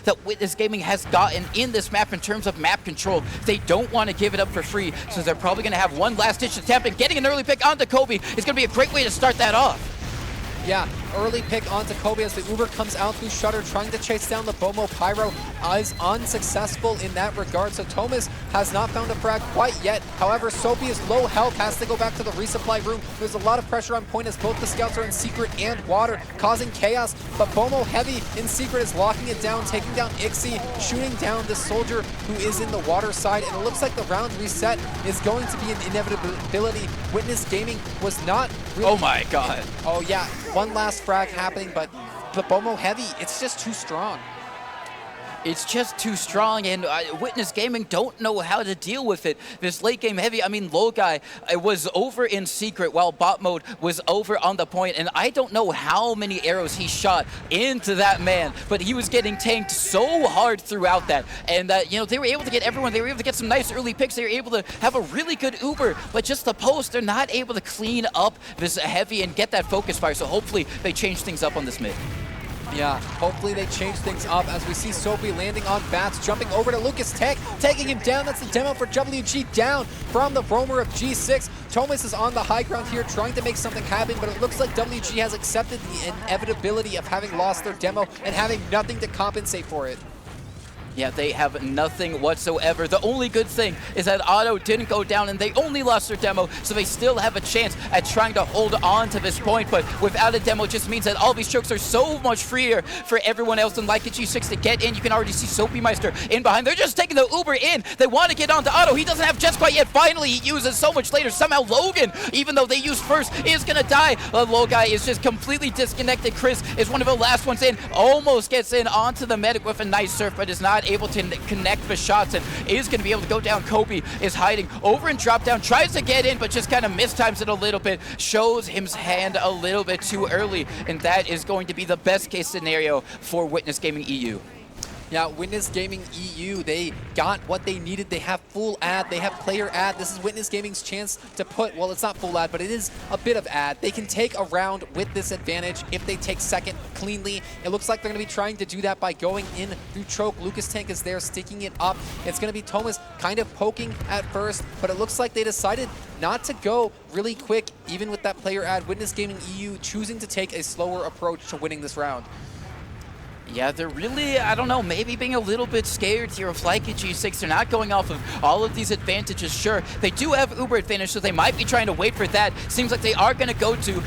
that Witness Gaming has gotten in this map in terms of map control. They don't want to give it up for free, so they're probably going to have one last ditch attempt, and getting an early pick onto Kobe is going to be a great way to start that off. Yeah, early pick onto Kobe as the Uber comes out through Shutter, trying to chase down the Bomo. Pyro is unsuccessful in that regard, so Thomas has not found a frag quite yet. However, Soapy is low health, has to go back to the resupply room. There's a lot of pressure on point as both the scouts are in secret and water, causing chaos, but Bomo heavy in secret is locking it down, taking down Ixie, shooting down the soldier who is in the water side, and it looks like the round reset is going to be an inevitability. Witness Gaming was not really... Oh my god. Oh yeah, one last frag happening, but the Bomo heavy, it's just too strong. It's just too strong, and Witness Gaming don't know how to deal with it. This late game heavy, I mean, Logai was over in secret while bot mode was over on the point, and I don't know how many arrows he shot into that man, but he was getting tanked so hard throughout that. And, they were able to get everyone, they were able to get some nice early picks, they were able to have a really good Uber, but just the post, they're not able to clean up this heavy and get that focus fire, so hopefully they change things up on this mid. Yeah, hopefully they change things up as we see Soapy landing on Bats, jumping over to Lucas Tech, taking him down. That's the demo for WG down from the roamer of G6. Thomas is on the high ground here trying to make something happen, but it looks like WG has accepted the inevitability of having lost their demo and having nothing to compensate for it. Yeah, they have nothing whatsoever. The only good thing is that Otto didn't go down and they only lost their demo, so they still have a chance at trying to hold on to this point. But without a demo, it just means that all these chokes are so much freer for everyone else than like a G6 to get in. You can already see Soapy Meister in behind. They're just taking the Uber in. They want to get onto Otto. He doesn't have Jets quite yet. Finally, he uses so much later. Somehow Logan, even though they used first, is going to die. Logai is just completely disconnected. Chris is one of the last ones in. Almost gets in onto the medic with a nice surf, but is not able to connect the shots and is going to be able to go down. Kobe is hiding over and drop down, tries to get in, but just kind of mistimes it a little bit, shows his hand a little bit too early, and that is going to be the best case scenario for Witness Gaming EU. Yeah, Witness Gaming EU, they got what they needed. They have full ad, they have player ad. This is Witness Gaming's chance to put, well, it's not full ad, but it is a bit of ad. They can take a round with this advantage if they take second cleanly. It looks like they're going to be trying to do that by going in through choke. Lucas Tank is there sticking it up. It's going to be Thomas kind of poking at first, but it looks like they decided not to go really quick, even with that player ad. Witness Gaming EU choosing to take a slower approach to winning this round. Yeah, they're really, I don't know, maybe being a little bit scared here of like a G6. They're not going off of all of these advantages. Sure, they do have Uber advantage, so they might be trying to wait for that. Seems like they are going to go to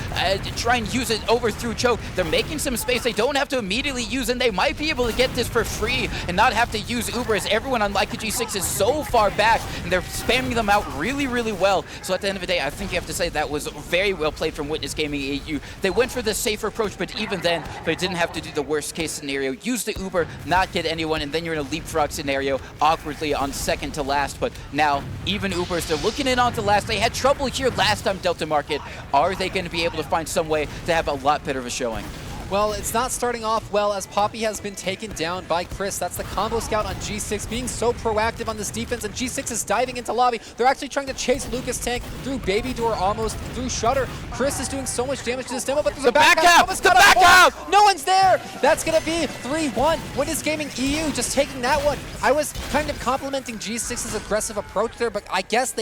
try and use it over through choke. They're making some space. They don't have to immediately use, and they might be able to get this for free and not have to use Uber, as everyone on like a G6 is so far back, and they're spamming them out really, really well. So at the end of the day, I think you have to say that was very well played from Witness Gaming EU. They went for the safer approach, but even then, they didn't have to do the worst case scenario. Use the Uber, not get anyone, and then you're in a leapfrog scenario awkwardly on second to last. But now, even Ubers, they're looking in onto last. They had trouble here last time, Delta Market. Are they going to be able to find some way to have a lot better of a showing? Well, it's not starting off well, as Poppy has been taken down by Chris. That's the combo scout on G6 being so proactive on this defense, and G6 is diving into lobby. They're actually trying to chase Lucas Tank through Baby Door, almost through Shutter. Chris is doing so much damage to this demo, but there's a back out! The back out! No one's there! That's gonna be 3-1. Witness Gaming EU just taking that one. I was kind of complimenting G6's aggressive approach there, but I guess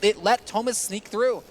it let Thomas sneak through.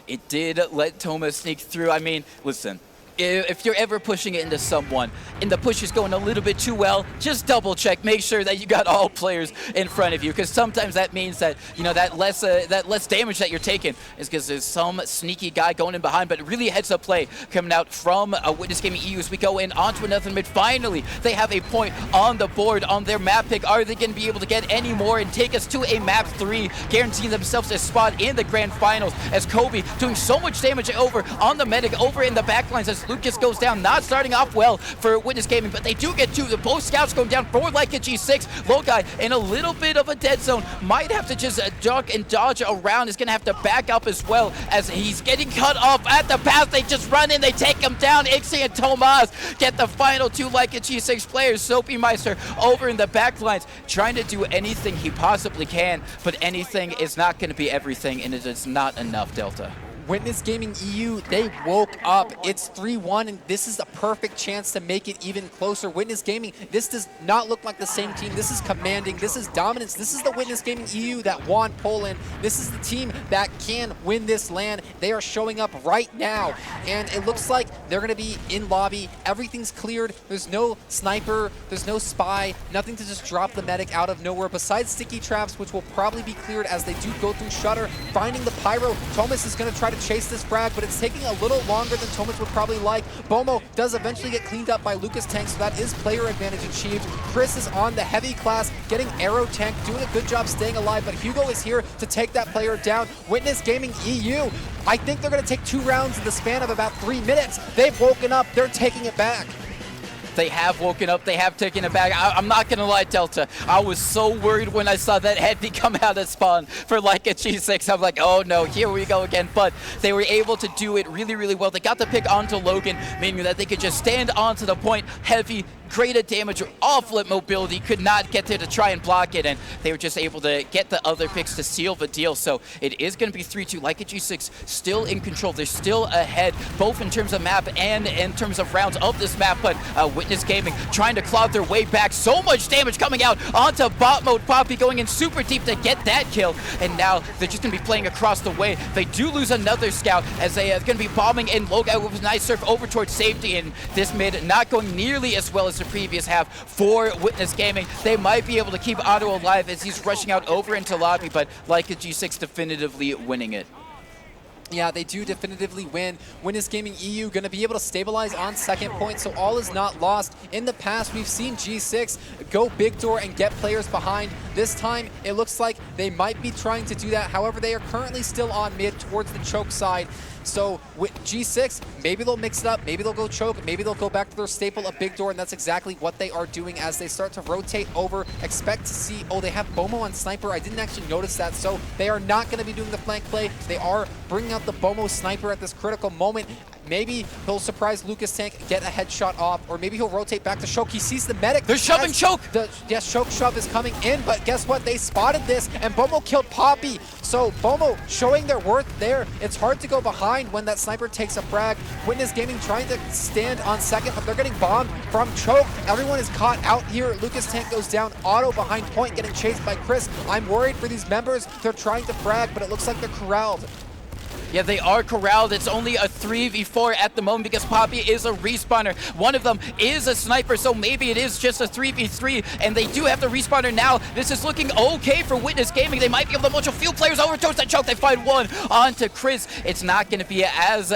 It did let Thomas sneak through. I mean, listen. If you're ever pushing it into someone and the push is going a little bit too well, just double check, make sure that you got all players in front of you, because sometimes that means that, you know, that less damage that you're taking is because there's some sneaky guy going in behind. But really heads up play coming out from Witness Gaming EU as we go in onto another mid. Finally, they have a point on the board on their map pick. Are they going to be able to get any more and take us to a map 3, guaranteeing themselves a spot in the grand finals, as Kobe doing so much damage over on the medic, over in the backlines as Lucas goes down, not starting off well for Witness Gaming, but they do get two. The both scouts going down for like a G6. Logai in a little bit of a dead zone, might have to just duck and dodge around. Is going to have to back up as well, as he's getting cut off at the pass. They just run in, they take him down. Ixie and Tomas get the final two like a G6 players. Soapy Meister over in the back lines, trying to do anything he possibly can, but anything is not going to be everything, and it is not enough, Delta. Witness Gaming EU, they woke up. It's 3-1, and this is a perfect chance to make it even closer. Witness Gaming, this does not look like the same team. This is commanding. This is dominance. This is the Witness Gaming EU that won Poland. This is the team that can win this LAN. They are showing up right now, and it looks like they're going to be in lobby. Everything's cleared. There's no sniper. There's no spy. Nothing to just drop the medic out of nowhere, besides sticky traps, which will probably be cleared as they do go through Shutter. Finding the Pyro. Thomas is going to try to chase this frag, but it's taking a little longer than Thomas would probably like. Bomo does eventually get cleaned up by Lucas Tank, so that is player advantage achieved. Chris is on the heavy class, getting arrow tank, doing a good job staying alive, but Hugo is here to take that player down. Witness Gaming EU, I think they're going to take 2 rounds in the span of about 3 minutes. They've woken up, they're taking it back. They have woken up. They have taken it back. I'm not going to lie, Delta. I was so worried when I saw that heavy come out of spawn for like a G6. I'm like, oh no, here we go again. But they were able to do it really, really well. They got the pick onto Logan, meaning that they could just stand onto the point, heavy, greater damage, awful mobility, could not get there to try and block it, and they were just able to get the other picks to seal the deal. So it is going to be 3-2. Like a G6 still in control. They're still ahead, both in terms of map and in terms of rounds of this map, but Witness Gaming trying to claw their way back. So much damage coming out onto bot mode. Poppy going in super deep to get that kill, and now they're just going to be playing across the way. They do lose another scout as they are going to be bombing in. Logai with a nice surf over towards safety, and this mid not going nearly as well as was the previous half for Witness Gaming. They might be able to keep Otto alive as he's rushing out over into lobby, but like a G6 definitively winning it. Yeah, they do definitively win. Witness Gaming EU going to be able to stabilize on second point, so all is not lost. In the past, we've seen G6 go big door and get players behind. This time, it looks like they might be trying to do that. However, they are currently still on mid towards the choke side. So with G6, maybe they'll mix it up, maybe they'll go choke, maybe they'll go back to their staple of big door, and that's exactly what they are doing as they start to rotate over. Expect to see, oh, they have Bomo on Sniper. I didn't actually notice that, so they are not going to be doing the flank play. They are bringing out the Bomo Sniper at this critical moment. Maybe he'll surprise Lucas Tank, get a headshot off, or maybe he'll rotate back to Choke. He sees the medic. They're shoving Choke! Yes, Choke shove is coming in, but guess what? They spotted this, and Bomo killed Poppy. So Bomo showing their worth there. It's hard to go behind when that sniper takes a frag. Witness Gaming trying to stand on second, but they're getting bombed from Choke. Everyone is caught out here. Lucas Tank goes down. Otto behind point, getting chased by Chris. I'm worried for these members. They're trying to frag, but it looks like they're corralled. Yeah, they are corralled. It's only a 3v4 at the moment because Poppy is a respawner. One of them is a sniper, so maybe it is just a 3v3, and they do have the respawner now. This is looking okay for Witness Gaming. They might be able to launch a few players over towards that choke. They find one onto Chris. It's not going to be as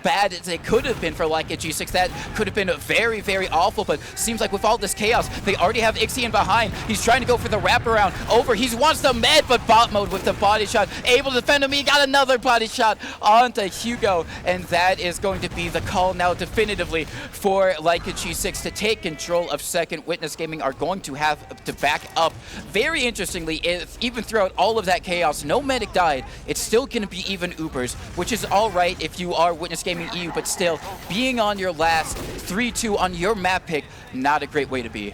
bad as it could have been for like a G6. That could have been very, very awful, but seems like with all this chaos, they already have Ixion behind. He's trying to go for the wraparound over. He wants the med, but bot mode with the body shot. Able to defend him. He got another body shot onto Hugo, and that is going to be the call now definitively for Leica G6 to take control of second. Witness Gaming are going to have to back up. Very interestingly, even throughout all of that chaos, no medic died. It's still going to be even Ubers, which is all right if you are Witness Gaming EU, but still, being on your last 3-2 on your map pick, not a great way to be.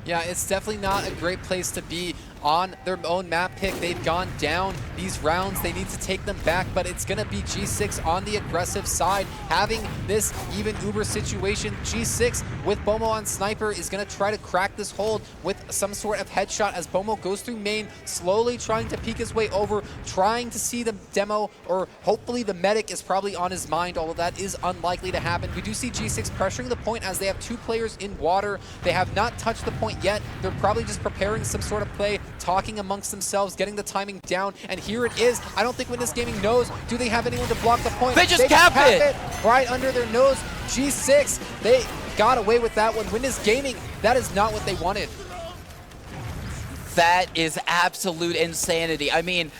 Yeah, it's definitely not a great place to be on their own map pick. They've gone down these rounds. They need to take them back, but it's going to be G6 on the aggressive side, having this even Uber situation. G6 with Bomo on Sniper is going to try to crack this hold with some sort of headshot as Bomo goes through main, slowly trying to peek his way over, trying to see the demo, or hopefully the medic is probably on his mind, although that is unlikely to happen. We do see G6 pressuring the point as they have two players in water. They have not touched the point yet. They're probably just preparing some sort of play, talking amongst themselves, getting the timing down, and here it is. I don't think Witness Gaming knows. Do they have anyone to block the point? They just cap it right under their nose. G6, they got away with that one. Witness Gaming, that is not what they wanted. That is absolute insanity. I mean,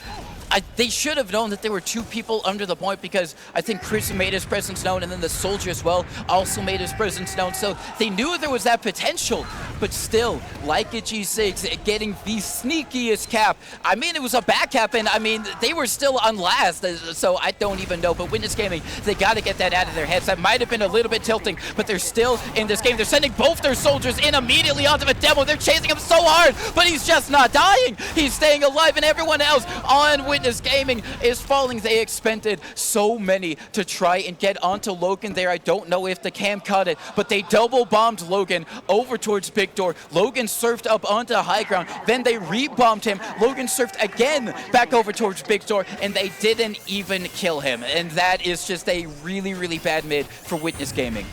they should have known that there were two people under the point because I think Chris made his presence known, and then the soldier as well also made his presence known. So they knew there was that potential, but still, like a G6, getting the sneakiest cap. I mean, it was a back cap, and I mean, they were still on last, so I don't even know. But Witness Gaming, they got to get that out of their heads. That might have been a little bit tilting, but they're still in this game. They're sending both their soldiers in immediately onto the demo. They're chasing him so hard, but he's just not dying. He's staying alive, and everyone else on Witness Gaming is falling. They expended so many to try and get onto Logan there. I don't know if the cam caught it, but they double bombed Logan over towards Big Door. Logan surfed up onto high ground. Then they re-bombed him. Logan surfed again back over towards Big Door, and they didn't even kill him. And that is just a really, really bad mid for Witness Gaming.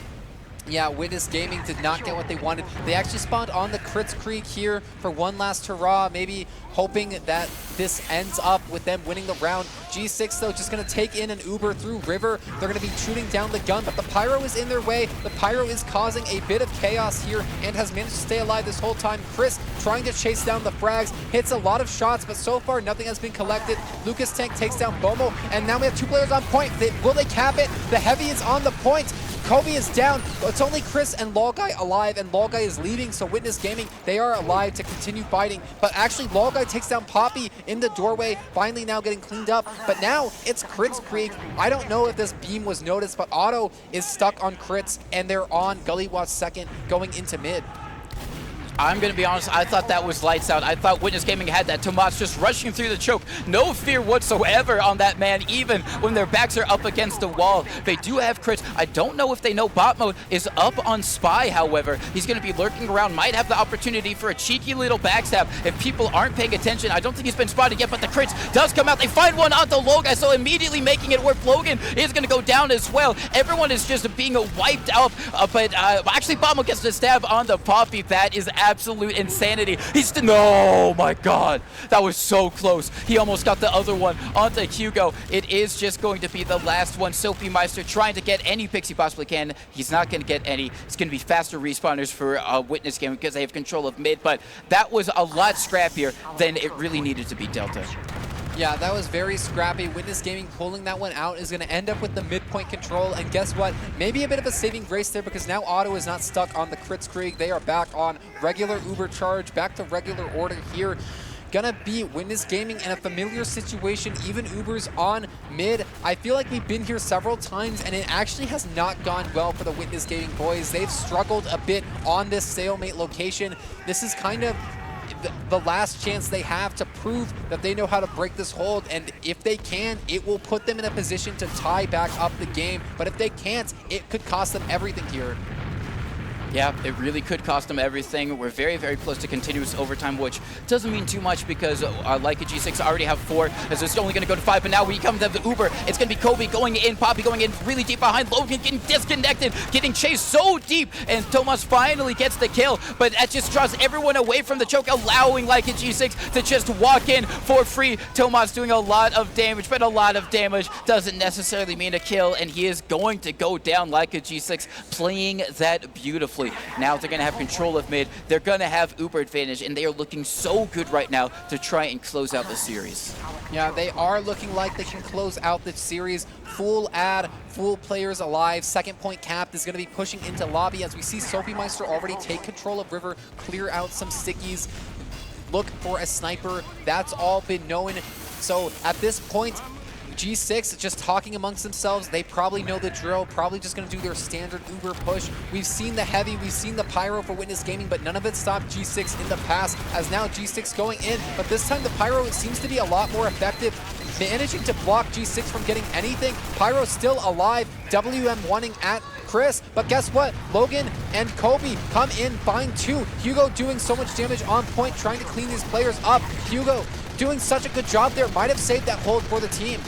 Yeah, Witness Gaming did not get what they wanted. They actually spawned on the Crits Creek here for one last hurrah, maybe hoping that this ends up with them winning the round. G6, though, just going to take in an Uber through River. They're going to be shooting down the gun, but the Pyro is in their way. The Pyro is causing a bit of chaos here and has managed to stay alive this whole time. Chris trying to chase down the frags, hits a lot of shots, but so far nothing has been collected. Lucas Tank takes down Bomo, and now we have two players on point. Will they cap it? The Heavy is on the point. Kobe is down. It's only Chris and Lolguy alive, and Lolguy is leaving, so Witness Gaming, they are alive to continue fighting. But actually, Lolguy takes down Poppy in the doorway, finally now getting cleaned up. But now, it's Crits Creek. I don't know if this beam was noticed, but Otto is stuck on Crits, and they're on Gully Watch second, going into mid. I'm going to be honest, I thought that was lights out. I thought Witness Gaming had that. Tomas just rushing through the choke. No fear whatsoever on that man, even when their backs are up against the wall. They do have crits. I don't know if they know bot mode is up on Spy, however. He's going to be lurking around, might have the opportunity for a cheeky little backstab. If people aren't paying attention, I don't think he's been spotted yet, but the crits does come out. They find one onto Logan, so immediately making it work. Logan is going to go down as well. Everyone is just being wiped out, but actually Bamo gets the stab on the Poppy. That is absolute insanity. No, my God. That was so close. He almost got the other one onto Hugo. It is just going to be the last one. Soapy Meister trying to get any picks he possibly can. He's not going to get any. It's going to be faster respawners for Witness Gaming because they have control of mid, but that was a lot scrappier than it really needed to be, Delta. Yeah, that was very scrappy. Witness Gaming pulling that one out is going to end up with the midpoint control. And guess what? Maybe a bit of a saving grace there because now Otto is not stuck on the Kritzkrieg. They are back on regular Uber charge, back to regular order here. Gonna be Witness Gaming in a familiar situation, even Ubers on mid. I feel like we've been here several times and it actually has not gone well for the Witness Gaming boys. They've struggled a bit on this stalemate location. This is kind of the last chance they have to prove that they know how to break this hold, and if they can, it will put them in a position to tie back up the game, but if they can't, it could cost them everything here. Yeah, it really could cost them everything. We're very, very close to continuous overtime, which doesn't mean too much because like a G6 already have 4, as it's only going to go to 5, but now we come to the Uber. It's going to be Kobe going in, Poppy going in really deep behind, Logan getting disconnected, getting chased so deep, and Tomas finally gets the kill, but that just draws everyone away from the choke, allowing like a G6 to just walk in for free. Tomas doing a lot of damage, but a lot of damage doesn't necessarily mean a kill, and he is going to go down like a G6, playing that beautifully. Now they're going to have control of mid. They're going to have Uber advantage, and they are looking so good right now to try and close out the series. Yeah, they are looking like they can close out the series. Full ad, full players alive. Second point capped is going to be pushing into lobby as we see Soapy Meister already take control of River, clear out some stickies, look for a sniper. That's all been known. So at this point, G6 just talking amongst themselves. They probably know the drill, probably just going to do their standard Uber push. We've seen the heavy, we've seen the pyro for Witness Gaming, but none of it stopped G6 in the past, as now G6 going in. But this time the pyro seems to be a lot more effective, managing to block G6 from getting anything. Pyro still alive, WM wanting at Chris, but guess what? Logan and Kobe come in, find 2. Hugo doing so much damage on point, trying to clean these players up. Hugo doing such a good job there, might have saved that hold for the team.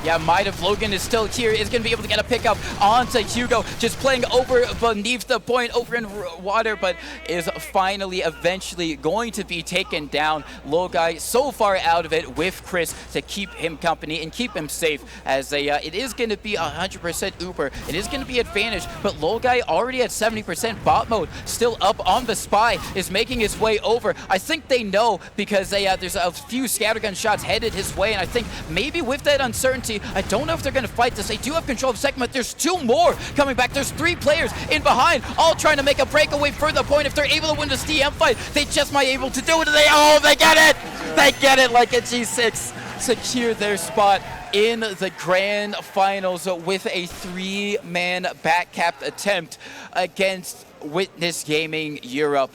Yeah, might have. Logan is still here, is going to be able to get a pickup onto Hugo, just playing over beneath the point, over in water, but is finally eventually going to be taken down. Logai so far out of it with Chris to keep him company and keep him safe, as it is going to be 100% Uber. It is going to be advantage, but Logai already at 70% bot mode, still up on the Spy, is making his way over. I think they know because there's a few scattergun shots headed his way, and I think maybe with that uncertainty, I don't know if they're going to fight this. They do have control of the second, but there's 2 more coming back. There's 3 players in behind, all trying to make a breakaway for the point. If they're able to win this DM fight, they just might be able to do it. They get it! They get it like a G6. Secure their spot in the grand finals with a 3-man back-capped attempt against Witness Gaming Europe.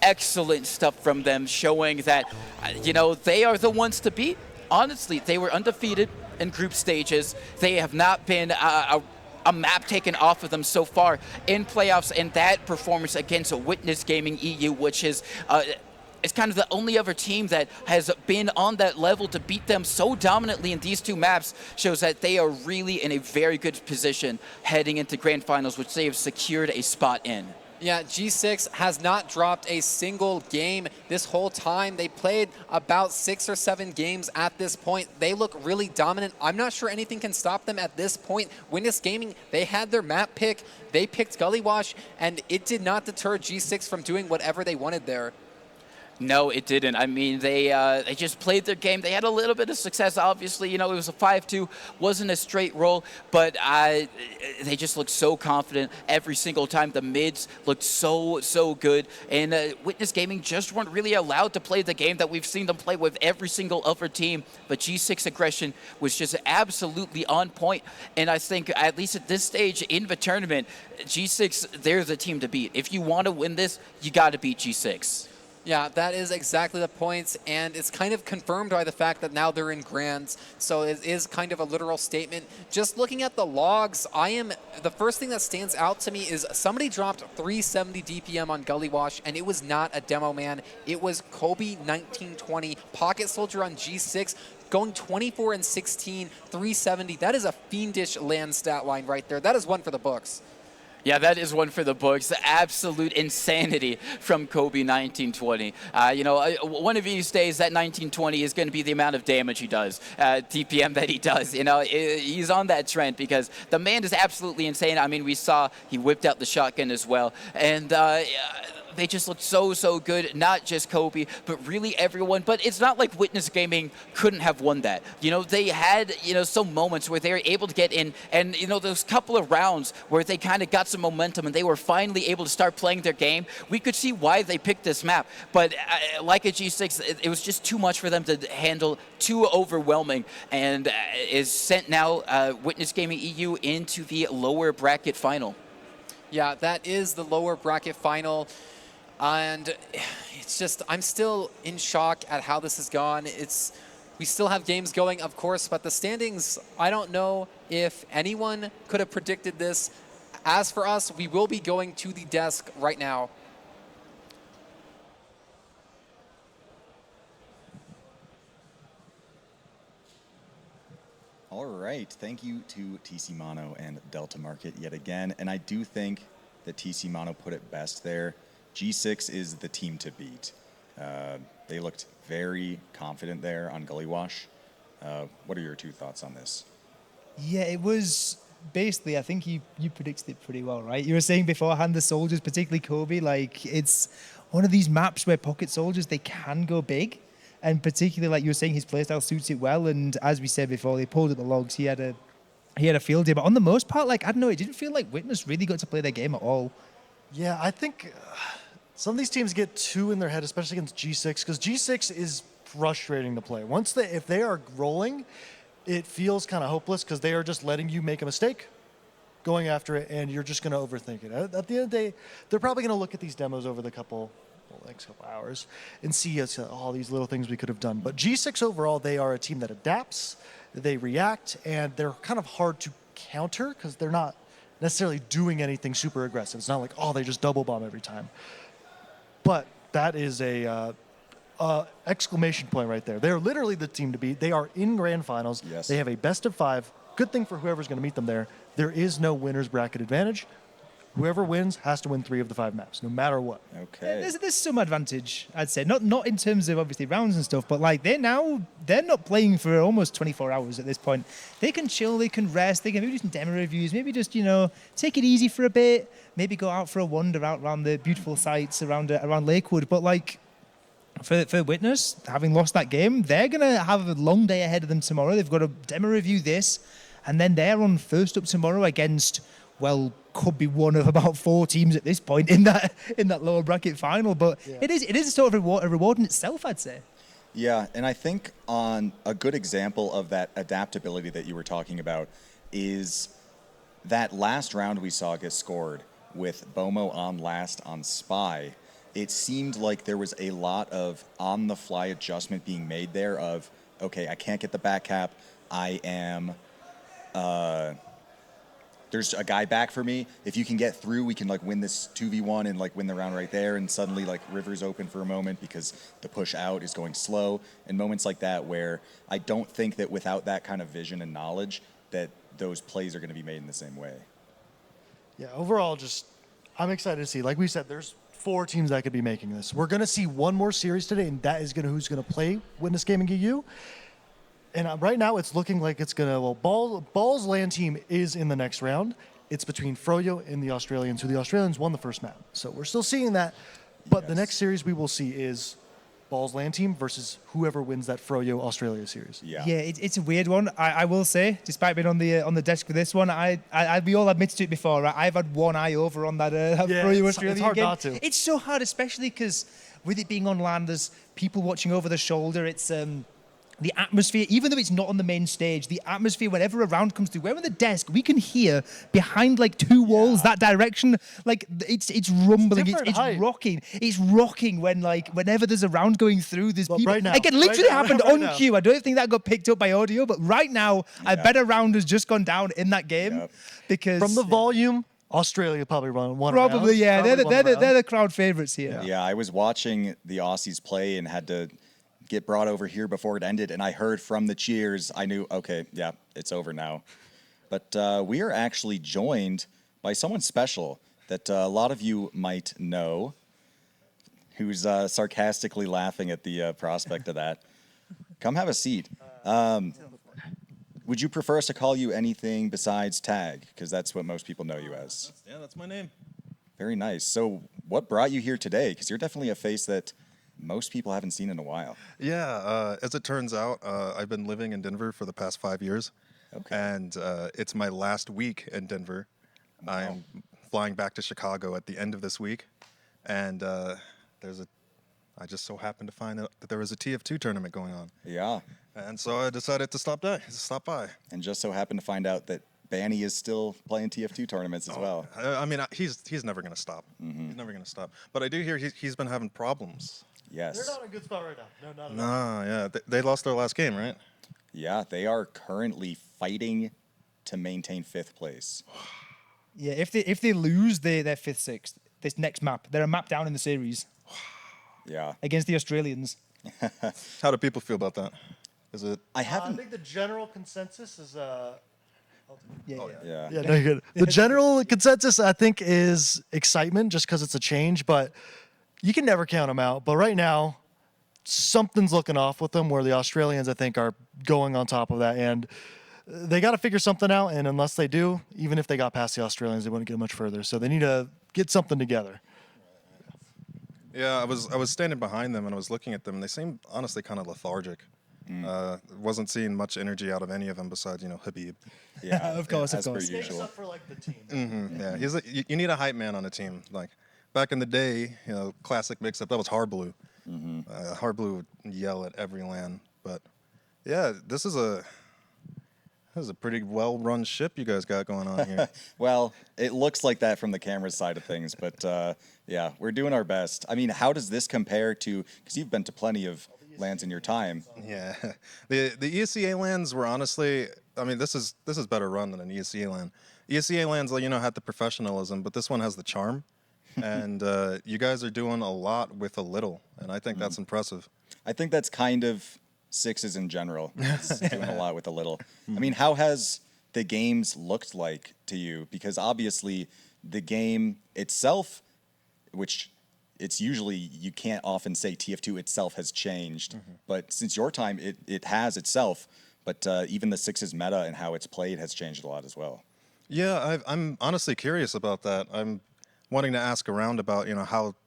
Excellent stuff from them, showing that, they are the ones to beat. Honestly, they were undefeated in group stages. They have not been a map taken off of them so far in playoffs, and that performance against a Witness Gaming EU, which is kind of the only other team that has been on that level to beat them so dominantly in these 2 maps, shows that they are really in a very good position heading into grand finals, which they have secured a spot in. Yeah, G6 has not dropped a single game this whole time. They played about 6 or 7 games at this point. They look really dominant. I'm not sure anything can stop them at this point. Witness Gaming, they had their map pick. They picked Gully Wash, and it did not deter G6 from doing whatever they wanted there. No, it didn't. I mean, they just played their game. They had a little bit of success, obviously. You know, it was a 5-2, wasn't a straight roll, but they just looked so confident every single time. The mids looked so good, and Witness Gaming just weren't really allowed to play the game that we've seen them play with every single other team. But G6 aggression was just absolutely on point, and I think at least at this stage in the tournament, G6, they're the team to beat. If you want to win this, you got to beat G6. Yeah, that is exactly the point, and it's kind of confirmed by the fact that now they're in Grands, so it is kind of a literal statement. Just looking at the logs, the first thing that stands out to me is somebody dropped 370 DPM on Gully Wash, and it was not a demo man. It was Kobe 1920, Pocket Soldier on G6, going 24 and 16, 370. That is a fiendish LAN stat line right there. That is one for the books. Yeah, that is one for the books. Absolute insanity from Kobe 1920. One of these days, that 1920 is going to be the amount of damage he does, DPM that he does. He's on that trend because the man is absolutely insane. I mean, we saw he whipped out the shotgun as well. And they just looked so good, not just Kobe, but really everyone. But it's not like Witness Gaming couldn't have won that. They had, some moments where they were able to get in, and, those couple of rounds where they kind of got some momentum and they were finally able to start playing their game. We could see why they picked this map. But like a G6, it was just too much for them to handle, too overwhelming, and is sent now Witness Gaming EU into the lower bracket final. Yeah, that is the lower bracket final. And it's just, I'm still in shock at how this has gone. We still have games going, of course, but the standings, I don't know if anyone could have predicted this. As for us, we will be going to the desk right now. All right, thank you to TC Mono and Delta Market yet again. And I do think that TC Mono put it best there. G6 is the team to beat. They looked very confident there on Gully Wash. What are your two thoughts on this? Yeah, it was basically, I think you predicted it pretty well, right? You were saying beforehand, the soldiers, particularly Kobe, like it's one of these maps where pocket soldiers, they can go big. And particularly, like you were saying, his playstyle suits it well. And as we said before, they pulled at the logs. He had a field day. But on the most part, I don't know, it didn't feel like Witness really got to play their game at all. Yeah, I think some of these teams get too in their head, especially against G6, because G6 is frustrating to play. If they are rolling, it feels kind of hopeless because they are just letting you make a mistake, going after it, and you're just going to overthink it. At the end of the day, they're probably going to look at these demos over the next couple hours and see all these little things we could have done. But G6 overall, they are a team that adapts, they react, and they're kind of hard to counter because they're not necessarily doing anything super aggressive. It's not like, they just double bomb every time. But that is a exclamation point right there. They're literally the team to beat. They are in grand finals. Yes. They have a best of 5. Good thing for whoever's going to meet them there. There is no winner's bracket advantage. Whoever wins has to win 3 of the 5 maps, no matter what. Okay. There's some advantage, I'd say. Not in terms of obviously rounds and stuff, but they're not playing for almost 24 hours at this point. They can chill, they can rest, they can maybe do some demo reviews, maybe just take it easy for a bit, maybe go out for a wander out around the beautiful sites around Lakewood. But for Witness, having lost that game, they're gonna have a long day ahead of them tomorrow. They've got to demo review this, and then they're on first up tomorrow against, could be one of about 4 teams at this point in that lower bracket final. But yeah, it is sort of a reward in itself, I'd say. Yeah, and I think on a good example of that adaptability that you were talking about is that last round we saw get scored with Bomo on last on Spy. It seemed like there was a lot of on-the-fly adjustment being made there of, okay, I can't get the back cap. I am... there's a guy back for me. If you can get through, we can win this 2v1 and win the round right there. And suddenly River's open for a moment because the push out is going slow. And moments like that where I don't think that without that kind of vision and knowledge that those plays are going to be made in the same way. Yeah, overall, I'm excited to see. Like we said, there's 4 teams that could be making this. We're going to see one more series today, and that is who's going to play Witness Gaming EU. And right now, it's looking like it's going to, Ball's LAN team is in the next round. It's between Froyo and the Australians, who the Australians won the first map. So we're still seeing that. But the next series we will see is Balls LAN team versus whoever wins that Froyo Australia series. Yeah. Yeah, it's a weird one. I will say, despite being on the desk for this one, we all admitted to it before. Right? I've had one eye over on that Yeah, Froyo it's Australia hard game. not to. It's so hard, especially because with it being on LAN, there's people watching over the shoulder. It's the atmosphere, even though it's not on the main stage, the atmosphere whenever a round comes through, we're on the desk, we can hear behind like two walls that direction, like it's rumbling, different it's height. rocking. It's rocking when like whenever there's a round going through, there's But people. right now, Like it literally right now, happened right on now. cue. I don't think that got picked up by audio, but right now, I bet a round has just gone down in that game Yep. because From the volume, Australia probably won one probably round. yeah, Probably won the round. they're the crowd favorites here. Yeah, I was watching the Aussies play and had to get brought over here before it ended, and I heard from the cheers. I knew, okay, yeah, it's over now. But we are actually joined by someone special that a lot of you might know, who's sarcastically laughing at the prospect of that. Come have a seat. Would you prefer us to call you anything besides Tag? Because that's what most people know you as. Yeah, that's my name. Very nice. So what brought you here today? Because you're definitely a face that most people haven't seen in a while. Yeah, as it turns out, I've been living in Denver for the past 5 years. Okay. And it's my last week in Denver. I'm flying back to Chicago at the end of this week. And I just so happened to find out that there was a TF2 tournament going on. Yeah. And so I decided to stop by. And just so happened to find out that Banny is still playing TF2 tournaments as well. I mean, he's never going to stop. He's never going to stop. But I do hear he's been having problems. Yes. They're not in a good spot right now. No, not at all. No, yeah. They lost their last game, right? Yeah, they are currently fighting to maintain 5th place. Yeah, if they lose, they're 5th, 6th. This next map, they're a map down in the series Yeah. against the Australians. How do people feel about that? Is it? I I haven't. think the general consensus is Yeah, Yeah. yeah, no, you're good. The general consensus, I think, is excitement just because it's a change, but you can never count them out. But right now, something's looking off with them where the Australians, I think, are going on top of that. And they got to figure something out. And unless they do, even if they got past the Australians, they wouldn't get much further. So they need to get something together. Yeah, I was standing behind them and I was looking at them. And they seemed honestly kind of lethargic. Wasn't seeing much energy out of any of them besides Habib. Yeah. Of course, of as per course. usual. for like the team. Yeah, you need a hype man on a team. Like back in the day, classic mix-up. That was Hard Blue. Hard Blue would yell at every LAN. But yeah, this is a pretty well-run ship you guys got going on here. Well, it looks like that from the camera side of things, but yeah, we're doing our best. I mean, how does this compare to, because you've been to plenty of LANs in your time. Yeah, the ESEA LANs were honestly. I mean, this is better run than an ESEA LAN. ESEA LANs, had the professionalism, but this one has the charm. And you guys are doing a lot with a little, and I think that's impressive. I think that's kind of Sixes in general. It's doing a lot with a little. I mean, how has the games looked like to you? Because obviously the game itself, which it's usually, you can't often say TF2 itself has changed, but since your time, it has itself, but even the Sixes meta and how it's played has changed a lot as well. Yeah, I'm honestly curious about that. I'm wanting to ask around about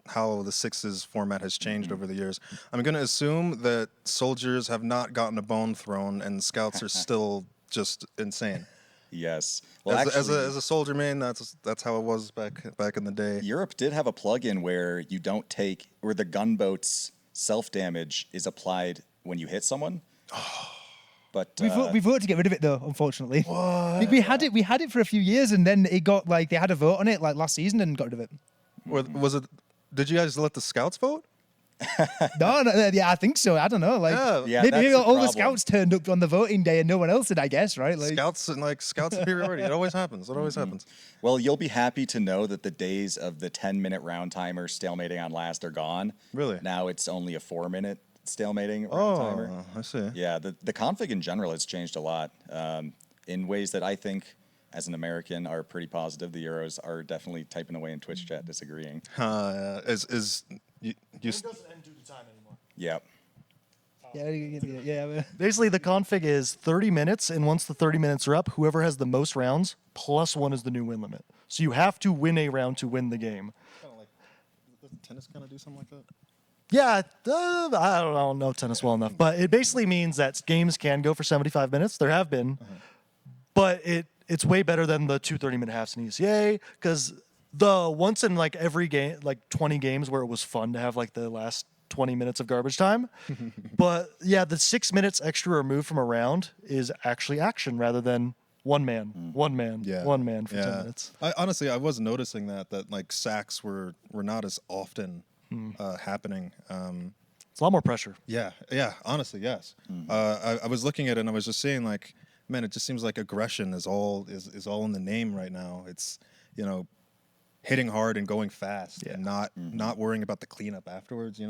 how the Sixes format has changed over the years. I'm going to assume that soldiers have not gotten a bone thrown and scouts are still just insane. Yes. Well, As actually, a soldier main, that's how it was back in the day. Europe did have a plugin where you don't take, where the gunboat's self-damage is applied when you hit someone. But We voted to get rid of it though, unfortunately. What? We had it for a few years, and then it got they had a vote on it last season and got rid of it. Was it? Did you guys let the scouts vote? No, yeah, I think so. I don't know. Yeah, maybe that's the all the problem. scouts turned up on the voting day and no one else did. I guess, right? Scouts and scout superiority. It always happens. It always happens. well, you'll be happy to know that the days of the 10-minute round timer stalemating on last are gone. Really? Now it's only a 4-minute stalemating round timer. Oh, I see. Yeah, the config in general has changed a lot in ways that I think, as an American, are pretty positive. The Euros are definitely typing away in Twitch chat, disagreeing. You Doesn't end due to time anymore. Yeah. yeah. Basically, the config is 30 minutes, and once the 30 minutes are up, whoever has the most rounds, +1 is the new win limit. So you have to win a round to win the game. Kind of like, does tennis kind of do something like that? Yeah, I don't know tennis well enough, but it basically means that games can go for 75 minutes. There have been, but it's way better than the 2 30-minute halves in ECA because the once in like every game, like 20 games where it was fun to have like the last 20 minutes of garbage time. But yeah, the 6 minutes extra removed from a round is actually action rather than one man for 10 minutes. Honestly, I was noticing that like sacks were not as often happening. It's a lot more pressure. Yeah, honestly, yes. I was looking at it and I was just saying like, man, it just seems like aggression is all in the name right now. It's, hitting hard and going fast and not worrying about the cleanup afterwards.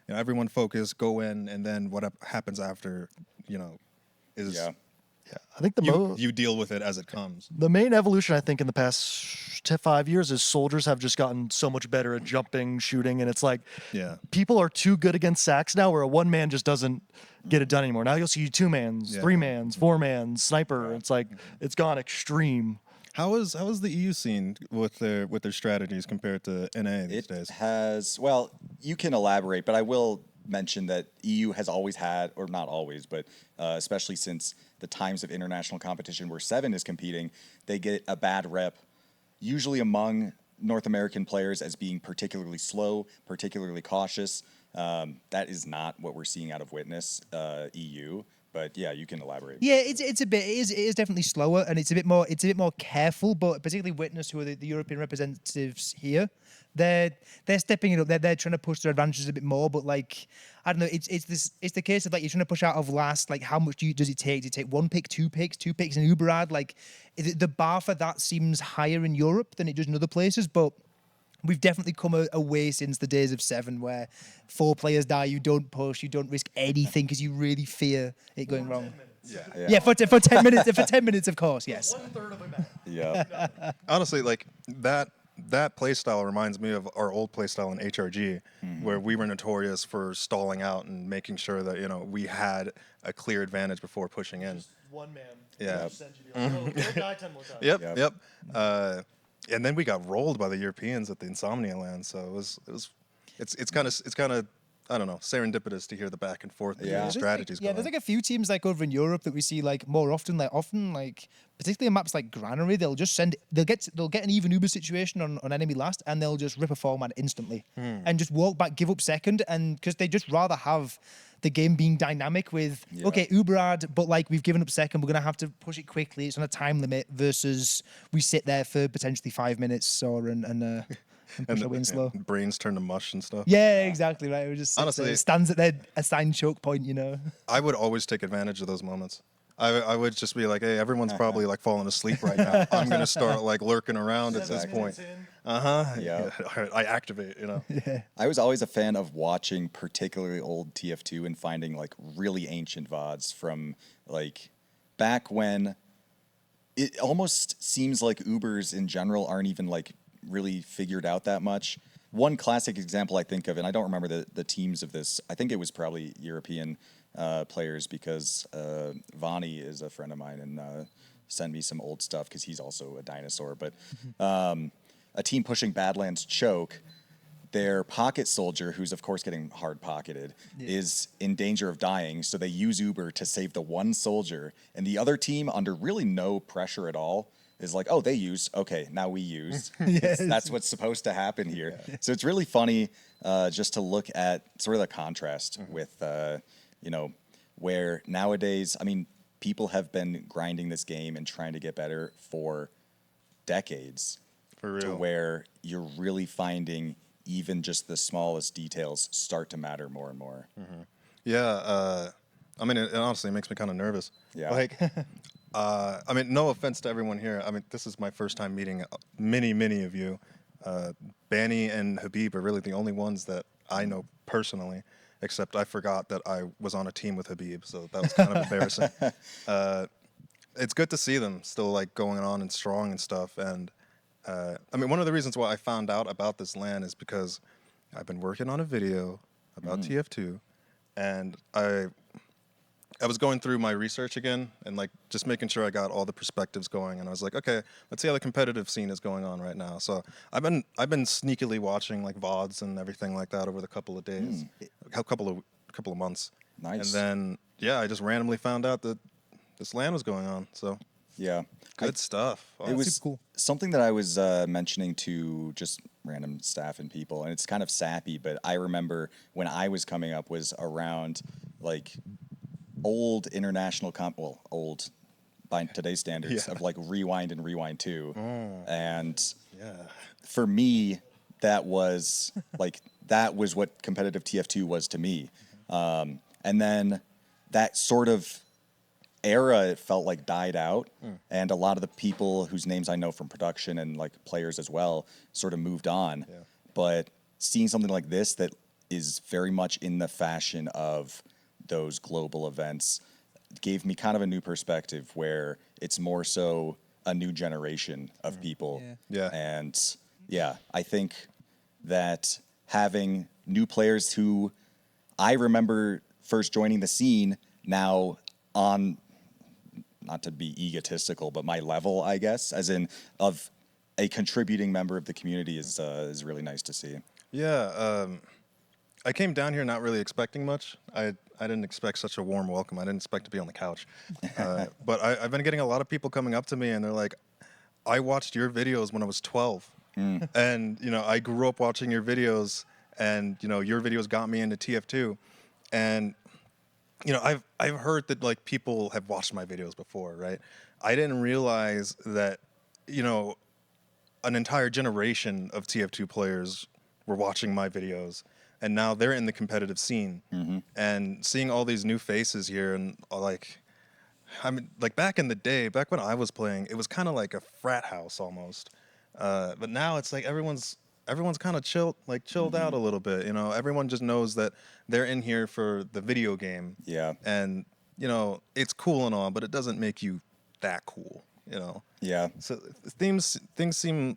Everyone focus, go in, and then what happens after, is Yeah, I think you deal with it as it comes. the main evolution I think in the past 5 years is soldiers have just gotten so much better at jumping, shooting, and it's like people are too good against sacks now where a one man just doesn't get it done anymore. Now you'll see 2-mans, 3-mans, 4-mans, sniper. It's like it's gone extreme. How is the EU scene with their strategies compared to NA these days? Well, you can elaborate, but I will mention that EU has always had, or not always, but especially since the times of international competition where Seven is competing, they get a bad rep, usually among North American players as being particularly slow, particularly cautious. That is not what we're seeing out of Witness EU. But yeah, you can elaborate. Yeah, it is definitely slower and it's a bit more careful. But particularly Witness, who are the European representatives here, they're stepping it up. They're trying to push their advantages a bit more. But like I don't know, it's the case of like you're trying to push out of last. Like how much does it take? Do you take 1 pick, 2 picks, 2 picks in Uberad? Like the bar for that seems higher in Europe than it does in other places, but. We've definitely come away since the days of Seven where 4 players die, you don't push, you don't risk anything because you really fear it going wrong. Yeah, for 10 minutes, for 10 minutes, of course, yes. 1/3 of them. Yeah. Honestly, like that play style reminds me of our old play style in HRG, where we were notorious for stalling out and making sure that we had a clear advantage before pushing in. Just one man. Yeah. Die 10 more times. Yep. And then we got rolled by the Europeans at the Insomnia LAN, so it's kind of I don't know, serendipitous to hear the back and forth between strategies. Yeah, there's like a few teams like over in Europe that we see like more often, particularly on maps like Granary, they'll get an even Uber situation on enemy last, and they'll just rip a 4-man instantly and just walk back, give up second, and because they just rather have the game being dynamic with okay, Uberad, but like we've given up second, we're gonna have to push it quickly. It's on a time limit versus we sit there for potentially 5 minutes and push away slow. Brains turn to mush and stuff. Yeah, exactly right. It just honestly stands at their assigned choke point, I would always take advantage of those moments. I would just be like, hey, everyone's probably like falling asleep right now. I'm gonna start like lurking around at this point. Yeah. I activate. Yeah. I was always a fan of watching particularly old TF2 and finding like really ancient VODs from like back when it almost seems like Ubers in general aren't even like really figured out that much. One classic example I think of, and I don't remember the teams of this, I think it was probably European players because Vani is a friend of mine and send me some old stuff because he's also a dinosaur. But a team pushing Badlands Choke, their pocket soldier, who's of course getting hard pocketed, is in danger of dying. So they use Uber to save the one soldier, and the other team, under really no pressure at all, is like, oh, they used, okay, now we used. That's what's supposed to happen here. So it's really funny just to look at sort of the contrast with, where nowadays, I mean, people have been grinding this game and trying to get better for decades. For real. To where you're really finding even just the smallest details start to matter more and more. Yeah, I mean, it honestly makes me kind of nervous. Yeah. Like, I mean, no offense to everyone here. I mean, this is my first time meeting many of you. Banny and Habib are really the only ones that I know personally, except I forgot that I was on a team with Habib, so that was kind of embarrassing. It's good to see them still like going on and strong and stuff. And I mean, one of the reasons why I found out about this LAN is because I've been working on a video about TF2, and I was going through my research again and like just making sure I got all the perspectives going, and I was like, okay, let's see how the competitive scene is going on right now. So I've been sneakily watching like VODs and everything like that over the couple of days, a couple of months. Nice. And then I just randomly found out that this LAN was going on. So Yeah. good stuff. It was super cool. something that I was mentioning to just random staff and people, and it's kind of sappy, but I remember when I was coming up was around like old international old by today's standards Yeah. of like Rewind and Rewind 2. And Yeah. for me, that was what competitive TF2 was to me. And then that sort of era, it felt like died out, and a lot of the people whose names I know from production and like players as well sort of moved on. Yeah. But seeing something like this that is very much in the fashion of those global events gave me kind of a new perspective where it's more so a new generation of people. Yeah. And yeah, I think that having new players who I remember first joining the scene now on, not to be egotistical, but my level, I guess, as in of a contributing member of the community is really nice to see. Yeah, I came down here not really expecting much. I didn't expect such a warm welcome. I didn't expect to be on the couch. But I've been getting a lot of people coming up to me, and they're like, I watched your videos when I was 12. And, I grew up watching your videos, and, your videos got me into TF2. And, I've heard that, like, people have watched my videos before, right? I didn't realize that, an entire generation of TF2 players were watching my videos, and now they're in the competitive scene. And seeing all these new faces here, and like back in the day, back when I was playing, it was kind of like a frat house almost. But now it's like everyone's kind of chilled out a little bit. Everyone just knows that they're in here for the video game. Yeah. And it's cool and all, but it doesn't make you that cool. Yeah. So things seem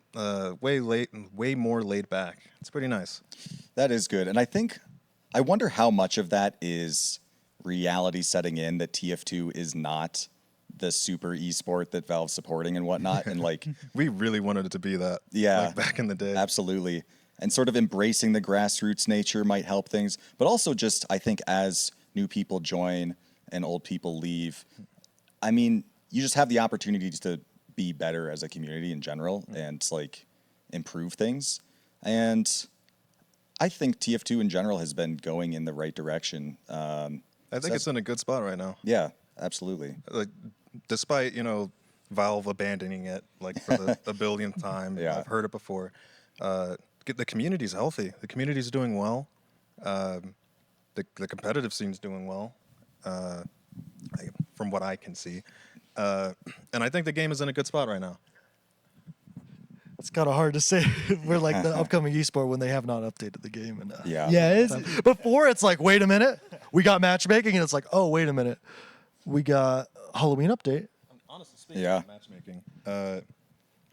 way more laid back. It's pretty nice. That is good. And I wonder how much of that is reality setting in that TF2 is not the super esport that Valve's supporting and whatnot. And like, We really wanted it to be that. Yeah. Like back in the day. absolutely. And sort of embracing the grassroots nature might help things. But also just, I think as new people join and old people leave, I mean, you just have the opportunity to be better as a community in general and like improve things. And I think TF2 in general has been going in the right direction. I think it's in a good spot right now. Yeah, absolutely. Like, despite Valve abandoning it like for a billionth time. Yeah. I've heard it before. The community's healthy. The community's doing well. The competitive scene's doing well, from what I can see. And I think the game is in a good spot right now. It's kind of hard to say. We're like the upcoming esport when they have not updated the game. And Yeah. Yeah, it is. before it's like, wait a minute, we got matchmaking, and it's like, oh, wait a minute, we got Halloween update. Honestly speaking, Yeah. of matchmaking,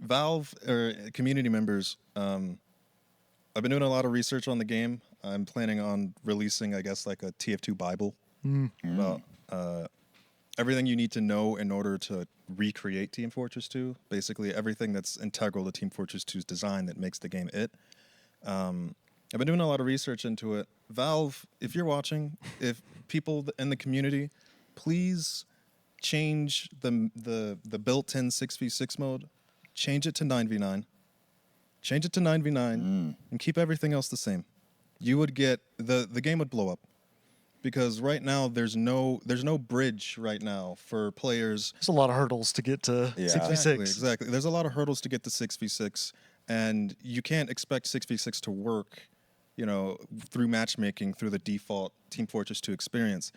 Valve or community members, I've been doing a lot of research on the game. I'm planning on releasing, I guess, like a TF2 Bible about everything you need to know in order to recreate Team Fortress 2. Basically, everything that's integral to Team Fortress 2's design that makes the game it. I've been doing a lot of research into it. Valve, if you're watching, if people in the community, please change the built-in 6v6 mode. Change it to 9v9. Change it to 9v9 and keep everything else the same. You would get the game would blow up. Because right now there's no bridge right now for players. There's a lot of hurdles to get to Yeah. 6v6. Exactly. There's a lot of hurdles to get to 6v6, and you can't expect 6v6 to work, through matchmaking through the default Team Fortress 2 experience.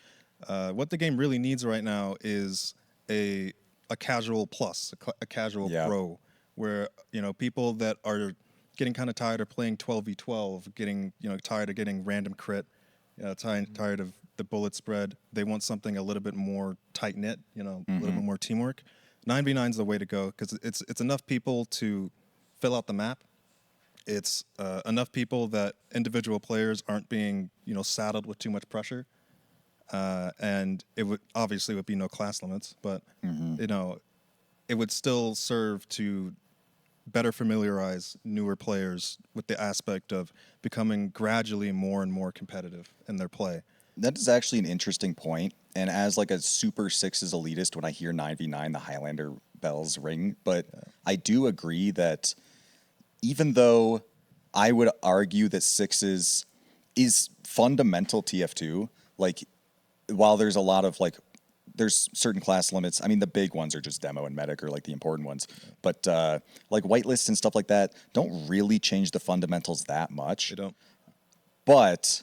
What the game really needs right now is a casual plus, a casual pro, where people that are getting kind of tired of playing 12v12, getting tired of getting random crit. Tired of the bullet spread. They want something a little bit more tight knit, a little bit more teamwork. 9v9 is the way to go because it's enough people to fill out the map. It's enough people that individual players aren't being saddled with too much pressure. and it would obviously would be no class limits, but you know, it would still serve to better familiarize newer players with the aspect of becoming gradually more and more competitive in their play. That is actually an interesting point. And as like a Super Sixes elitist, when I hear 9v9, the Highlander bells ring. But I do agree that even though I would argue that Sixes is fundamental TF2, like while there's a lot of like, there's certain class limits. I mean, the big ones are just demo and medic, or like the important ones. But like whitelist and stuff like that don't really change the fundamentals that much. They don't. But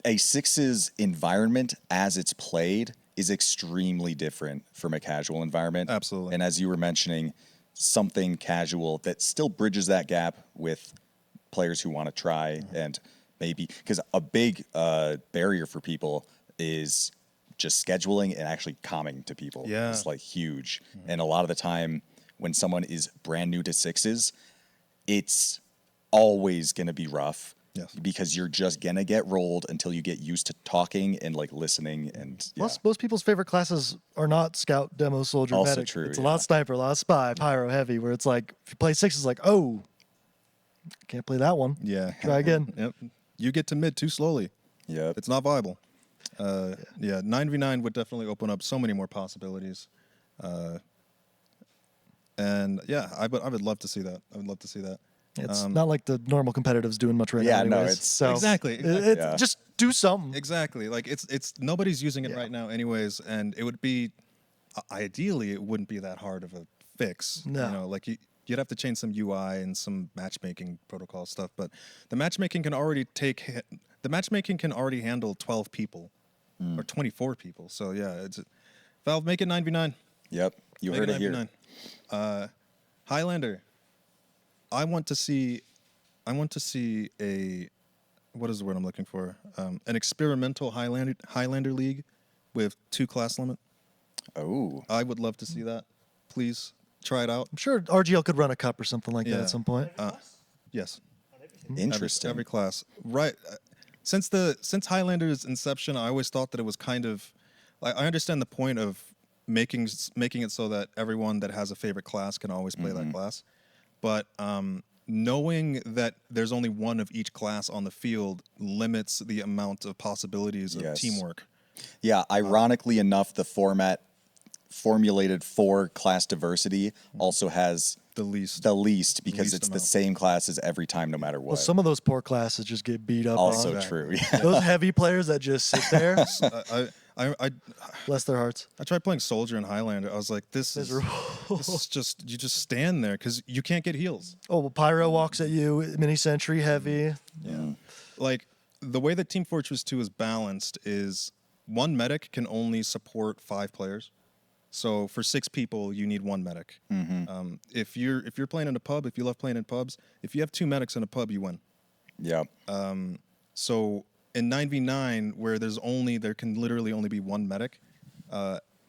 a Sixes environment as it's played is extremely different from a casual environment. Absolutely. And as you were mentioning, something casual that still bridges that gap with players who want to try and maybe, because a big barrier for people is just scheduling and actually calming to people. Yeah. It's like huge. And a lot of the time when someone is brand new to Sixes, it's always going to be rough. Yes. Because you're just gonna get rolled until you get used to talking and like listening and Plus, most people's favorite classes are not scout, demo, soldier, Also medic. true, It's a lot of sniper, a lot of spy, pyro, heavy. Where it's like if you play Six, it's like, oh, can't play that one. Yeah. Try again. Yep. You get to mid too slowly. yeah. It's not viable. Yeah, 9v9 would definitely open up so many more possibilities. And yeah, I would love to see that. I would love to see that. It's not like the normal competitives doing much right Yeah, now. no, anyways. it's- so Exactly. Yeah. just do something. Exactly. Like it's nobody's using it right now anyways, and it would be ideally it wouldn't be that hard of a fix. No. You know, like you'd have to change some UI and some matchmaking protocol stuff, but the matchmaking can already handle 12 people or 24 people. So yeah, it's Valve, make it 9v9. Yep. You Make heard it here. 9v9. Highlander. I want to see a, what is the word I'm looking for? An experimental Highlander league with 2 class limit. Oh. I would love to see that. Please try it out. I'm sure RGL could run a cup or something like that Yeah. at some point. Yes. Interesting. Every class. Right. Since Highlander's inception, I always thought that it was kind of, I understand the point of making it so that everyone that has a favorite class can always play that class. But knowing that there's only one of each class on the field limits the amount of possibilities of Yes. teamwork. Yeah, ironically enough, the format formulated for class diversity also has The least. because least it's the amount. same classes every time, no matter what. Well, some of those poor classes just get beat up. also on. true. Yeah. Those heavy players that just sit there, I bless their hearts. tried playing Soldier and Highlander. I was like, this is just, you just stand there because you can't get heals. Oh, well, Pyro walks at you, mini sentry, heavy. Yeah. Like the way that Team Fortress 2 is balanced is one medic can only support 5 players. So for 6 people, you need 1 medic. If you're playing in a pub, if you love playing in pubs, if you have 2 medics in a pub, you win. Yeah. So in 9v9, where there can literally only be 1 medic,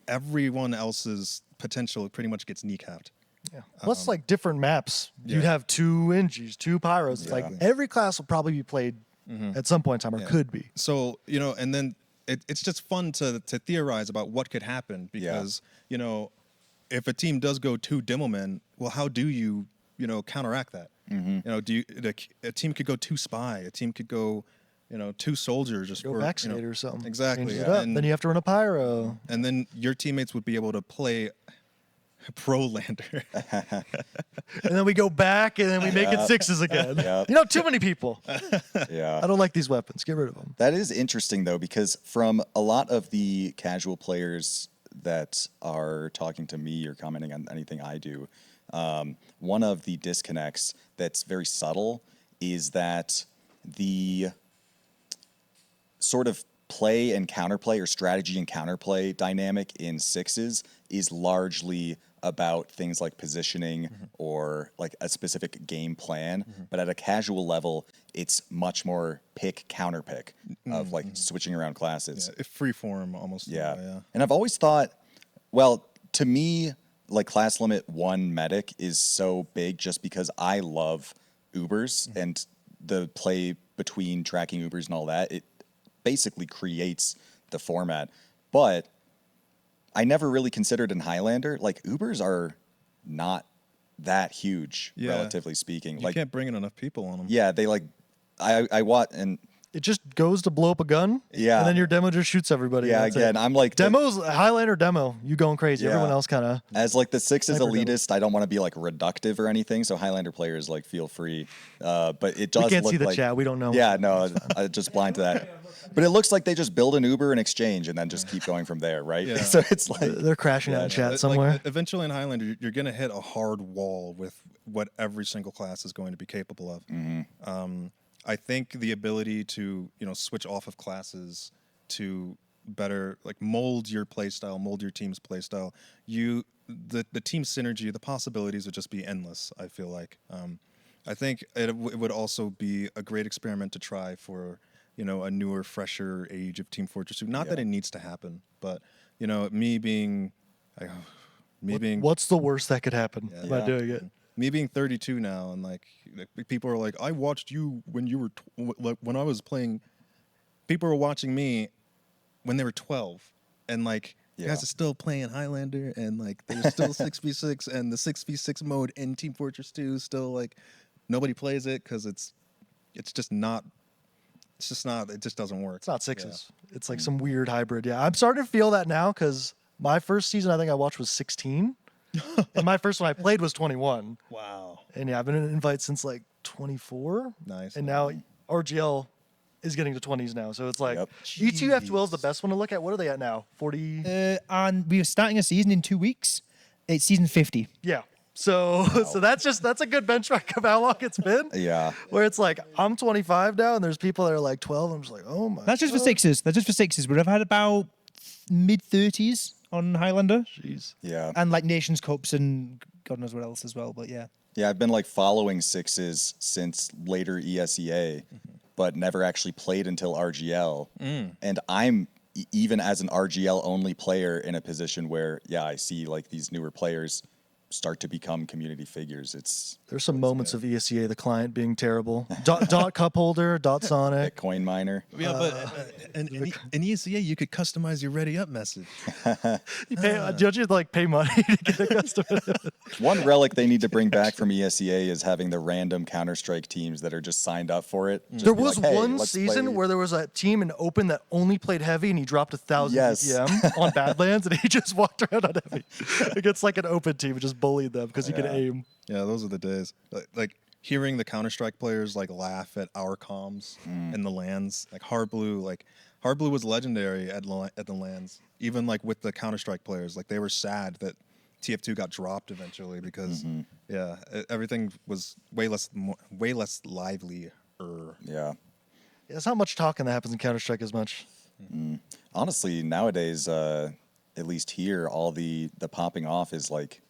everyone else's potential pretty much gets kneecapped. Yeah. Plus, like different maps, you'd yeah. have 2 NGs, 2 Pyros. It's like every class will probably be played at some point in time, or could be. So, you know, and then it's just fun to theorize about what could happen because, you know, if a team does go 2 Demomen, well, how do you counteract that? You know, a team could go 2 Spy, a team could go, 2 Soldiers, just Go for, vaccinator or something. Exactly. Changes it up. And, Then you have to run a Pyro. and then your teammates would be able to play Pro Lander. And then we go back and then we make it 6s again. Yep. Too many people. Yeah. I don't like these weapons. Get rid of them. That is interesting, though, because from a lot of the casual players that are talking to me or commenting on anything I do, one of the disconnects that's very subtle is that the sort of play and counterplay, or strategy and counterplay dynamic in Sixes is largely about things like positioning or like a specific game plan. But at a casual level, it's much more pick counter pick of like switching around classes. Free form almost. Yeah. And I've always thought, well, to me, like class limit 1 medic is so big just because I love Ubers and the play between tracking Ubers and all that. It basically creates the format. But I never really considered in Highlander, like Ubers are not that huge, Yeah. relatively speaking. You Like, can't bring in enough people on them. yeah, they like, I watch, and It just goes to blow up a gun. Yeah. And then your demo just shoots everybody. yeah, That's it. again, I'm like, Demos, Highlander demo, you going crazy. Yeah. Everyone else kind of. as like the Six is Sniper demo. elitist, I don't want to be like reductive or anything. So Highlander players like feel free, but it does. We can't look see the like, chat. We don't know. Yeah, no, I'm just blind to that. But it looks like they just build an Uber and exchange and then just keep going from there, right? Yeah. So it's like, They're crashing out in chat Like, somewhere. eventually in Highlander, you're going to hit a hard wall with what every single class is going to be capable of. I think the ability to switch off of classes to better like mold your playstyle, mold your team's playstyle. The team synergy, the possibilities would just be endless. I feel like. I think it would also be a great experiment to try for a newer, fresher age of Team Fortress 2. Not that it needs to happen, but me being. What's the worst that could happen by doing it? Me being 32 now, and like people are like, I watched you when you were like when I was playing. People were watching me when they were 12, and like you guys are still playing Highlander, and like there's still 6v6, and the 6v6 mode in Team Fortress 2 is still like nobody plays it because it's just not. It's just not. It just doesn't work. It's not sixes. It's like some weird hybrid. Yeah, I'm starting to feel that now because my first season I think I watched was 16, and my first one I played was 21. Wow. And yeah, I've been in invite since like 24. Nice. And now RGL is getting to 20s now, so it's like Yep. E2F12 is the best one to look at. What are they at now? 40. And we are starting a season in 2 weeks. It's season 50. Yeah. So so that's a good benchmark of how long it's been. yeah. Where it's like I'm 25 now, and there's people that are like 12. I'm just like, oh my. That's just for sixes. That's just for sixes. We've had about mid 30s on Highlander, Jeez. Yeah. and like Nations Cups and God knows what else as well. But yeah, Yeah, I've been like following Sixes since later ESEA, but never actually played until RGL. And I'm even as an RGL only player in a position where, yeah, I see like these newer players start to become community figures. There's some moments of ESEA, the client being terrible. Dot cup holder, dot Sonic. Coin miner. Yeah, but in ECA you could customize your ready up message. You pay, don't you like pay money to get a custom? One relic they need to bring back from ESEA is having the random Counter-Strike teams that are just signed up for it. Just There be was like, "Hey, one let's season play." where there was a team in open that only played heavy, and he dropped 1,000 Yes. BPM on Badlands, and he just walked around on heavy against like an open team and just bullied them because he could aim. Yeah, those are the days. Like hearing the Counter-Strike players like laugh at our comms and the LANs. Like Hard Blue was legendary at the LANs. Even like with the Counter-Strike players, like they were sad that TF2 got dropped eventually because everything was way less lively. Yeah. There's not much talking that happens in Counter-Strike as much. Honestly, nowadays, at least here, all the popping off is like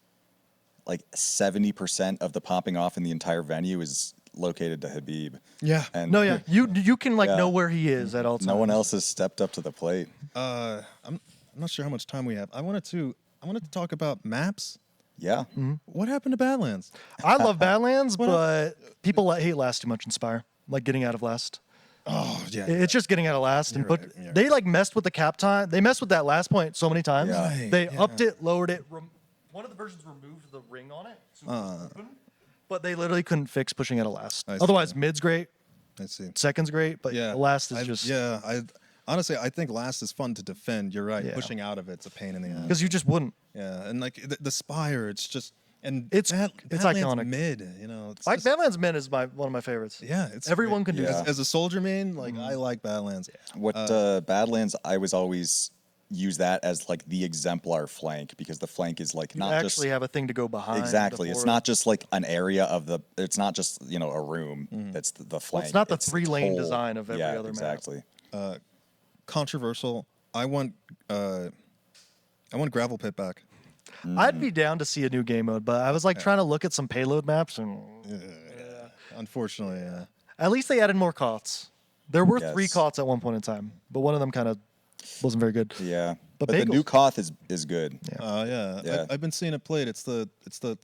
70% of the popping off in the entire venue is located to Habib. Yeah. And No, yeah, you can like Yeah. know where he is at all times. no one else has stepped up to the plate. I'm not sure how much time we have. I wanted to talk about maps. Yeah. What happened to Badlands? I love Badlands, but people hate Last too much. Inspire, like getting out of Last. Oh yeah. It's just getting out of Last, and You're but right, you're they like messed with the cap time. They messed with that last point so many times. Yeah. Right, They yeah. upped it, lowered it. One of the versions removed the ring on it, so it was open, but they literally couldn't fix pushing out of Last. I see. Otherwise, mid's great, I see. second's great, but Yeah. Last is I- just Yeah, I honestly I think last is fun to defend. You're right. Yeah. Pushing out of it's a pain in the ass. because you just wouldn't. Yeah, and like the Spire, it's just and It's Badlands iconic. mid. It's Like just- Badlands Min is one of my favorites. Yeah, it's Everyone great. can do Yeah. that. As a soldier main, like I like Badlands. What Badlands, I was always use that as like the exemplar flank because the flank is like You not just actually have a thing to go behind. exactly. It's before- not just like an area of the. It's not just a room. That's the flank. it's not the 3-lane whole- design of every yeah, other map. exactly. Controversial. I want gravel pit back. I'd be down to see a new game mode, but I was like trying to look at some payload maps, and Unfortunately, yeah. at least they added more cots. There were 3 Yes. cots at one point in time, but one of them kind of wasn't very good. Yeah, But but the new bagels- Koth is good. Yeah. Yeah. I've been seeing it played. It's the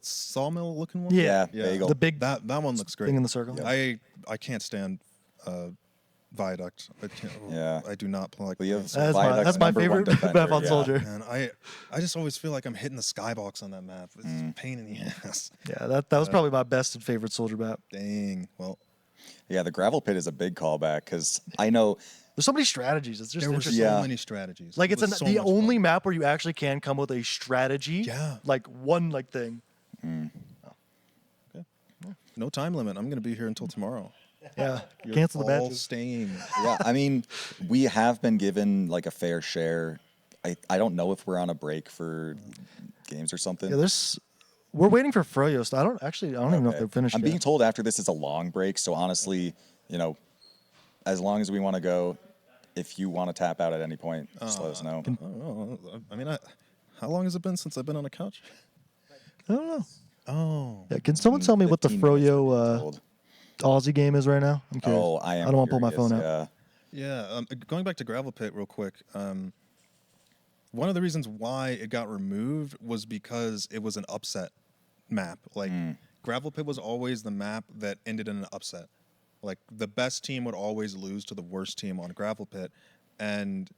sawmill looking one. Yeah. Bagel. The big That one looks great. thing in the circle. I can't stand Viaduct. I can't, Yeah. I do not like. We have That's Viaduct's my number one favorite defender, map on yeah. Soldier. And I just always feel like I'm hitting the skybox on that map. It's a pain in the ass. Yeah, that was probably my best and favorite Soldier map. Dang. Well, Yeah, the gravel pit is a big callback because I know. There's so many strategies. It's just there were interesting. so Yeah. many strategies. Like It it's was so the much only fun. map where you actually can come with a strategy. Yeah. Like one thing. No time limit. I'm gonna be here until tomorrow. Yeah. You're Cancel the all matches. staying. Yeah, I mean, we have been given like a fair share. I don't know if we're on a break for games or something. Yeah, we're waiting for Froyo. So I don't even know if Okay. they're finished I'm yet. being told after this is a long break, so honestly, as long as we want to go, if you want to tap out at any point, just let us know. Oh, I mean, how long has it been since I've been on a couch? I don't know. Oh, Yeah, can someone tell me what the 15 minutes, we're being Froyo told. Aussie game is right now? I'm curious. Oh, I am. I don't want to pull my curious, phone out. Yeah. yeah. Going back to Gravel Pit real quick. One of the reasons why it got removed was because it was an upset map. Like Gravel Pit was always the map that ended in an upset. Like the best team would always lose to the worst team on Gravel Pit, and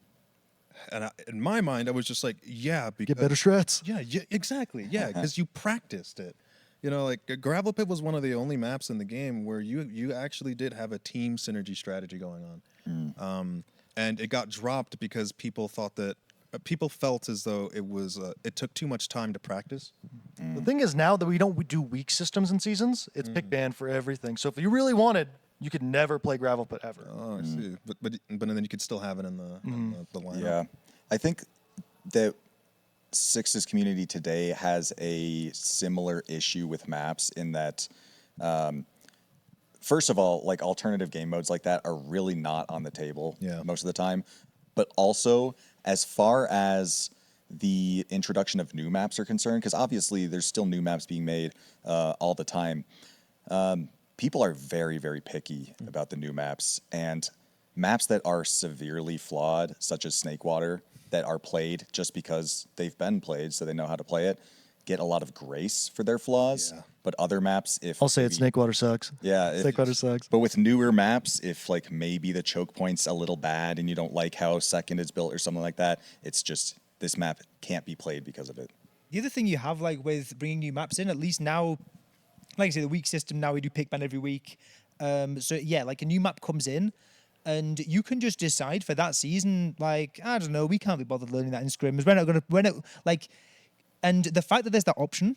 in my mind, I was just like, yeah, because Get better strats. yeah, exactly, yeah, because you practiced it. Like Gravel Pit was one of the only maps in the game where you actually did have a team synergy strategy going on, and it got dropped because people thought that people felt as though it took too much time to practice. The thing is now that we don't do weak systems in seasons, it's pick ban for everything. So if you really wanted, you could never play Gravel Pit ever. Oh, I see. But then you could still have it in the lineup. Yeah. I think that Six's community today has a similar issue with maps in that, first of all, like alternative game modes like that are really not on the table most of the time. But also, as far as the introduction of new maps are concerned, because obviously there's still new maps being made all the time, people are very, very picky about the new maps. And maps that are severely flawed, such as Snakewater, that are played just because they've been played, so they know how to play it, get a lot of grace for their flaws. Yeah. But other maps, if I'll say it. maybe- Snakewater sucks. Yeah, Snakewater sucks. But with newer maps, if like maybe the choke point's a little bad and you don't like how second is built or something like that, it's just this map can't be played because of it. The other thing you have, like with bringing new maps in, at least now, like I say, the week system now we do pick ban every week. So yeah, like a new map comes in, and you can just decide for that season, like I don't know, we can't be bothered learning that in scrims. And the fact that there's that option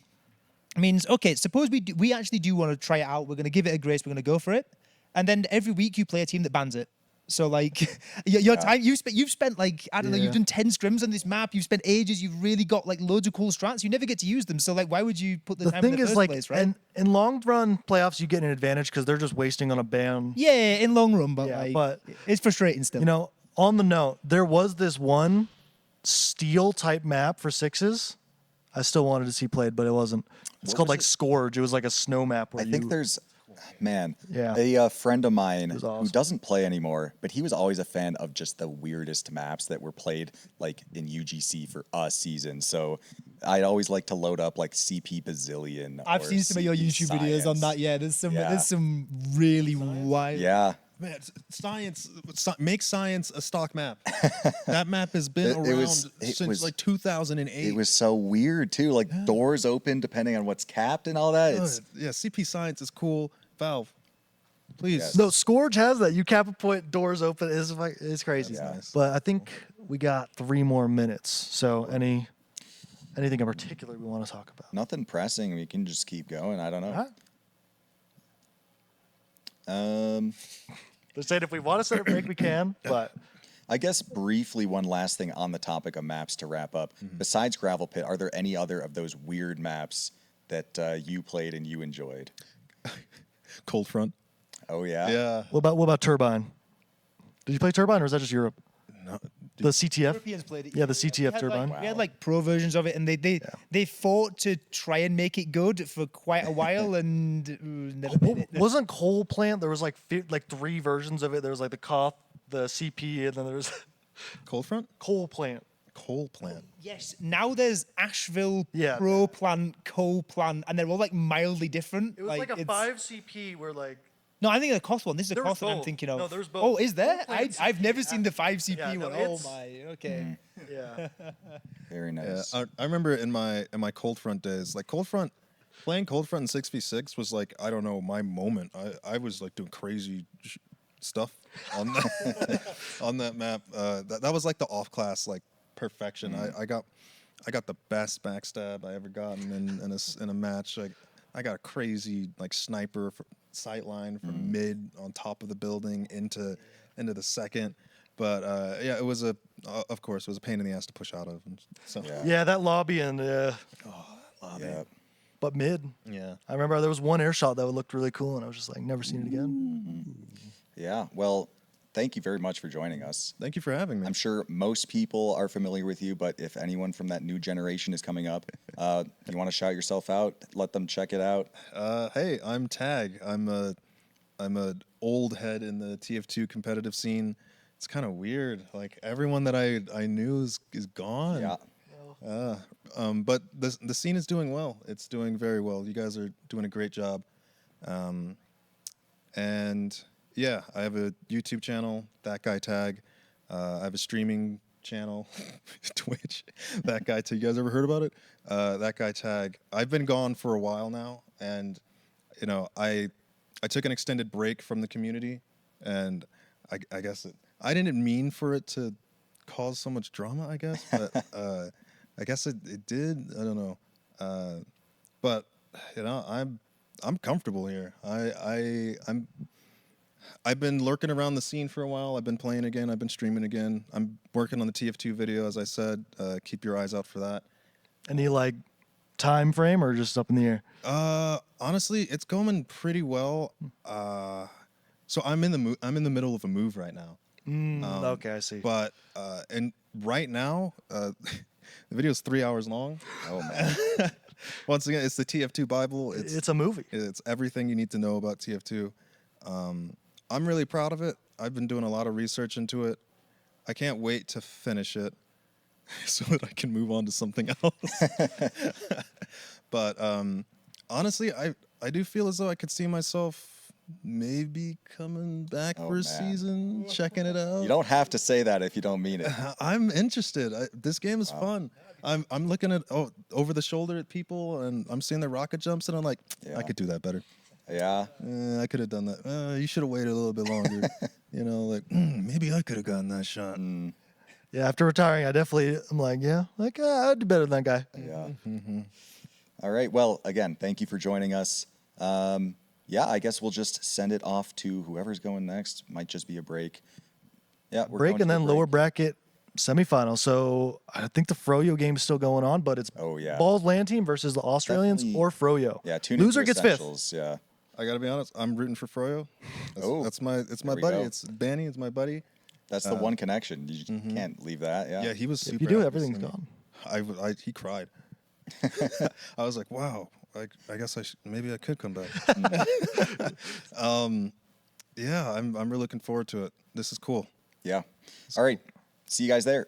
means, okay, suppose we actually do want to try it out. We're going to give it a grace. We're going to go for it, and then every week you play a team that bans it. So like your time you've spent like I don't know, you've done 10 scrims on this map. You've spent ages. You've really got like loads of cool strats. You never get to use them. So like, why would you put the The time in thing the is, first like, place, right? in long run playoffs, you get an advantage because they're just wasting on a ban. Yeah, in long run, but Yeah, like, but, it's frustrating still. You know, on the note, there was this one steel type map for sixes. I still wanted to see played, but it wasn't. It's What called was like it? Scourge. It was like a snow map. Where I think there's, man, Yeah. a friend of mine was who awesome. doesn't play anymore, but he was always a fan of just the weirdest maps that were played like in UGC for a season. So I'd always like to load up like CP Bazillion. I've or seen some of your CP YouTube videos on Science. that. Yeah, there's some really wild. Yeah. Man, make science a stock map. That map has been It around was- since like 2008. It was so weird too. Like doors open depending on what's capped and all that. It's yeah, CP Science is cool. Valve, please. Yes. No, Scourge has that. You cap a point, doors open. It's crazy. That's nice. But I think we got 3 more minutes. So anything in particular we want to talk about? nothing pressing. We can just keep going. I don't know. They're saying if we want to set a break, we can. But I guess briefly, one last thing on the topic of maps to wrap up. Besides Gravel Pit, are there any other of those weird maps that you played and you enjoyed? Cold Front. Oh yeah. Yeah. what about Turbine? Did you play Turbine, or is that just Europe? No, The CTF. Europeans played it. Yeah, the We CTF had, Turbine. Like, we had like pro versions of it, and they fought to try and make it good for quite a while, and never made it. Wasn't Coal Plant? There was like 3 versions of it. There was like the Koth, the CP, and then there was Cold Front. Coal Plant. Coal Plant. Yes, now there's Asheville, Yeah. Pro Plant, Coal Plant, and they're all like mildly different. It was like a it's- 5 CP where like No, I think the Koth one. This is a There was Koth one I'm both. thinking of. No, there's both. Oh, is there? Both played I've never CP. seen the 5 CP Yeah, no, one. Oh it's- my. Okay. Yeah. Very Yeah, nice. I remember in my Cold Front days, like playing Cold Front in 6v6 was like, I don't know, my moment. I was like doing crazy stuff on that on that map. That was like the off class like perfection. I got the best backstab I ever gotten in a match. Like I got a crazy like sniper sight line from mid on top of the building into the second. But yeah, it was of course it was a pain in the ass to push out of. And so Yeah, that lobby and Yeah. but mid. yeah. I remember there was one air shot that looked really cool, and I was just like, never seen it again. Yeah. Well, thank you very much for joining us. Thank you for having me. I'm sure most people are familiar with you, but if anyone from that new generation is coming up, you want to shout yourself out, let them check it out. Hey, I'm Tag. I'm a old head in the TF2 competitive scene. It's kind of weird. Like everyone that I knew is gone. Yeah. But the scene is doing well. It's doing very well. You guys are doing a great job. And yeah, I have a YouTube channel, That Guy Tag. I have a streaming channel, Twitch, That Guy Tag. You guys ever heard about it? That Guy Tag. I've been gone for a while now, and you know, I took an extended break from the community, and I guess I didn't mean for it to cause so much drama, I guess, but I guess it did. I don't know, but you know, I'm comfortable here. I've been lurking around the scene for a while. I've been playing again. I've been streaming again. I'm working on the TF2 video, as I said. Keep your eyes out for that. Any like time frame or just up in the air? Honestly, it's going pretty well. So I'm in the middle of a move right now. Okay, I see. But and right now, the video is 3 hours long. Oh man. Once again, it's the TF2 Bible. It's a movie. It's everything you need to know about TF2. I'm really proud of it. I've been doing a lot of research into it. I can't wait to finish it so that I can move on to something else. But honestly, I do feel as though I could see myself maybe coming back for a man. season, checking it out. You don't have to say that if you don't mean it. I'm interested. This game is fun. I'm looking at over the shoulder at people, and I'm seeing their rocket jumps, and I'm like, Yeah. I could do that better. Yeah. I could have done that. You should have waited a little bit longer. You know, like maybe I could have gotten that shot. Yeah, after retiring, I'm like, yeah, like I'd do better than that guy. Yeah. All right. Well, again, thank you for joining us. Yeah, I guess we'll just send it off to whoever's going next. Might just be a break. Yeah, we're Break going and to a then lower bracket semifinal. So I think the Froyo game is still going on, but it's Oh, yeah. Balls LAN team versus the Australians Definitely- or Froyo. Yeah, tune Loser into gets fifth. Essentials, Yeah. I gotta be honest. I'm rooting for Froyo. Oh, It's my there we buddy. go. It's Banny. It's my buddy. That's the one connection. You can't leave that. Yeah. Yeah, he was. If super you do, happy everything's seeing me. gone. He cried. I was like, wow. I guess maybe I could come back. Yeah, I'm really looking forward to it. This is cool. Yeah. All right. See you guys there.